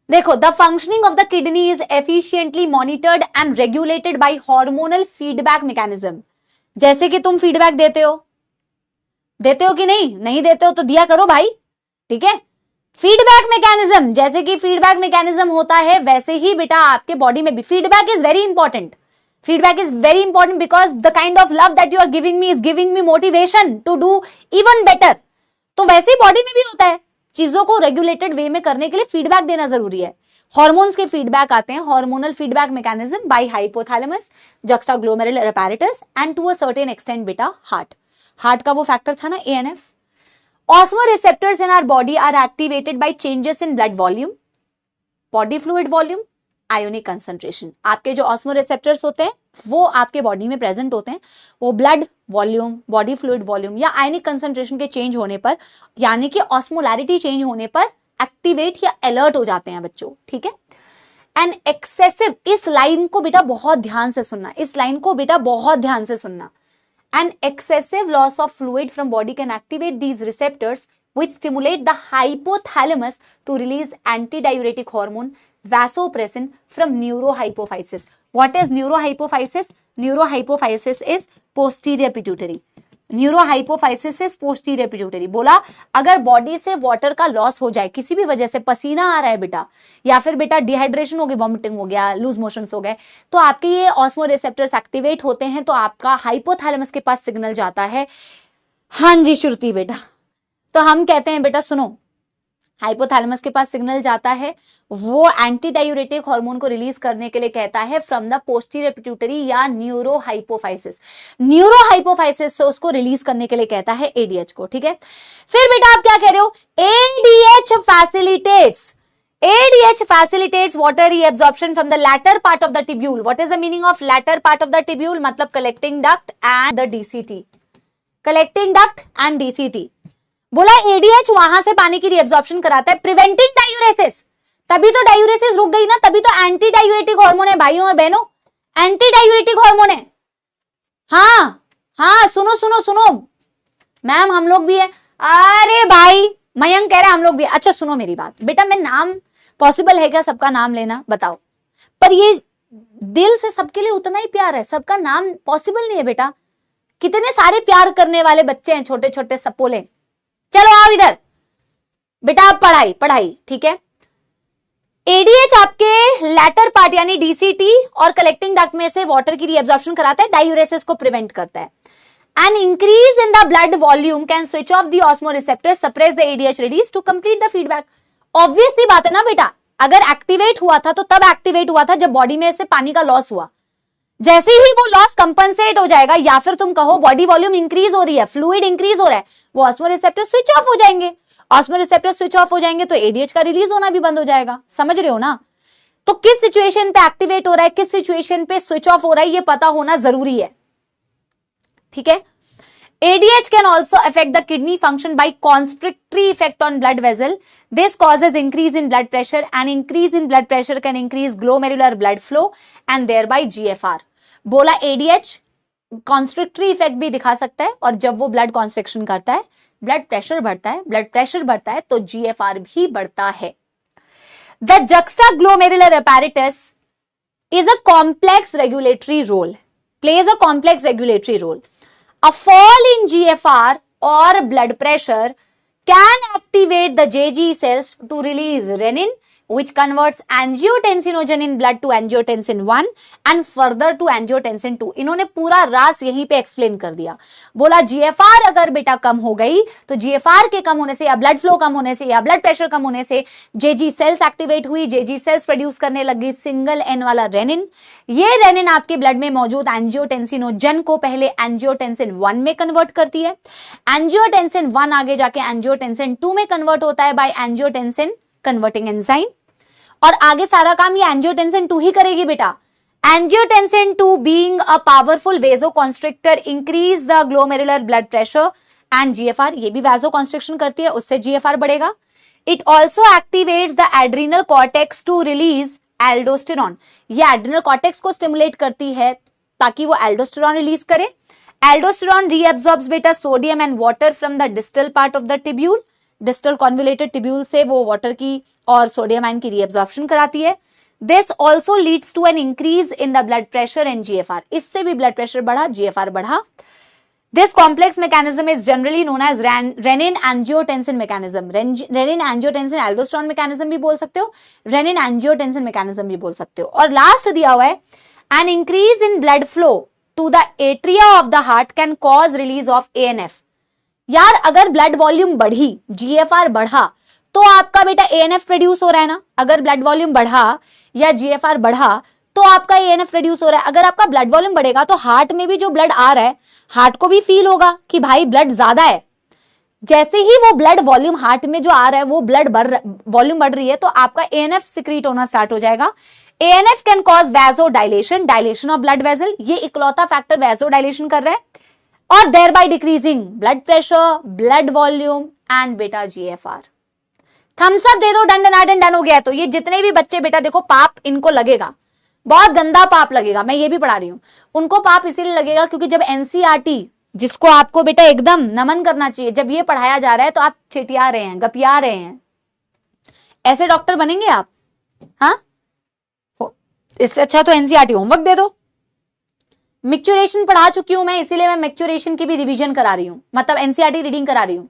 देखो, the functioning of the kidney is efficiently monitored and regulated by hormonal feedback mechanism. जैसे कि तुम फीडबैक देते हो कि नहीं देते हो तो दिया करो भाई, ठीक है। फीडबैक मैकेनिज्म, जैसे कि फीडबैक मैकेनिज्म होता है वैसे ही बेटा आपके बॉडी में भी feedback is very important. Feedback is very important because the kind of love that you are giving me is giving me motivation to do even better. तो वैसे ही बॉडी में भी होता है, चीजों को रेगुलेटेड वे में करने के लिए फीडबैक देना जरूरी है। हार्मोन्स के फीडबैक आते हैं, hormonal feedback mechanism by hypothalamus, juxtaglomerular apparatus and to a certain extent बेटा हार्ट का वो फैक्टर था ना ANF। Osmoreceptors in our body are activated by changes in blood volume, body fluid volume, ionic concentration. आपके जो ऑस्मोरिसेप्टर्स होते हैं वो आपके बॉडी में प्रेजेंट होते हैं, वो blood volume, body fluid volume या आयनिक कंसंट्रेशन के चेंज होने पर, यानी कि ऑस्मोलैरिटी चेंज होने पर एक्टिवेट या अलर्ट हो जाते हैं बच्चों, ठीक है। एंड एक्सेसिव, इस लाइन को बेटा बहुत ध्यान से सुनना, इस लाइन को बेटा बहुत ध्यान से सुनना। An excessive loss of fluid from body can activate these receptors which stimulate the hypothalamus to release antidiuretic hormone vasopressin from neurohypophysis. What is neurohypophysis? Neurohypophysis is posterior pituitary. Neurohypophysis is posterior pituitary. बोला अगर body से water का loss हो जाए किसी भी वजह से, पसीना आ रहा है बेटा, या फिर बेटा डिहाइड्रेशन हो गई, वॉमिटिंग हो गया, लूज मोशंस हो गए, तो आपके ये ऑस्मो रिसेप्टर्स एक्टिवेट होते हैं, तो आपका हाइपोथैलेमस के पास सिग्नल जाता है। हाँ जी श्रुति बेटा, तो हम कहते हैं बेटा सुनो, हाइपोथैलेमस के पास सिग्नल जाता है, वो एंटी डायूरेटिक हार्मोन को रिलीज करने के लिए कहता है फ्रॉम द पोस्टीरियर पिट्यूटरी या न्यूरोहाइपोफाइसिस। न्यूरोहाइपोफाइसिस से उसको रिलीज करने के लिए कहता है एडीएच को, ठीक है। फिर बेटा आप क्या कह रहे हो, ADH facilitates water reabsorption from the latter part of the tubule. What is the meaning of latter part of the tubule? मतलब collecting duct and the DCT. Collecting duct and DCT. बोला एडीएच वहां से पानी की reabsorption कराता है, preventing diuresis. तभी तो डायूरेसिस रुक गई ना, तभी तो एंटी डायूरेटिक हार्मोन है भाइयों और बहनों, एंटी डायूरेटिक हार्मोन है। हाँ सुनो सुनो सुनो मैम, हम लोग भी है। अरे भाई मयंक कह रहे हम लोग भी। अच्छा सुनो मेरी बात बेटा, मैं नाम पॉसिबल है क्या सबका नाम लेना, बताओ। पर ये दिल से सबके लिए उतना ही प्यार है, सबका नाम पॉसिबल नहीं है बेटा। कितने सारे प्यार करने वाले बच्चे हैं, छोटे छोटे सपोले। चलो आओ इधर बेटा, आप पढ़ाई ठीक है। एडीएच आपके लैटर पार्ट यानी डीसीटी और कलेक्टिंग डक्ट में से वाटर की रीअब्जॉर्प्शन कराता है, डायूरेसिस को प्रिवेंट करता है। An increase in the blood volume can switch off the osmoreceptors, suppress the ADH release to complete the feedback. Obvious सी बात है ना बेटा, अगर एक्टिवेट हुआ था तो तब एक्टिवेट हुआ था जब बॉडी में से पानी का लॉस हुआ। जैसे ही वो लॉस कंपनसेट हो जाएगा, या फिर तुम कहो बॉडी वॉल्यूम इंक्रीज हो रही है, फ्लूइड इंक्रीज हो रहा है, वो ऑस्मोरिसेप्टर स्विच ऑफ हो जाएंगे। ऑस्मोरिसेप्टर स्विच ऑफ हो जाएंगे तो एडीएच का रिलीज होना भी बंद हो जाएगा। समझ रहे हो ना? तो किस सिचुएशन पे एक्टिवेट हो रहा है, किस सिचुएशन पे स्विच ऑफ हो रहा है, ये पता होना जरूरी है, ठीक है। ADH can also affect the kidney function by constrictory effect on blood vessel. This causes increase in blood pressure, and increase in blood pressure can increase glomerular blood flow and thereby GFR. बोला ADH constrictory effect भी दिखा सकता है, और जब वो blood constriction करता है, blood pressure बढ़ता है तो GFR भी बढ़ता है। The juxtaglomerular apparatus is a complex regulatory role, plays a complex regulatory role. A fall in GFR or blood pressure can activate the JG cells to release renin, which converts angiotensinogen in blood to angiotensin 1 and further to angiotensin 2. इन्होंने पूरा रास यहीं पे explain कर दिया। बोला GFR अगर बेटा कम हो गई तो GFR के कम होने से या ब्लड फ्लो कम होने से या ब्लड प्रेशर कम होने से JG सेल्स एक्टिवेट हुई, JG सेल्स प्रोड्यूस करने लगी सिंगल एन वाला रेनिन। ये रेनिन आपके ब्लड में मौजूद एंजियोटेंसिनोजन को पहले एंजियोटेंसिन 1 में कन्वर्ट करती है। एंजियोटेंसिन 1 आगे जाके एंजियोटेंसिन 2 में कन्वर्ट होता है बाय एंजियोटेंसिन कन्वर्टिंग एंजाइम, और आगे सारा काम ये एंजियोटेंसिन 2 ही करेगी बेटा। Angiotensin 2 being a powerful vasoconstrictor increase the glomerular blood pressure and GFR, ये भी वेजोकॉन्स्ट्रिक्शन करती है, उससे जीएफआर बढ़ेगा। It also activates the adrenal cortex to release aldosterone, ये एड्रिनल कॉर्टेक्स को स्टिमुलेट करती है ताकि वो एल्डोस्टेरॉन रिलीज करे। एल्डोस्टेरॉन रीअब्सॉर्ब्स बेटा sodium and water from the distal part of the tubule, distal convoluted tubule से वो वाटर की और सोडियम आयन की रीअब्सॉर्प्शन कराती है। This also leads to an increase in the blood pressure and GFR, इससे भी ब्लड प्रेशर बढ़ा, जीएफआर बढ़ा। This complex mechanism is generally known as renin angiotensin mechanism. Renin angiotensin aldosterone mechanism भी बोल सकते हो, रेनिन एंजियोटेंसिन मैकेनिज्म भी बोल सकते हो। और लास्ट दिया हुआ है an increase in blood flow to the atria of the heart can cause release of ANF. यार अगर ब्लड वॉल्यूम बढ़ी, जीएफआर बढ़ा, तो आपका बेटा एएनएफ प्रोड्यूस हो रहा है ना। अगर ब्लड वॉल्यूम बढ़ा या जीएफआर बढ़ा तो आपका एएनएफ प्रोड्यूस हो रहा है। अगर आपका ब्लड वॉल्यूम बढ़ेगा तो हार्ट में भी जो ब्लड आ रहा है, हार्ट को भी फील होगा कि भाई ब्लड ज्यादा है। जैसे ही वो ब्लड वॉल्यूम हार्ट में जो आ रहा है, वो ब्लड वॉल्यूम बढ़ रही है, तो आपका एएनएफ सिक्रीट होना स्टार्ट हो जाएगा। ANF can cause vasodilation, dilation of blood vessel, ये इकलौता फैक्टर वैसोडाइलेशन कर रहा है, और thereby decreasing blood pressure, blood volume and बेटा GFR। थम्स अप दे दो, डन डन डन हो गया। तो ये जितने भी बच्चे बेटा देखो पाप इनको लगेगा, बहुत गंदा पाप लगेगा, मैं ये भी पढ़ा रही हूं, उनको पाप इसीलिए लगेगा क्योंकि जब NCERT, जिसको आपको बेटा एकदम नमन करना चाहिए, जब ये पढ़ाया जा रहा है तो आप छिटिया रहे हैं, गपिया रहे हैं। ऐसे डॉक्टर बनेंगे आप? हाँ, इससे अच्छा तो NCERT होमवर्क दे दो। मिक्चुरेशन पढ़ा चुकी हूं मैं, इसीलिए मैं मिक्चुरेशन की भी रिवीजन करा रही हूं, मतलब NCERT रीडिंग करा रही हूं।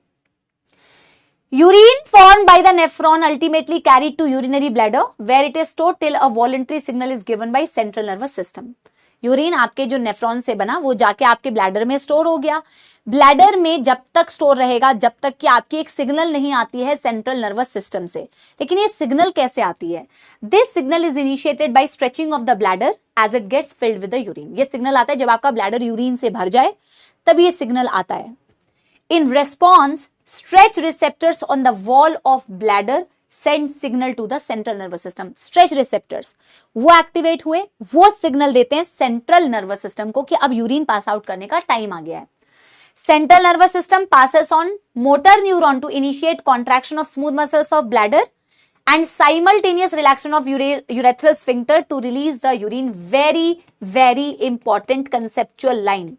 Urine formed by the nephron ultimately carried to urinary bladder where it is stored till a voluntary signal is given by central nervous system. Urine आपके जो नेफ्रॉन से बना वो जाके आपके ब्लैडर में स्टोर हो गया। ब्लैडर में जब तक स्टोर रहेगा जब तक कि आपकी एक सिग्नल नहीं आती है सेंट्रल नर्वस सिस्टम से। लेकिन ये सिग्नल कैसे आती है? This signal is initiated by stretching of the bladder as it gets filled with the urine. ये सिग्नल आता है जब आपका ब्लैडर यूरिन से भर जाए, तब ये सिग्नल आता है। In response stretch receptors on the wall of bladder send signal to the central nervous system. Stretch receptors वो एक्टिवेट हुए, वो सिग्नल देते हैं सेंट्रल नर्वस सिस्टम को कि अब यूरिन पास आउट करने का टाइम आ गया है। Central nervous system passes on motor neuron to initiate contraction of smooth muscles of bladder and simultaneous relaxation of urethral sphincter to release the urine. Very very important conceptual line.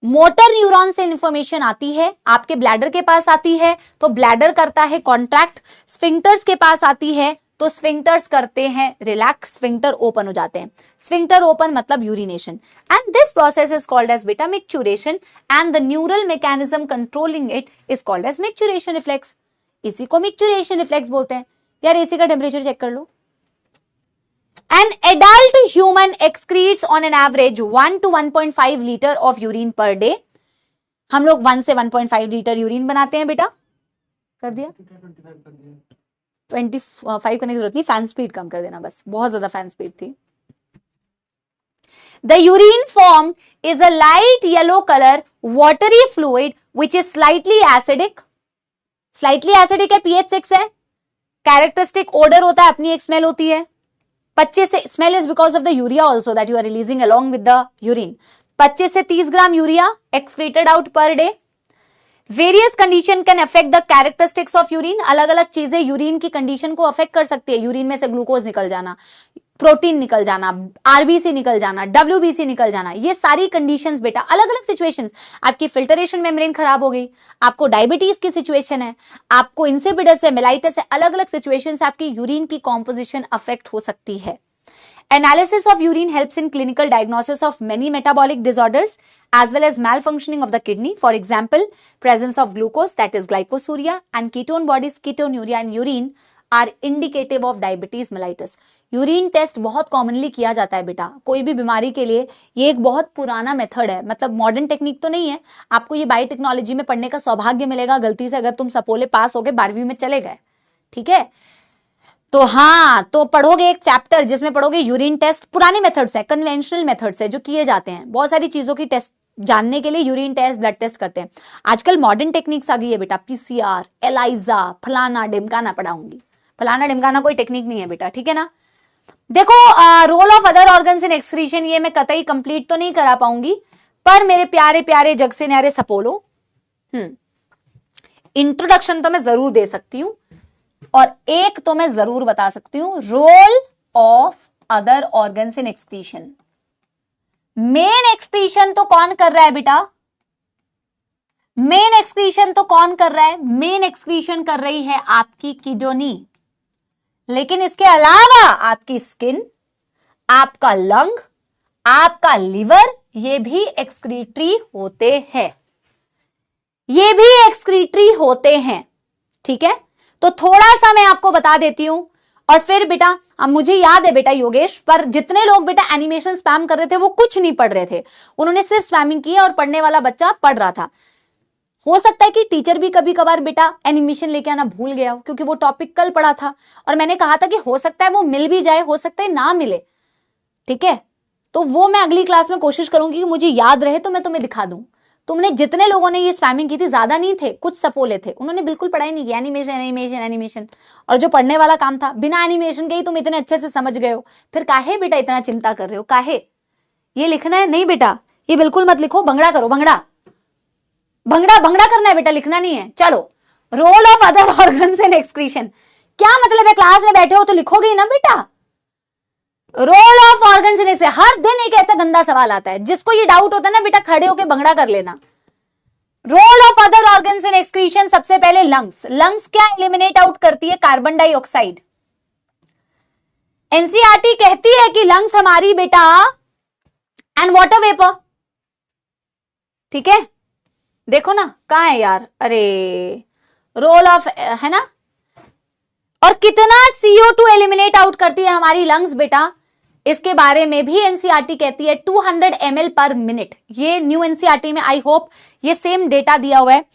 Motor neuron से information आती है, आपके bladder के पास आती है तो bladder करता है कॉन्ट्रैक्ट, स्फिंक्टर्स के पास आती है तो स्फिंक्टर्स करते हैं रिलैक्स, स्फिंक्टर ओपन हो जाते हैं। स्फिंक्टर ओपन मतलब urination, and this process is called as बेटा micturition and the neural mechanism controlling it is called as micturition reflex. इसी को मिक्चुरेशन रिफ्लेक्स बोलते हैं। यार एसी का टेम्परेचर चेक कर लो। An adult human excretes on an average 1 to 1.5 litre of urine per day. हम लोग 1 से 1.5 लीटर यूरिन बनाते हैं बेटा। कर दिया 25 करने की जरूरत नहीं, फैन स्पीड कम कर देना बस, बहुत ज्यादा फैन स्पीड थी। The urine formed is a light yellow color watery fluid which is slightly acidic. Slightly acidic है, pH 6 है। कैरेक्टरिस्टिक ओडर होता है, अपनी एक स्मेल होती है। 25 से smell is because of the urea also that you are releasing along with the urine. 25 से 30 gram urea excreted out per day. Various condition can affect the characteristics of urine. अलग अलग चीजें यूरिन की condition को affect कर सकती है। Urine में से ग्लूकोज निकल जाना, प्रोटीन निकल जाना, आरबीसी निकल जाना, डब्ल्यूबीसी निकल जाना, ये सारी कंडीशंस बेटा अलग अलग सिचुएशंस। आपकी फिल्टरेशन मेम्ब्रेन खराब हो गई, आपको डायबिटीज की सिचुएशन है, आपको इंसिपिडस है, मेलाइटिस है, अलग अलग सिचुएशंस आपकी यूरिन की कॉम्पोजिशन अफेक्ट हो सकती है। Analysis of urine helps in clinical diagnosis of many metabolic disorders as well as malfunctioning of the kidney. For example, presence of glucose, that is glycosuria, and ketone bodies, ketonuria and urine are indicative of diabetes mellitus. Urine test बहुत commonly किया जाता है बेटा कोई भी बीमारी के लिए। ये एक बहुत पुराना मेथड है, मतलब मॉडर्न टेक्निक तो नहीं है। आपको ये बायोटेक्नोलॉजी में पढ़ने का सौभाग्य मिलेगा गलती से अगर तुम सपोले पास हो गए, 12वीं में चले गए, ठीक है। तो हाँ, तो पढ़ोगे एक चैप्टर जिसमें पढ़ोगे यूरिन टेस्ट। पुराने मेथड्स है, कन्वेंशनल मेथड्स है जो किए जाते हैं। बहुत सारी चीजों की टेस्ट जानने के लिए यूरिन टेस्ट, ब्लड टेस्ट करते हैं। आजकल मॉडर्न टेक्निक्स आ गई है बेटा, PCR, एलाइजा, फलाना ढिमकाना पढ़ाऊंगी। फलाना ढिमकाना कोई टेक्निक नहीं है बेटा, ठीक है ना। देखो role of other organs in excretion, ये मैं कतई कंप्लीट तो नहीं करा पाऊंगी, पर मेरे प्यारे प्यारे जग से न्यारे सपोलो, इंट्रोडक्शन तो मैं जरूर दे सकती हूं और एक तो मैं जरूर बता सकती हूं, role of other organs in excretion. Main excretion तो कौन कर रहा है बेटा? मेन एक्सक्रीशन तो कौन कर रहा है? मेन एक्सक्रीशन कर रही है आपकी किडनी, लेकिन इसके अलावा आपकी स्किन, आपका लंग, आपका लिवर, ये भी एक्सक्रीटरी होते हैं, ये भी एक्सक्रीटरी होते हैं, ठीक है। तो थोड़ा सा मैं आपको बता देती हूं और फिर बेटा, अब मुझे याद है बेटा योगेश, पर जितने लोग बेटा एनिमेशन स्पैम कर रहे थे वो कुछ नहीं पढ़ रहे थे, उन्होंने सिर्फ स्पैमिंग की और पढ़ने वाला बच्चा पढ़ रहा था। हो सकता है कि टीचर भी कभी कभार बेटा एनिमेशन लेके आना भूल गया हो, क्योंकि वो टॉपिक कल पढ़ा था और मैंने कहा था कि हो सकता है वो मिल भी जाए, हो सकता है ना मिले, ठीक है। तो वो मैं अगली क्लास में कोशिश करूंगी कि मुझे याद रहे तो मैं तुम्हें दिखा दूं, तुमने जितने लोगों ने ये स्पैमिंग की थी ज्यादा नहीं थे, कुछ सपोले थे, उन्होंने बिल्कुल पढ़ाई नहीं की, एनिमेशन एनिमेशन एनिमेशन, और जो पढ़ने वाला काम था बिना एनिमेशन के ही तुम इतने अच्छे से समझ गए हो, फिर काहे बेटा इतना चिंता कर रहे हो, काहे? ये लिखना है नहीं बेटा, ये बिल्कुल मत लिखो, भंगड़ा करो, भंगड़ा भंगड़ा भंगड़ा करना है बेटा, लिखना नहीं है। चलो, role of other organs in excretion, क्या मतलब है? क्लास में बैठे हो तो लिखोगे ही ना बेटा। Role of organs in excretion, हर दिन एक ऐसा गंदा सवाल आता है, जिसको ये डाउट होता है ना बेटा, खड़े होकर भंगड़ा कर लेना। Role of other organs in excretion, सबसे पहले लंग्स। लंग्स क्या एलिमिनेट आउट करती है? Carbon dioxide. एनसीईआरटी कहती है कि लंग्स हमारी बेटा एंड वाटर वेपर, ठीक है, देखो ना कहां है यार, अरे रोल ऑफ है ना। और कितना CO2 एलिमिनेट आउट करती है हमारी लंग्स बेटा, इसके बारे में भी एनसीईआरटी कहती है 200 ml पर मिनट। ये न्यू एनसीईआरटी में, आई होप ये सेम डेटा दिया हुआ है,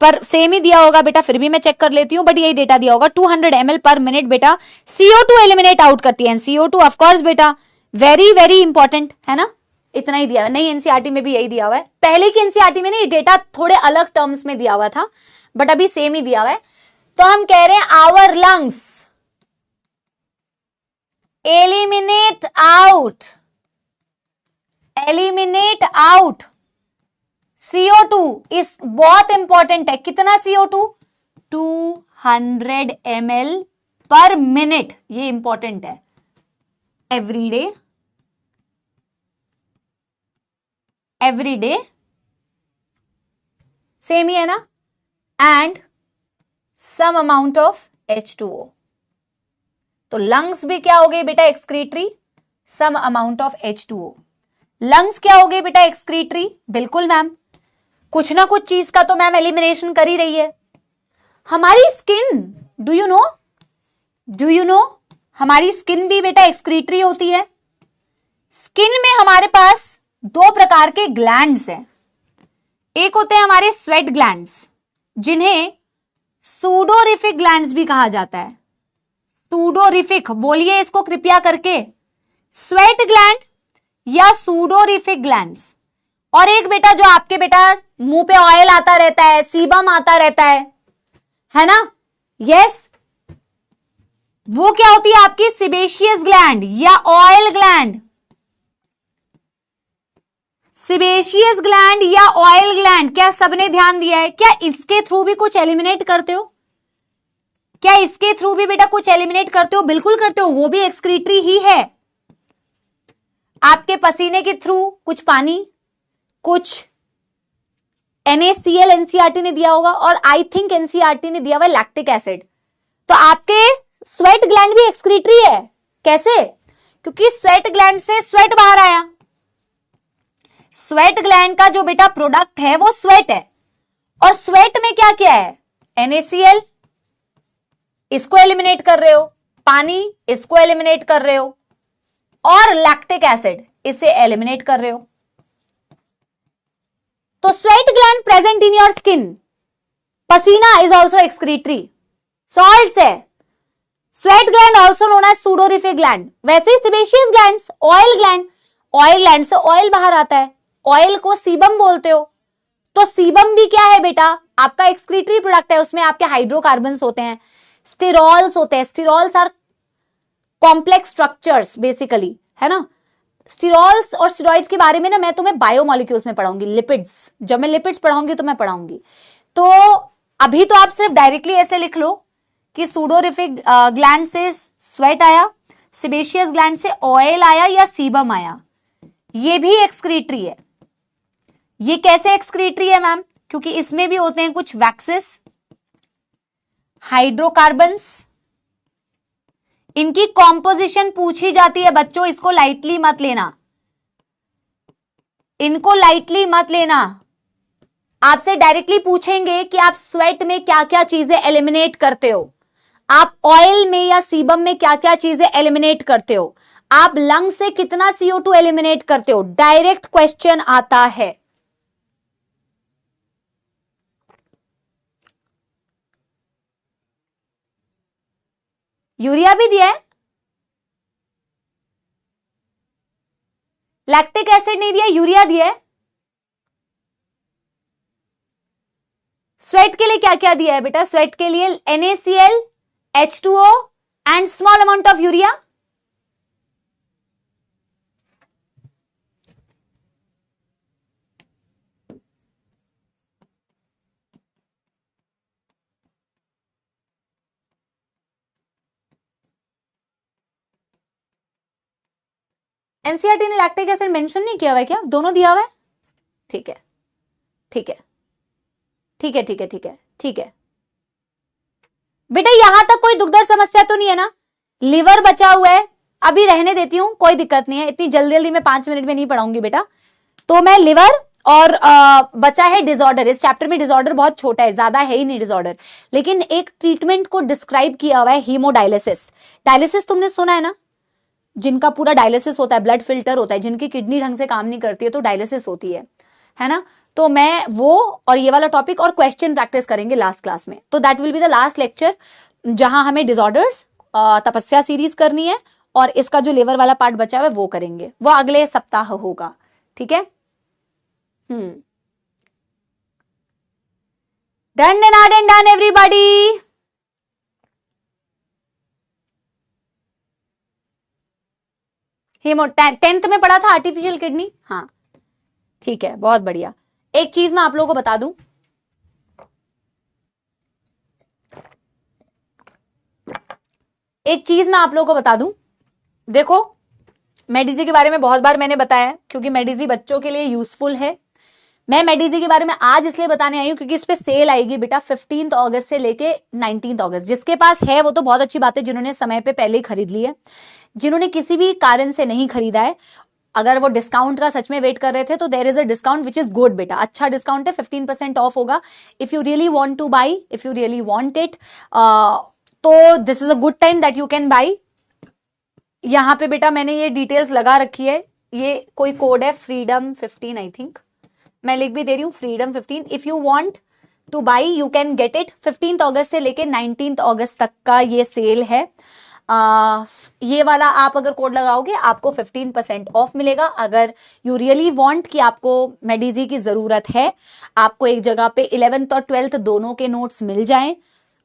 पर सेम ही दिया होगा बेटा, फिर भी मैं चेक कर लेती हूं, बट यही डेटा दिया होगा 200 ml पर मिनट बेटा CO2 एलिमिनेट आउट करती है। CO2 ऑफ कोर्स बेटा वेरी वेरी इंपॉर्टेंट है ना, इतना ही दिया हुआ है। नहीं, एनसीईआरटी में भी यही दिया हुआ है, पहले की एनसीईआरटी में नहीं, डेटा थोड़े अलग टर्म्स में दिया हुआ था, बट अभी सेम ही दिया हुआ है। तो हम कह रहे हैं our lungs eliminate out CO2, इस बहुत इंपॉर्टेंट है, कितना CO2? 200 ml पर मिनट, ये इंपॉर्टेंट है, एवरी डे सेम ही है ना, and some amount of H2O। तो लंग्स भी क्या हो गई बेटा? Excretory, some amount of H2O। Lungs क्या हो गई बेटा? एक्सक्रीटरी, बिल्कुल मैम, कुछ ना कुछ चीज का तो मैम एलिमिनेशन कर ही रही है। हमारी स्किन, डू यू नो हमारी स्किन भी बेटा एक्सक्रीटरी होती है। स्किन में हमारे पास दो प्रकार के ग्लैंड्स हैं, एक होते हैं हमारे स्वेट ग्लैंड्स, जिन्हें सूडोरिफिक ग्लैंड्स भी कहा जाता है। सूडोरिफिक, बोलिए इसको कृपया करके, स्वेट ग्लैंड या सूडोरिफिक ग्लैंड्स। और एक बेटा जो आपके बेटा मुंह पे ऑयल आता रहता है, सीबम आता रहता है ना, यस, वो क्या होती है आपकी? सिबेशियस ग्लैंड या ऑयल ग्लैंड। सिबेशियस ग्लैंड या ऑयल ग्लैंड, क्या सबने ध्यान दिया है? क्या इसके थ्रू भी कुछ एलिमिनेट करते हो? क्या इसके थ्रू भी बेटा कुछ एलिमिनेट करते हो? बिल्कुल करते हो, वो भी एक्सक्रीटरी ही है। आपके पसीने के थ्रू कुछ पानी, कुछ NaCl एनसीईआरटी ने दिया होगा, और आई थिंक एनसीईआरटी ने दिया हुआ लैक्टिक एसिड। तो आपके स्वेट ग्लैंड भी एक्सक्रीटरी है। कैसे? क्योंकि स्वेट ग्लैंड से स्वेट बाहर आया। स्वेट ग्लैंड का जो बेटा प्रोडक्ट है वो स्वेट है, और स्वेट में क्या क्या है? NaCl, इसको एलिमिनेट कर रहे हो, पानी इसको एलिमिनेट कर रहे हो, और लैक्टिक एसिड इसे एलिमिनेट कर रहे हो। तो sweat gland present in your skin, पसीना इज ऑल्सो एक्सक्रीटरी, सॉल्ट्स है। Sweat gland also known as sudorific gland. वैसे ही सिबेशियस ग्लैंड्स, ऑयल ग्लैंड से ऑयल बाहर आता है, ऑयल को सीबम बोलते हो। तो सीबम भी क्या है बेटा? आपका एक्सक्रीटरी प्रोडक्ट है, उसमें आपके हाइड्रोकार्बन्स होते हैं, स्टिरॉल्स होते हैं। स्टिरॉल्स आर कॉम्प्लेक्स स्ट्रक्चर्स बेसिकली, है ना। स्टिरॉल्स और स्टेरॉइड्स के बारे में ना मैं तुम्हें बायोमोलिक्यूल्स में पढ़ाऊंगी, लिपिड्स, जब मैं लिपिड्स पढ़ाऊंगी तो मैं पढ़ाऊंगी। तो अभी तो आप सिर्फ डायरेक्टली ऐसे लिख लो कि सूडोरिफिक ग्लैंड से स्वेट आया, सिबेशियस ग्लैंड से ऑयल आया या सीबम आया, ये भी एक्सक्रीटरी है। ये कैसे एक्सक्रीटरी है मैम? क्योंकि इसमें भी होते हैं कुछ वैक्सेस, हाइड्रोकार्बन्स। इनकी कॉम्पोजिशन पूछी जाती है बच्चों, इसको लाइटली मत लेना, इनको लाइटली मत लेना। आपसे डायरेक्टली पूछेंगे कि आप स्वेट में क्या क्या चीजें एलिमिनेट करते हो, आप ऑयल में या सीबम में क्या क्या चीजें एलिमिनेट करते हो, आप लंग से कितना CO2 एलिमिनेट करते हो, डायरेक्ट क्वेश्चन आता है। यूरिया भी दिया है, लैक्टिक एसिड नहीं दिया, यूरिया दिया है। स्वेट के लिए क्या क्या दिया है बेटा? स्वेट के लिए NaCl, H2O and small amount of urea. NCERT ने लैक्टिक एसिड मेंशन नहीं किया हुआ है क्या? दोनों दिया हुआ है. ठीक है, ठीक है, ठीक है, ठीक है, ठीक है, ठीक है बेटा. यहां तक कोई दुखदार समस्या तो नहीं है ना? लिवर बचा हुआ है, अभी रहने देती हूं, कोई दिक्कत नहीं है. इतनी जल्दी जल्दी मैं 5 मिनट में नहीं पढ़ाऊंगी बेटा. तो मैं लिवर और बचा है डिसऑर्डर. इस चैप्टर में डिसऑर्डर बहुत छोटा है, ज्यादा है ही नहीं डिसऑर्डर, लेकिन एक ट्रीटमेंट को डिस्क्राइब किया हुआ है, हीमोडायलिसिस. डायलिसिस तुमने सुना है ना? जिनका पूरा डायलिसिस होता है, ब्लड फिल्टर होता है, जिनकी किडनी ढंग से काम नहीं करती है तो डायलिसिस होती है ना? तो मैं वो और ये वाला टॉपिक और क्वेश्चन प्रैक्टिस करेंगे लास्ट क्लास में. तो that will be the last lecture जहां हमें डिसऑर्डर्स तपस्या सीरीज करनी है और इसका जो लिवर वाला पार्ट बचा हुआ है वो करेंगे. वो अगले सप्ताह होगा. ठीक है. Done done done everybody. हीमो 10th में पढ़ा था आर्टिफिशियल किडनी. हाँ ठीक है, बहुत बढ़िया. एक चीज मैं आप लोगों को बता दूं, देखो मेडिजी के बारे में बहुत बार मैंने बताया है क्योंकि मेडिजी बच्चों के लिए यूजफुल है. मैं मेडिजी के बारे में आज इसलिए बताने आई हूं क्योंकि इस पे सेल आएगी बेटा 15 अगस्त से लेके 19 अगस्त. जिसके पास है वो तो बहुत अच्छी बात है, जिन्होंने समय पे पहले ही खरीद ली है. जिन्होंने किसी भी कारण से नहीं खरीदा है, अगर वो डिस्काउंट का सच में वेट कर रहे थे तो there is a discount which is good बेटा. अच्छा डिस्काउंट है, 15% ऑफ होगा. If you really want to buy, if you really want it, तो this is a good time that you can buy. यहां पे बेटा मैंने ये डिटेल्स लगा रखी है. ये कोई कोड है फ्रीडम 15, आई थिंक मैं लिख भी दे रही हूं, freedom 15. If you want to by you can get it. 15 अगस्त से लेके 19 अगस्त तक का ये सेल है. ये वाला आप अगर कोड लगाओगे आपको 15% ऑफ मिलेगा. अगर यू रियली वांट कि आपको मेडिजी की जरूरत है, आपको एक जगह पे 11th और 12th दोनों के नोट्स मिल जाएं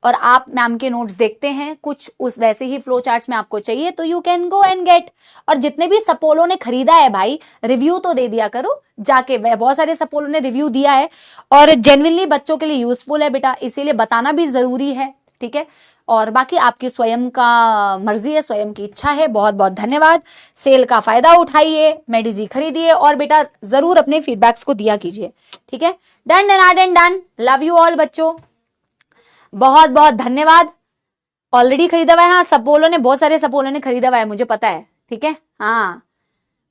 और आप मैम के नोट्स देखते हैं, कुछ उस वैसे ही फ्लो चार्ट्स में आपको चाहिए तो you can go and get. और जितने भी सपोलो ने खरीदा है भाई, रिव्यू तो दे दिया करो जाके. बहुत सारे सपोलो ने रिव्यू दिया है और जेन्युइनली बच्चों के लिए यूजफुल है बेटा, इसीलिए बताना भी जरूरी है. ठीक है. और बाकी आपकी स्वयं का मर्जी है, स्वयं की इच्छा है. बहुत बहुत धन्यवाद. सेल का फायदा उठाइए, मेडिजी खरीदिए और बेटा जरूर अपने फीडबैक्स को दिया कीजिए. ठीक है. Done done done. Love you all बच्चों, बहुत बहुत धन्यवाद. ऑलरेडी खरीदा हुआ है. हाँ सपोलो ने, बहुत सारे सपोलो ने खरीदा हुआ है, मुझे पता है. ठीक है. हाँ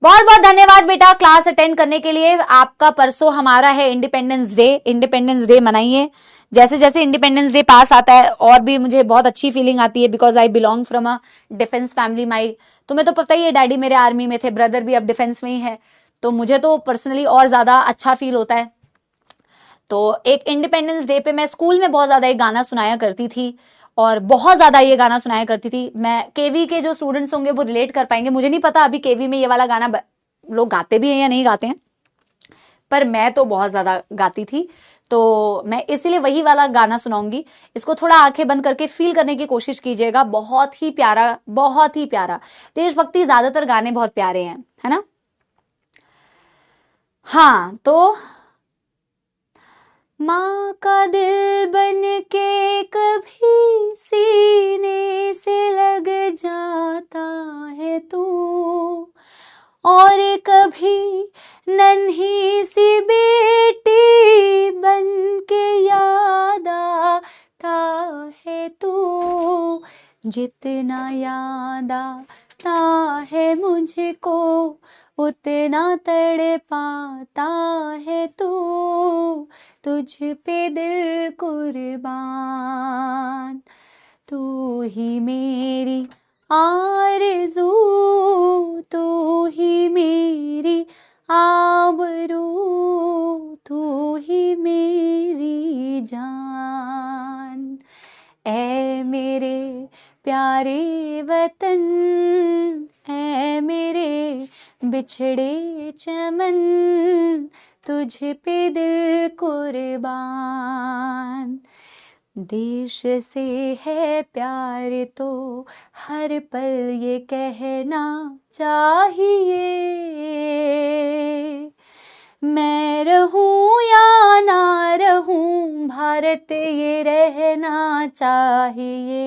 बहुत बहुत धन्यवाद बेटा क्लास अटेंड करने के लिए. आपका परसों हमारा है इंडिपेंडेंस डे. इंडिपेंडेंस डे मनाइए. जैसे जैसे इंडिपेंडेंस डे पास आता है और भी मुझे बहुत अच्छी फीलिंग आती है because I belong from a defence family. My तुम्हें तो पता ही है, डैडी मेरे आर्मी में थे, ब्रदर भी अब डिफेंस में ही है, तो मुझे तो पर्सनली और ज्यादा अच्छा फील होता है. तो एक इंडिपेंडेंस डे पे मैं स्कूल में बहुत ज्यादा एक गाना सुनाया करती थी और बहुत ज्यादा ये गाना सुनाया करती थी. मैं केवी के जो स्टूडेंट्स होंगे वो रिलेट कर पाएंगे. मुझे नहीं पता अभी केवी में ये वाला गाना लोग गाते भी हैं या नहीं गाते हैं, पर मैं तो बहुत ज्यादा गाती थी. तो मैं इसीलिए वही वाला गाना सुनाऊंगी. इसको थोड़ा आंखें बंद करके फील करने की कोशिश कीजिएगा. बहुत ही प्यारा, बहुत ही प्यारा. देशभक्ति ज्यादातर गाने बहुत प्यारे हैं, है ना. हाँ तो माँ का दिल बन के कभी सीने से लग जाता है तू, और कभी नन्ही सी बेटी बन के याद आता है तू. जितना याद आता है मुझको उतना तड़पाता है तू. तुझ पे दिल कुर्बान, तू ही मेरी आरज़ू, तू ही मेरी आबरू, तू ही मेरी जान. ऐ मेरे प्यारे वतन, ऐ मेरे बिछड़े चमन, तुझ पे दिल कुर्बान. देश से है प्यार तो हर पल ये कहना चाहिए, मैं रहूं या ना रहूं भारत ये रहना चाहिए,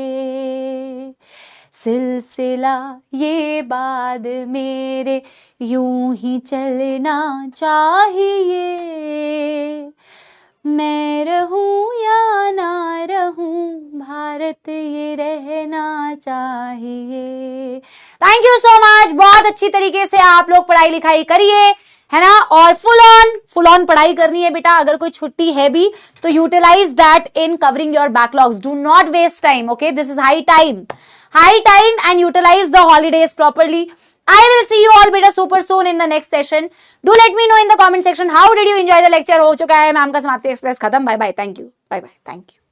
सिलसिला ये बाद मेरे यूं ही चलना चाहिए, मैं रहूं या ना रहूं भारत ये रहना चाहिए। Thank you so much. बहुत अच्छी तरीके से आप लोग पढ़ाई लिखाई करिए, है ना, और फुल ऑन पढ़ाई करनी है बेटा। अगर कोई छुट्टी है भी तो utilize that in covering your backlogs, do not waste time, okay, this is high time and utilize the holidays properly. I will see you all beta super soon in the next session. Do let me know in the comment section how did you enjoy the lecture. हो चुका है ma'am का समाप्ति express खत्म. Bye bye, thank you, bye bye, thank you.